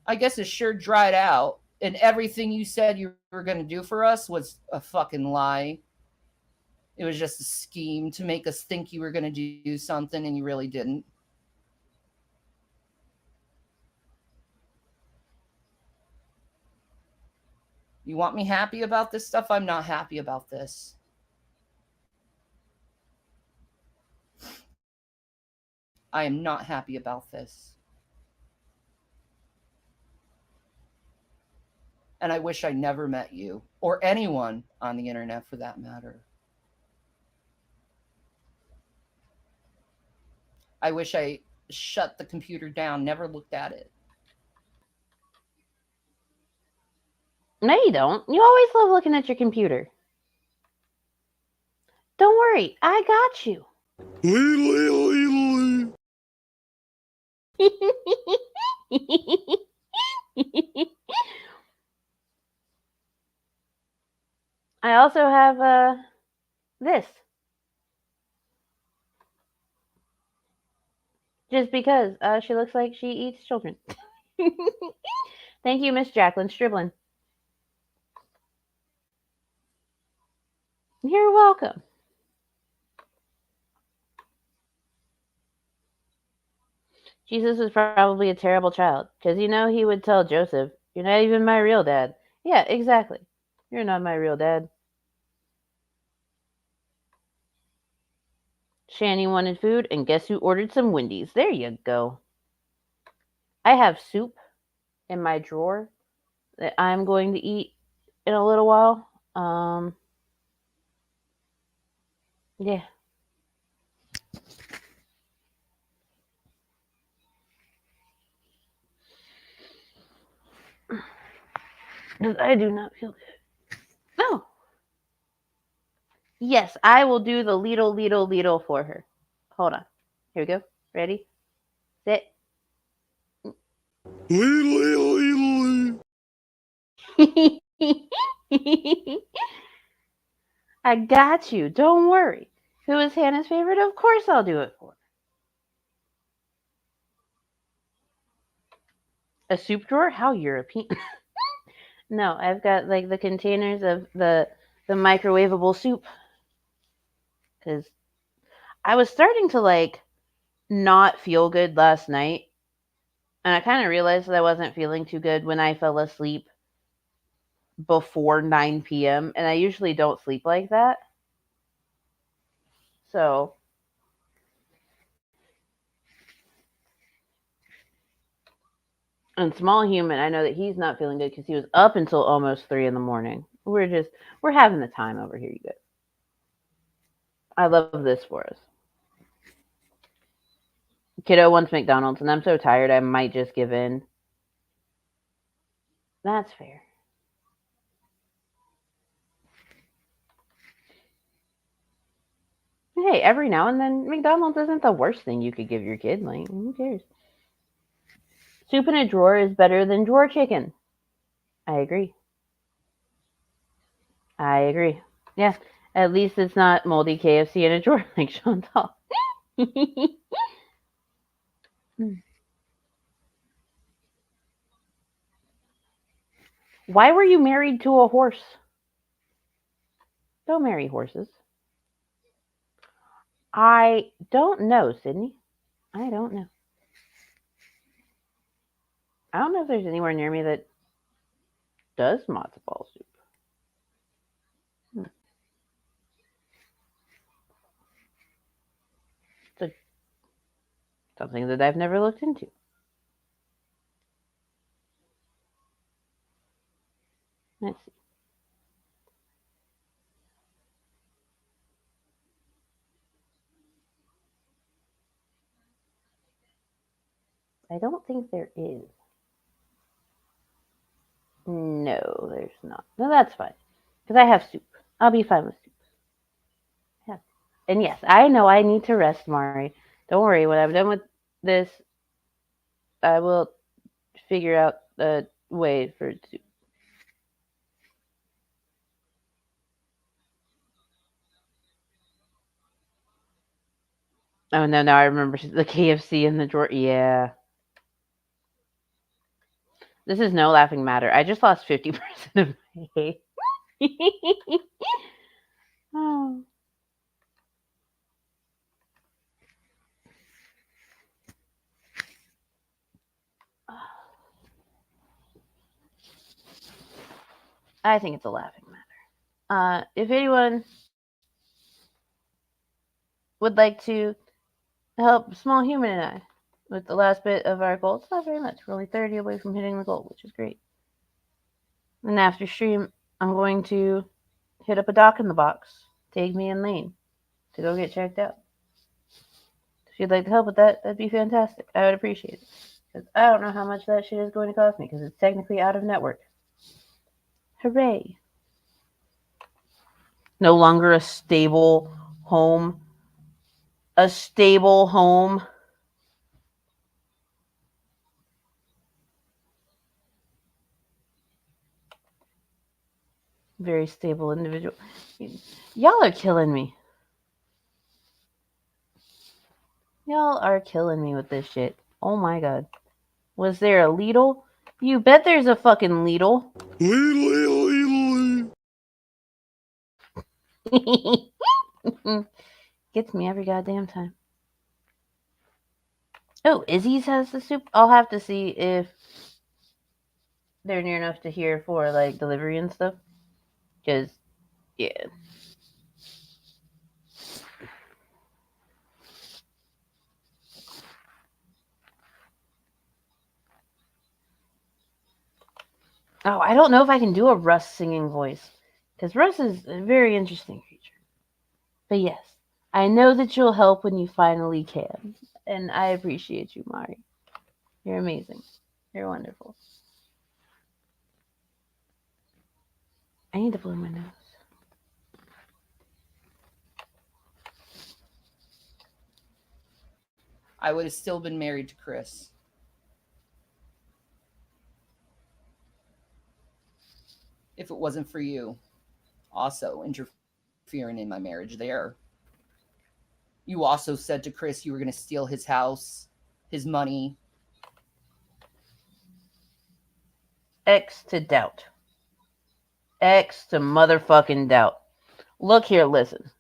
I guess it sure dried out, and everything you said you were going to do for us was a fucking lie. It was just a scheme to make us think you were going to do something, and you really didn't. You want me happy about this stuff? I'm not happy about this. I am not happy about this. And I wish I never met you, or anyone on the internet for that matter. I wish I shut the computer down, never looked at it. No, you don't. You always love looking at your computer. Don't worry, I got you. I also have this. Just because she looks like she eats children. Thank you, Miss Jacqueline Striblin. You're welcome. Jesus was probably a terrible child, because he would tell Joseph, "You're not even my real dad." Yeah, exactly. You're not my real dad. Shanny wanted food, and guess who ordered some Wendy's? There you go. I have soup in my drawer that I'm going to eat in a little while. Yeah. I do not feel good. No. Yes, I will do the Lidl for her. Hold on. Here we go. Ready? Sit. I got you. Don't worry. Who is Hannah's favorite? Of course I'll do it for her. A soup drawer? How European. No, I've got like the containers of the microwavable soup. Because I was starting to like not feel good last night. And I kind of realized that I wasn't feeling too good when I fell asleep before 9 p.m. And I usually don't sleep like that. So and Small Human, I know that he's not feeling good because he was up until almost 3 in the morning. We're having the time over here, you guys. I love this for us. Kiddo wants McDonald's, and I'm so tired I might just give in. That's fair. Hey, every now and then, McDonald's isn't the worst thing you could give your kid. Like, who cares? Soup in a drawer is better than drawer chicken. I agree. Yeah, at least it's not moldy KFC in a drawer like Chantal. Why were you married to a horse? Don't marry horses. I don't know, Sydney. I don't know. I don't know if there's anywhere near me that does matzo ball soup. It's something that I've never looked into. Let's see. I don't think there is. No, there's not. No, that's fine. Because I have soup. I'll be fine with soup. Yeah. And yes, I know I need to rest, Mari. Don't worry. When I'm done with this, I will figure out a way for soup. Oh, no, now I remember the KFC in the drawer. Yeah. This is no laughing matter. I just lost 50% of my hay. Oh. I think it's a laughing matter. If anyone would like to help Small Human and I with the last bit of our goal, it's not very much. We're only 30 away from hitting the goal, which is great. And after stream, I'm going to hit up a dock in the box, Take Me and Lane, to go get checked out. If you'd like to help with that, that'd be fantastic. I would appreciate it. Because I don't know how much that shit is going to cost me, because it's technically out of network. Hooray. No longer a stable home. A stable home. Very stable individual. Y'all are killing me. Y'all are killing me with this shit. Oh my god. Was there a Lidl? You bet there's a fucking Lidl. Gets me every goddamn time. Oh, Izzy's has the soup. I'll have to see if they're near enough to here for like delivery and stuff. Because, yeah. Oh, I don't know if I can do a Russ singing voice. Because Russ is a very interesting creature. But yes, I know that you'll help when you finally can. And I appreciate you, Mari. You're amazing. You're wonderful. I need to blow my nose. I would have still been married to Chris. If it wasn't for you also interfering in my marriage there. You also said to Chris you were going to steal his house, his money. X to doubt. X to motherfucking doubt. Look here, listen.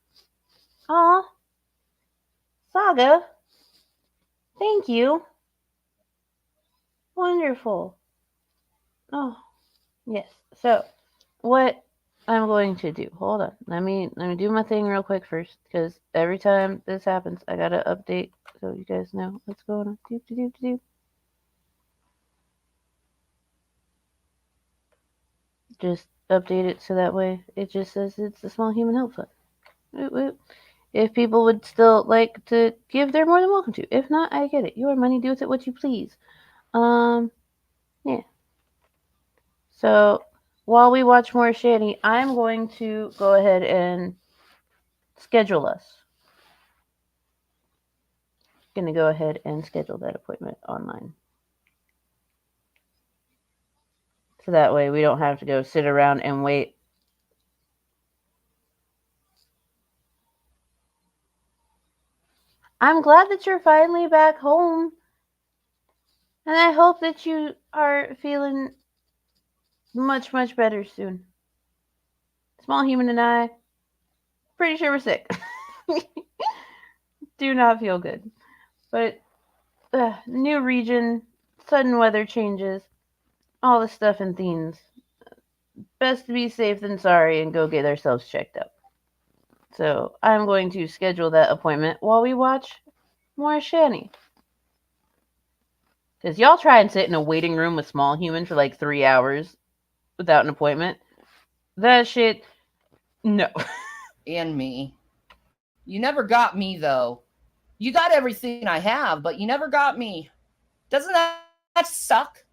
Aw. Saga. Thank you. Wonderful. Oh, yes. So, what I'm going to do. Hold on. Let me do my thing real quick first, because every time this happens, I gotta update so you guys know what's going on. Do. Just update it so that way it just says it's a small human help fund. Woot woot. If people would still like to give, they're more than welcome to. If not, I get it. Your money, do with it what you please. Yeah. So while we watch more Shanny, I'm going to go ahead and schedule us. Going to go ahead and schedule that appointment online. So that way we don't have to go sit around and wait. I'm glad that you're finally back home. And I hope that you are feeling much, much better soon. Small human and I, pretty sure we're sick. Do not feel good. But new region, sudden weather changes, all the stuff and things. Best to be safe than sorry and go get ourselves checked out. So I'm going to schedule that appointment while we watch more Shanny. Because y'all try and sit in a waiting room with small human for like 3 hours without an appointment. That shit, no. And me. You never got me, though. You got everything I have, but you never got me. Doesn't that suck?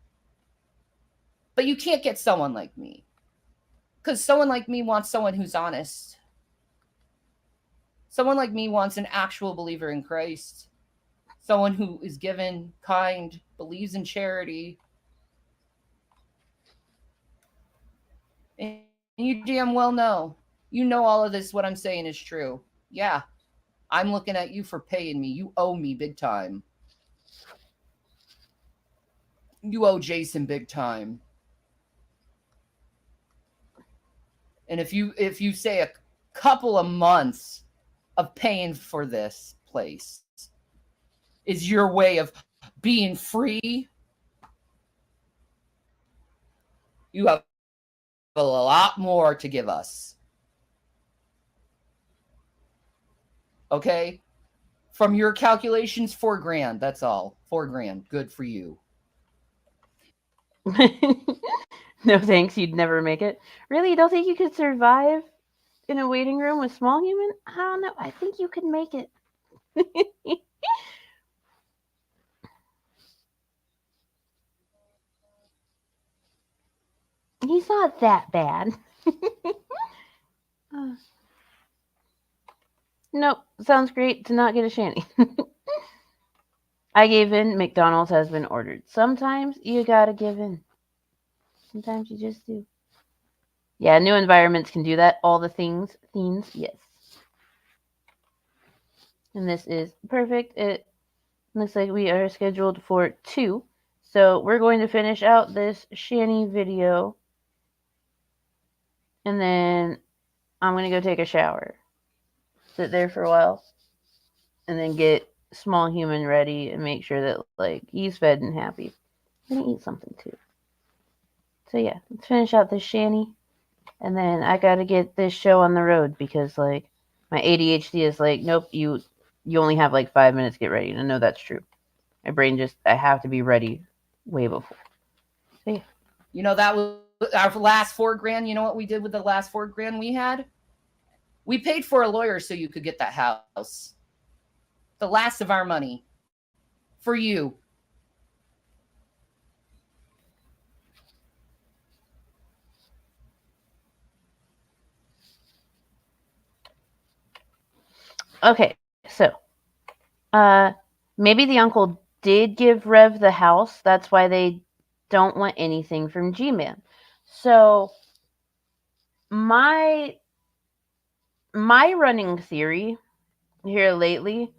But you can't get someone like me. Because someone like me wants someone who's honest. Someone like me wants an actual believer in Christ. Someone who is given, kind, believes in charity. And you damn well know. You know all of this, what I'm saying is true. Yeah. I'm looking at you for paying me. You owe me big time. You owe Jason big time. And if you say a couple of months of paying for this place is your way of being free, you have a lot more to give us. Okay? From your calculations, $4,000. That's all. $4,000. Good for you. No thanks, you'd never make it. Really, you don't think you could survive in a waiting room with small human? I don't know. I think you could make it. He's not that bad. Nope, sounds great to not get a Shanny. I gave in. McDonald's has been ordered. Sometimes you gotta give in. Sometimes you just do. Yeah, new environments can do that. All the themes, yes. And this is perfect. It looks like we are scheduled for 2. So we're going to finish out this Shanny video. And then I'm going to go take a shower. Sit there for a while. And then get small human ready and make sure that like he's fed and happy. I'm going to eat something too. So yeah, let's finish out this Shanny. And then I got to get this show on the road because like my ADHD is like, nope, you only have like 5 minutes to get ready. And I know that's true. My brain just, I have to be ready way before. So yeah. You know, that was our last $4,000. You know what we did with the last $4,000 we had? We paid for a lawyer so you could get that house. The last of our money. For you. Okay, so maybe the uncle did give Rev the house. That's why they don't want anything from G-Man. So my running theory here lately,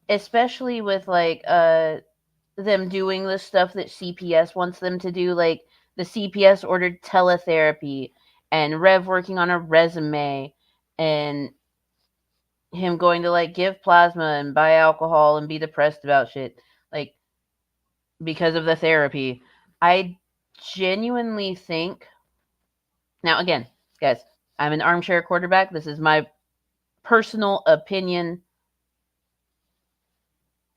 especially with like them doing the stuff that CPS wants them to do, like the CPS ordered teletherapy and Rev working on a resume and him going to like give plasma and buy alcohol and be depressed about shit, like because of the therapy. I genuinely think, now again, guys, I'm an armchair quarterback. This is my personal opinion.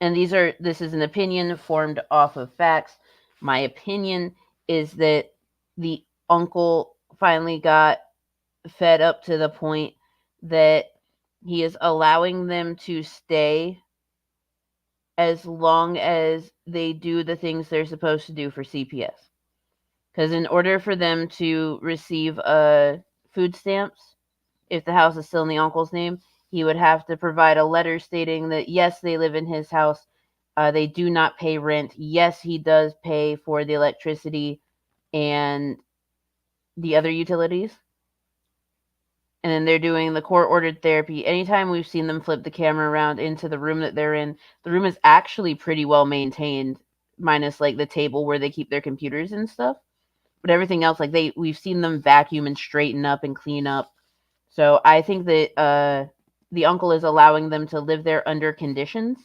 And this is an opinion formed off of facts. My opinion is that the uncle finally got fed up to the point that he is allowing them to stay as long as they do the things they're supposed to do for CPS. Because in order for them to receive food stamps, if the house is still in the uncle's name, he would have to provide a letter stating that, yes, they live in his house. They do not pay rent. Yes, he does pay for the electricity and the other utilities. And then they're doing the court-ordered therapy. Anytime we've seen them flip the camera around into the room that they're in, the room is actually pretty well maintained, minus like the table where they keep their computers and stuff. But everything else, like we've seen them vacuum and straighten up and clean up. So I think that the uncle is allowing them to live there under conditions,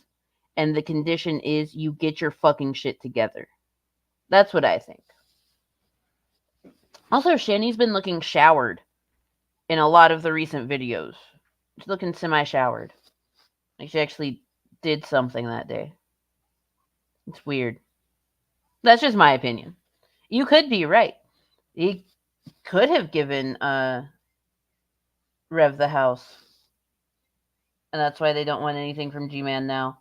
and the condition is you get your fucking shit together. That's what I think. Also, Shanny's been looking showered in a lot of the recent videos. She's looking semi-showered. Like she actually did something that day. It's weird. That's just my opinion. You could be right. He could have given Rev the house. And that's why they don't want anything from G-Man now.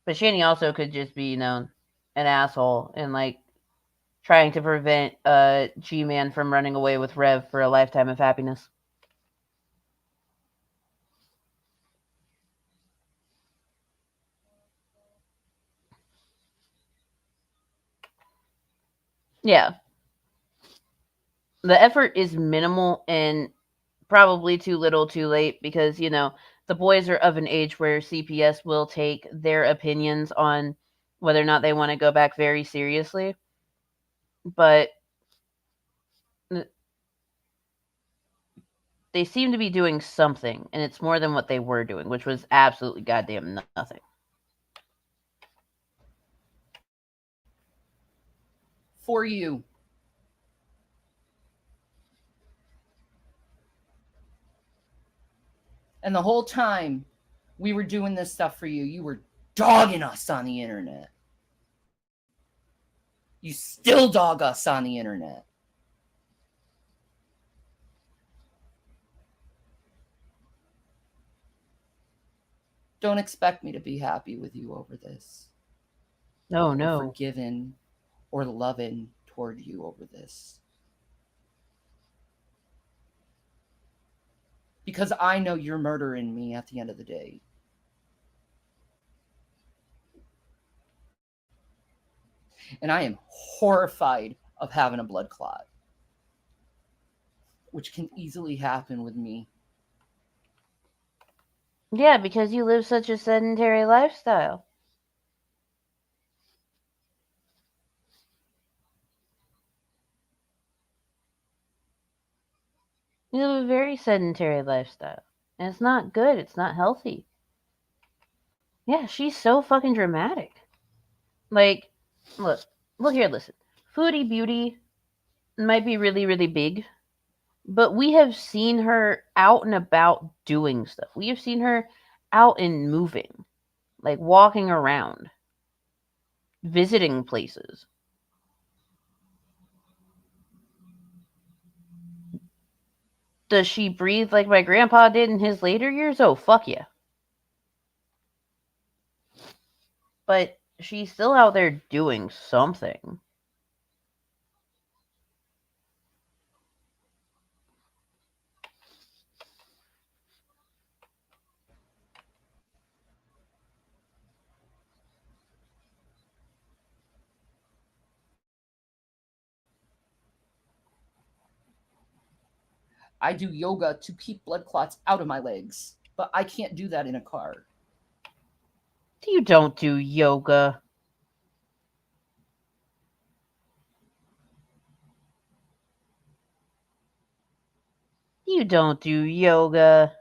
But Shanny also could just be, an asshole and like trying to prevent G-Man from running away with Rev for a lifetime of happiness. Yeah. The effort is minimal and probably too little too late because, the boys are of an age where CPS will take their opinions on whether or not they want to go back very seriously. But they seem to be doing something, and it's more than what they were doing, which was absolutely goddamn nothing. For you. And the whole time we were doing this stuff for you, you were dogging us on the internet. You still dog us on the internet. Don't expect me to be happy with you over this. No. Or forgiven or loving toward you over this. Because I know you're murdering me at the end of the day. And I am horrified of having a blood clot, which can easily happen with me. Yeah, because you live such a sedentary lifestyle. You live a very sedentary lifestyle. And it's not good. It's not healthy. Yeah, she's so fucking dramatic. Like, look here, listen. Foodie Beauty might be really, really big, but we have seen her out and about doing stuff. We have seen her out and moving, like walking around, visiting places. Does she breathe like my grandpa did in his later years? Oh, fuck yeah. But she's still out there doing something. I do yoga to keep blood clots out of my legs, but I can't do that in a car. You don't do yoga. You don't do yoga.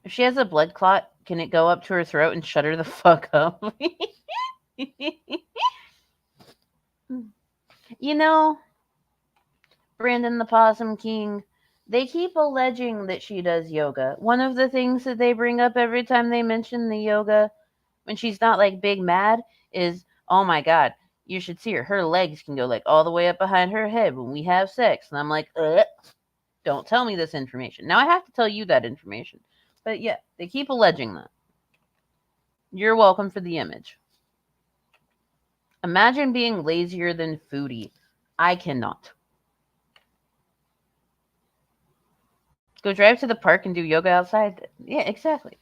If she has a blood clot, can it go up to her throat and shut her the fuck up? You know, Brandon the Possum King, they keep alleging that she does yoga. One of the things that they bring up every time they mention the yoga, when she's not like big mad, is, oh my god, you should see her. Her legs can go like all the way up behind her head when we have sex. And I'm like, don't tell me this information. Now I have to tell you that information. But yeah, they keep alleging that. You're welcome for the image. Imagine being lazier than Foodie. I cannot. Go drive to the park and do yoga outside? Yeah, exactly.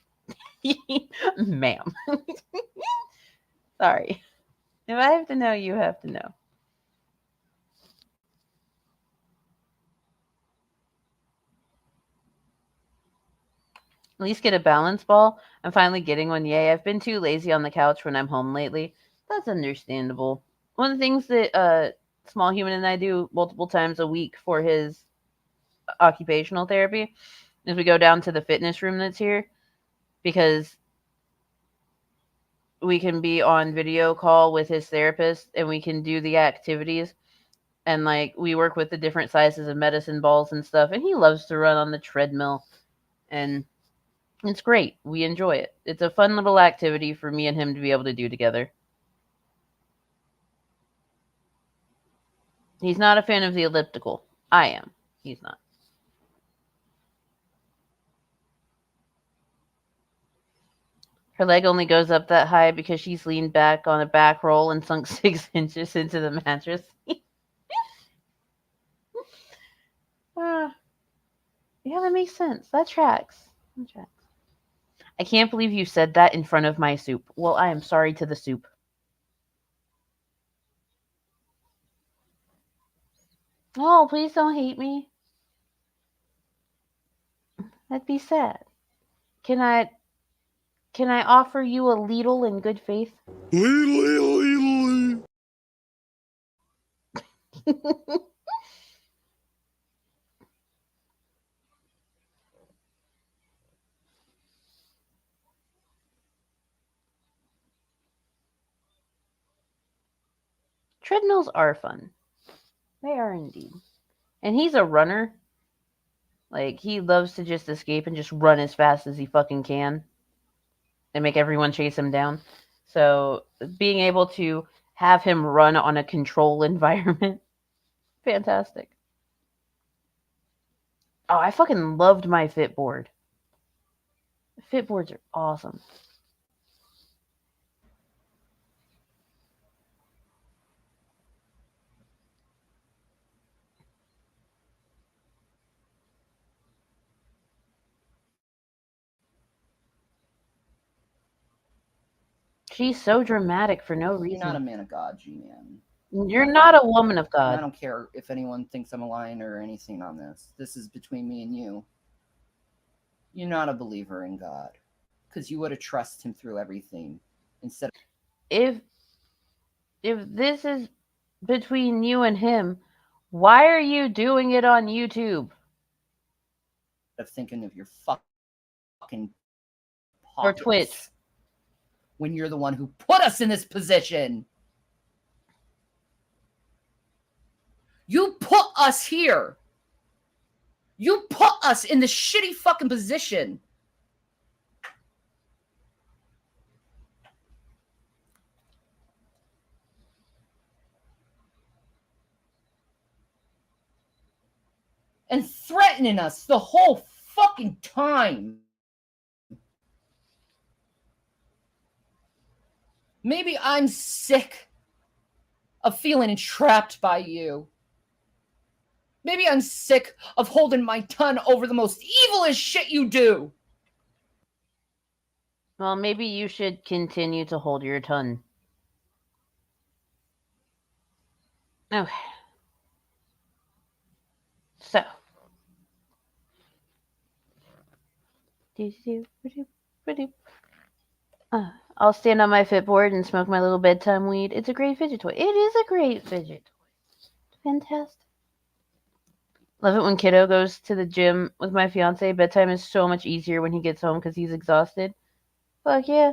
Ma'am. Sorry. If I have to know, you have to know. At least get a balance ball. I'm finally getting one. Yay. I've been too lazy on the couch when I'm home lately. That's understandable. One of the things that Small Human and I do multiple times a week for his occupational therapy is we go down to the fitness room that's here, because we can be on video call with his therapist and we can do the activities, and like we work with the different sizes of medicine balls and stuff, and he loves to run on the treadmill, and it's great. We enjoy it. It's a fun little activity for me and him to be able to do together. He's not a fan of the elliptical. I am. He's not. Her leg only goes up that high because she's leaned back on a back roll and sunk 6 inches into the mattress. Yeah, that makes sense. That tracks. That tracks. I can't believe you said that in front of my soup. Well, I am sorry to the soup. Oh, please don't hate me. That'd be sad. Can I offer you a ladle in good faith? Treadmills are fun. They are indeed. And he's a runner. Like, he loves to just escape and just run as fast as he fucking can and make everyone chase him down. So, being able to have him run on a control environment, fantastic. Oh, I fucking loved my Fitboard. Fitboards are awesome. She's so dramatic for no reason. You're not a man of God, G-Man. You're not a woman of God. And I don't care if anyone thinks I'm lying or anything on this. This is between me and you. You're not a believer in God. Because you would have trusted him through everything instead of... If this is between you and him, why are you doing it on YouTube? Of thinking of your fucking pockets. Or Twitch. When you're the one who put us in this position. You put us here. You put us in this shitty fucking position. And threatening us the whole fucking time. Maybe I'm sick of feeling entrapped by you. Maybe I'm sick of holding my tongue over the most evilest shit you do. Well, maybe you should continue to hold your tongue. Okay. So. I'll stand on my Fitboard and smoke my little bedtime weed. It's a great fidget toy. It is a great fidget toy. Fantastic. Love it when Kiddo goes to the gym with my fiance. Bedtime is so much easier when he gets home because he's exhausted. Fuck yeah.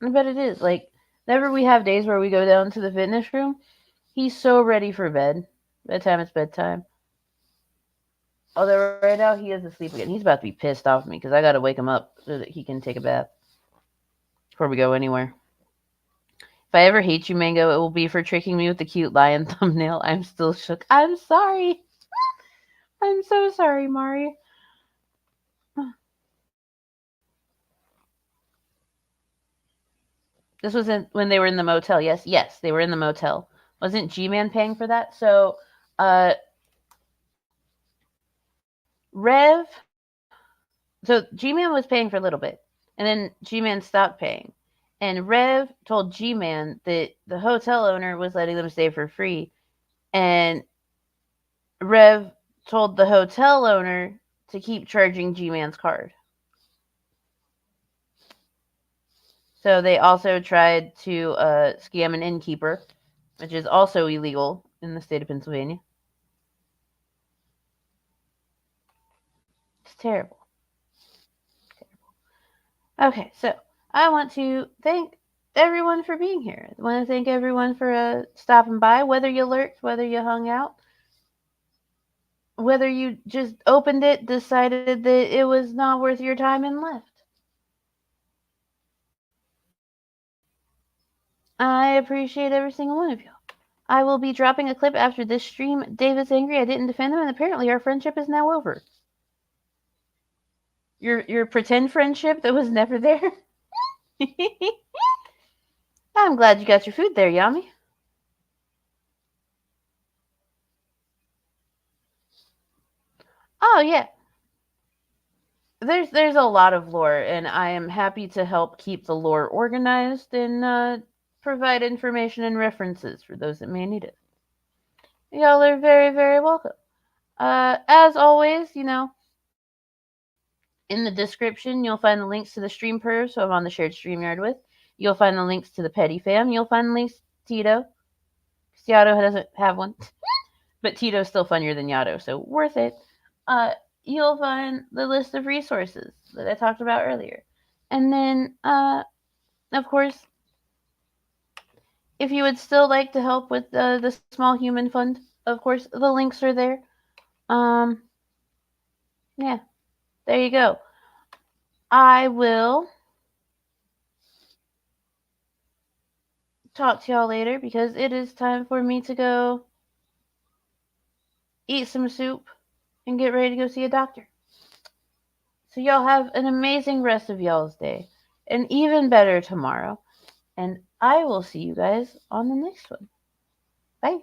I bet it is. Like, whenever we have days where we go down to the fitness room, he's so ready for bed. Bedtime is bedtime. Although right now he is asleep again. He's about to be pissed off at me because I got to wake him up so that he can take a bath before we go anywhere. If I ever hate you, Mango, it will be for tricking me with the cute lion thumbnail. I'm still shook. I'm sorry. I'm so sorry, Mari. This was when they were in the motel. Yes, they were in the motel. Wasn't G-Man paying for that? So, Rev. So G-Man was paying for a little bit, and then G-Man stopped paying. And Rev told G-Man that the hotel owner was letting them stay for free. And Rev told the hotel owner to keep charging G-Man's card. So they also tried to scam an innkeeper, which is also illegal in the state of Pennsylvania. It's terrible. Okay, so I want to thank everyone for being here. I want to thank everyone for stopping by, whether you lurked, whether you hung out, whether you just opened it, decided that it was not worth your time and left. I appreciate every single one of you. I will be dropping a clip after this stream. David's angry I didn't defend him, and apparently our friendship is now over. Your pretend friendship that was never there? I'm glad you got your food there, Yami. Oh, yeah. There's a lot of lore, and I am happy to help keep the lore organized and provide information and references for those that may need it. Y'all are very, very welcome. As always, you know, in the description, you'll find the links to the stream pervs who I'm on the shared StreamYard with. You'll find the links to the Petty Fam. You'll find the links to Tito. Yato doesn't have one. But Tito's still funnier than Yato, so worth it. You'll find the list of resources that I talked about earlier. And then, of course, if you would still like to help with the Small Human Fund, of course, the links are there. Yeah, there you go. I will talk to y'all later because it is time for me to go eat some soup and get ready to go see a doctor. So y'all have an amazing rest of y'all's day, and even better tomorrow. And I will see you guys on the next one. Bye.